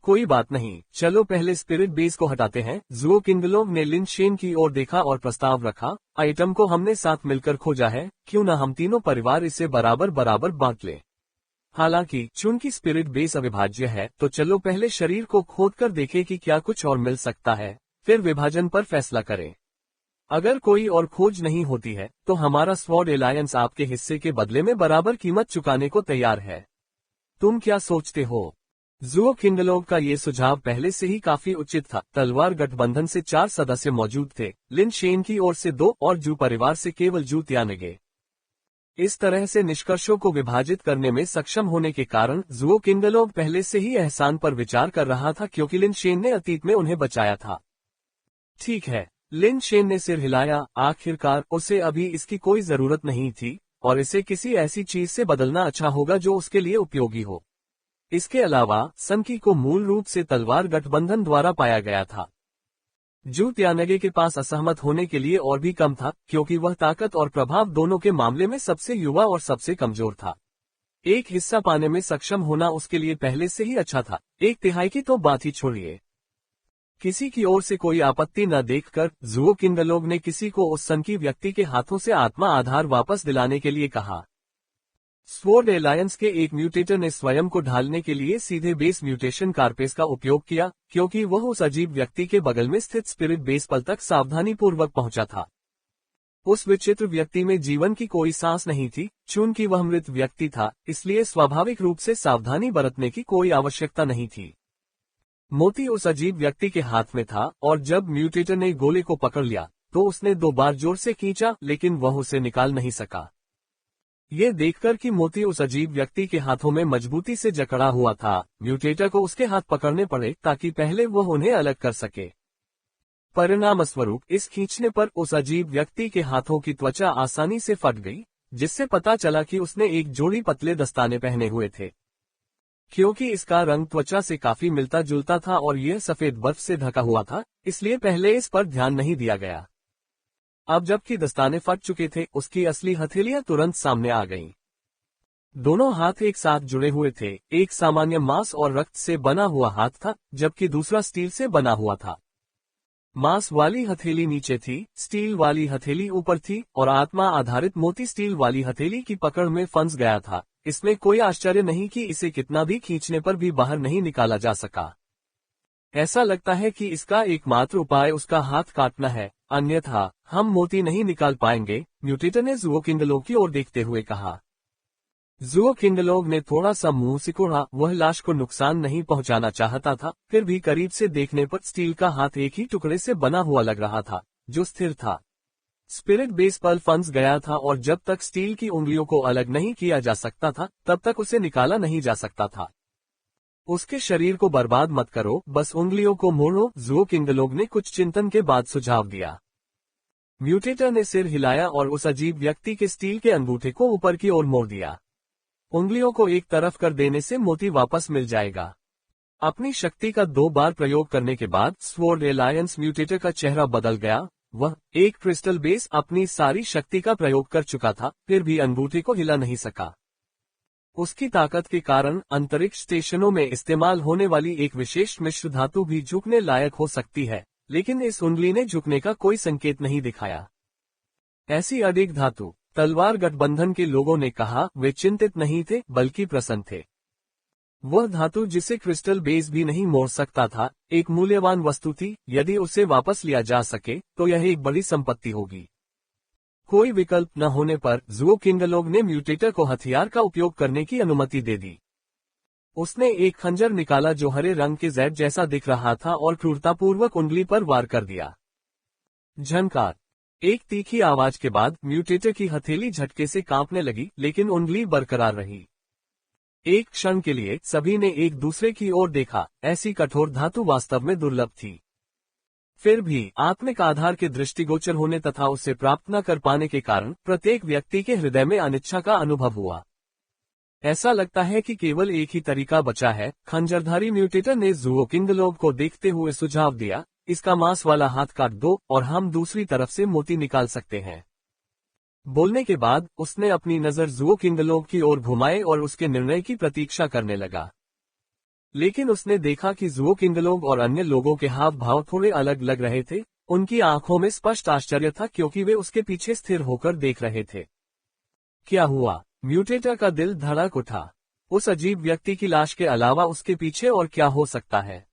कोई बात नहीं, चलो पहले स्पिरिट बेस को हटाते हैं। जुओ किंडलोग ने लिन शेन की ओर देखा और प्रस्ताव रखा। आइटम को हमने साथ मिलकर खोजा है, क्यों न हम तीनों परिवार इसे बराबर बराबर बांट लें। हालांकि चूंकि स्पिरिट बेस अविभाज्य है, तो चलो पहले शरीर को खोदकर देखें कि क्या कुछ और मिल सकता है, फिर विभाजन पर फैसला करें। अगर कोई और खोज नहीं होती है तो हमारा स्वॉर्ड एलायंस आपके हिस्से के बदले में बराबर कीमत चुकाने को तैयार है। तुम क्या सोचते हो? जुओ किंडलोग का ये सुझाव पहले से ही काफी उचित था। तलवार गठबंधन से 4 सदस्य मौजूद थे। लिन शेन की ओर से 2 और जू परिवार से केवल जू त्यानगे। इस तरह से निष्कर्षों को विभाजित करने में सक्षम होने के कारण जुओ किंडलोग पहले से ही एहसान पर विचार कर रहा था, क्योंकि लिन शेन ने अतीत में उन्हें बचाया था। ठीक है, लिन शेन ने सिर हिलाया। आखिरकार उसे अभी इसकी कोई जरूरत नहीं थी और इसे किसी ऐसी चीज से बदलना अच्छा होगा जो उसके लिए उपयोगी हो। इसके अलावा सनकी को मूल रूप से तलवार गठबंधन द्वारा पाया गया था। जू त्यानगे के पास असहमत होने के लिए और भी कम था, क्योंकि वह ताकत और प्रभाव दोनों के मामले में सबसे युवा और सबसे कमजोर था। एक हिस्सा पाने में सक्षम होना उसके लिए पहले से ही अच्छा था। 1/3 की तो बात ही छोड़िए। किसी की ओर से कोई आपत्ति न देखकर जुओ किंडलोग ने किसी को उस सनकी व्यक्ति के हाथों से आत्मा आधार वापस दिलाने के लिए कहा। स्वॉर्ड एलायंस के एक म्यूटेटर ने स्वयं को ढालने के लिए सीधे बेस म्यूटेशन कार्पेस का उपयोग किया, क्योंकि वह उस अजीब व्यक्ति के बगल में स्थित स्पिरिट बेस पल तक सावधानी पूर्वक पहुंचा था। उस विचित्र व्यक्ति में जीवन की कोई सांस नहीं थी। चूंकि वह मृत व्यक्ति था, इसलिए स्वाभाविक रूप से सावधानी बरतने की कोई आवश्यकता नहीं थी। मोती उस अजीब व्यक्ति के हाथ में था और जब म्यूटेटर ने गोले को पकड़ लिया तो उसने 2 बार जोर से खींचा, लेकिन वह उसे निकाल नहीं सका। ये देखकर कि मोती उस अजीब व्यक्ति के हाथों में मजबूती से जकड़ा हुआ था, म्यूटेटर को उसके हाथ पकड़ने पड़े ताकि पहले वह उन्हें अलग कर सके। परिणामस्वरूप इस खींचने पर उस अजीब व्यक्ति के हाथों की त्वचा आसानी से फट गई, जिससे पता चला कि उसने एक जोड़ी पतले दस्ताने पहने हुए थे। क्योंकि इसका रंग त्वचा से काफी मिलता जुलता था और यह सफेद बर्फ से ढका हुआ था, इसलिए पहले इस पर ध्यान नहीं दिया गया। अब जबकि दस्ताने फट चुके थे, उसकी असली हथेलियां तुरंत सामने आ गईं। दोनों हाथ एक साथ जुड़े हुए थे। एक सामान्य मांस और रक्त से बना हुआ हाथ था, जबकि दूसरा स्टील से बना हुआ था। मांस वाली हथेली नीचे थी, स्टील वाली हथेली ऊपर थी और आत्मा आधारित मोती स्टील वाली हथेली की पकड़ में फंस गया था। इसमें कोई आश्चर्य नहीं कि इसे कितना भी खींचने पर भी बाहर नहीं निकाला जा सका। ऐसा लगता है कि इसका एकमात्र उपाय उसका हाथ काटना है, अन्यथा हम मोती नहीं निकाल पाएंगे, म्यूटेटर ने जुओ किंडलोग की ओर देखते हुए कहा। जुओ किंडलोग ने थोड़ा सा मुंह सिकुड़ा। वह लाश को नुकसान नहीं पहुंचाना चाहता था, फिर भी करीब से देखने पर स्टील का हाथ एक ही टुकड़े से बना हुआ लग रहा था, जो स्थिर था। स्पिरिट बेस पर फंस गया था और जब तक स्टील की उंगलियों को अलग नहीं किया जा सकता था, तब तक उसे निकाला नहीं जा सकता था। उसके शरीर को बर्बाद मत करो, बस उंगलियों को मोड़ो, जुओ किंडलोग ने कुछ चिंतन के बाद सुझाव दिया। म्यूटेटर ने सिर हिलाया और उस अजीब व्यक्ति के स्टील के अंगूठे को ऊपर की ओर मोड़ दिया। उंगलियों को एक तरफ कर देने से मोती वापस मिल जाएगा। अपनी शक्ति का 2 बार प्रयोग करने के बाद स्वॉर्ड एलायंस म्यूटेटर का चेहरा बदल गया। वह एक क्रिस्टल बेस अपनी सारी शक्ति का प्रयोग कर चुका था, फिर भी अंगूठे को हिला नहीं सका। उसकी ताकत के कारण अंतरिक्ष स्टेशनों में इस्तेमाल होने वाली एक विशेष मिश्र धातु भी झुकने लायक हो सकती है, लेकिन इस उंगली ने झुकने का कोई संकेत नहीं दिखाया। ऐसी अडिग धातु, तलवार गठबंधन के लोगों ने कहा, वे चिंतित नहीं थे बल्कि प्रसन्न थे। वह धातु जिसे क्रिस्टल बेस भी नहीं मोड़ सकता था, एक मूल्यवान वस्तु थी। यदि उसे वापस लिया जा सके तो यह एक बड़ी संपत्ति होगी। कोई विकल्प न होने पर जुओ किंगलोग ने म्यूटेटर को हथियार का उपयोग करने की अनुमति दे दी। उसने एक खंजर निकाला जो हरे रंग के जेड जैसा दिख रहा था और क्रूरतापूर्वक उंगली पर वार कर दिया। झनकार, एक तीखी आवाज के बाद म्यूटेटर की हथेली झटके से कांपने लगी, लेकिन उंगली बरकरार रही। एक क्षण के लिए सभी ने एक दूसरे की ओर देखा। ऐसी कठोर धातु वास्तव में दुर्लभ थी। फिर भी आत्मिक आधार के दृष्टिगोचर होने तथा उसे प्राप्त न कर पाने के कारण प्रत्येक व्यक्ति के हृदय में अनिच्छा का अनुभव हुआ। ऐसा लगता है कि केवल एक ही तरीका बचा है। खंजरधारी म्यूटेटर ने जुओ किंगलोग को देखते हुए सुझाव दिया, इसका मांस वाला हाथ काट दो और हम दूसरी तरफ से मोती निकाल सकते हैं। बोलने के बाद उसने अपनी नजर जुओ किंगलोग की ओर घुमाए और उसके निर्णय की प्रतीक्षा करने लगा। लेकिन उसने देखा कि जुओ किंगलोग और अन्य लोगों के हाव भाव थोड़े अलग लग रहे थे। उनकी आंखों में स्पष्ट आश्चर्य था, क्योंकि वे उसके पीछे स्थिर होकर देख रहे थे। क्या हुआ? म्यूटेटर का दिल धड़क उठा। उस अजीब व्यक्ति की लाश के अलावा उसके पीछे और क्या हो सकता है?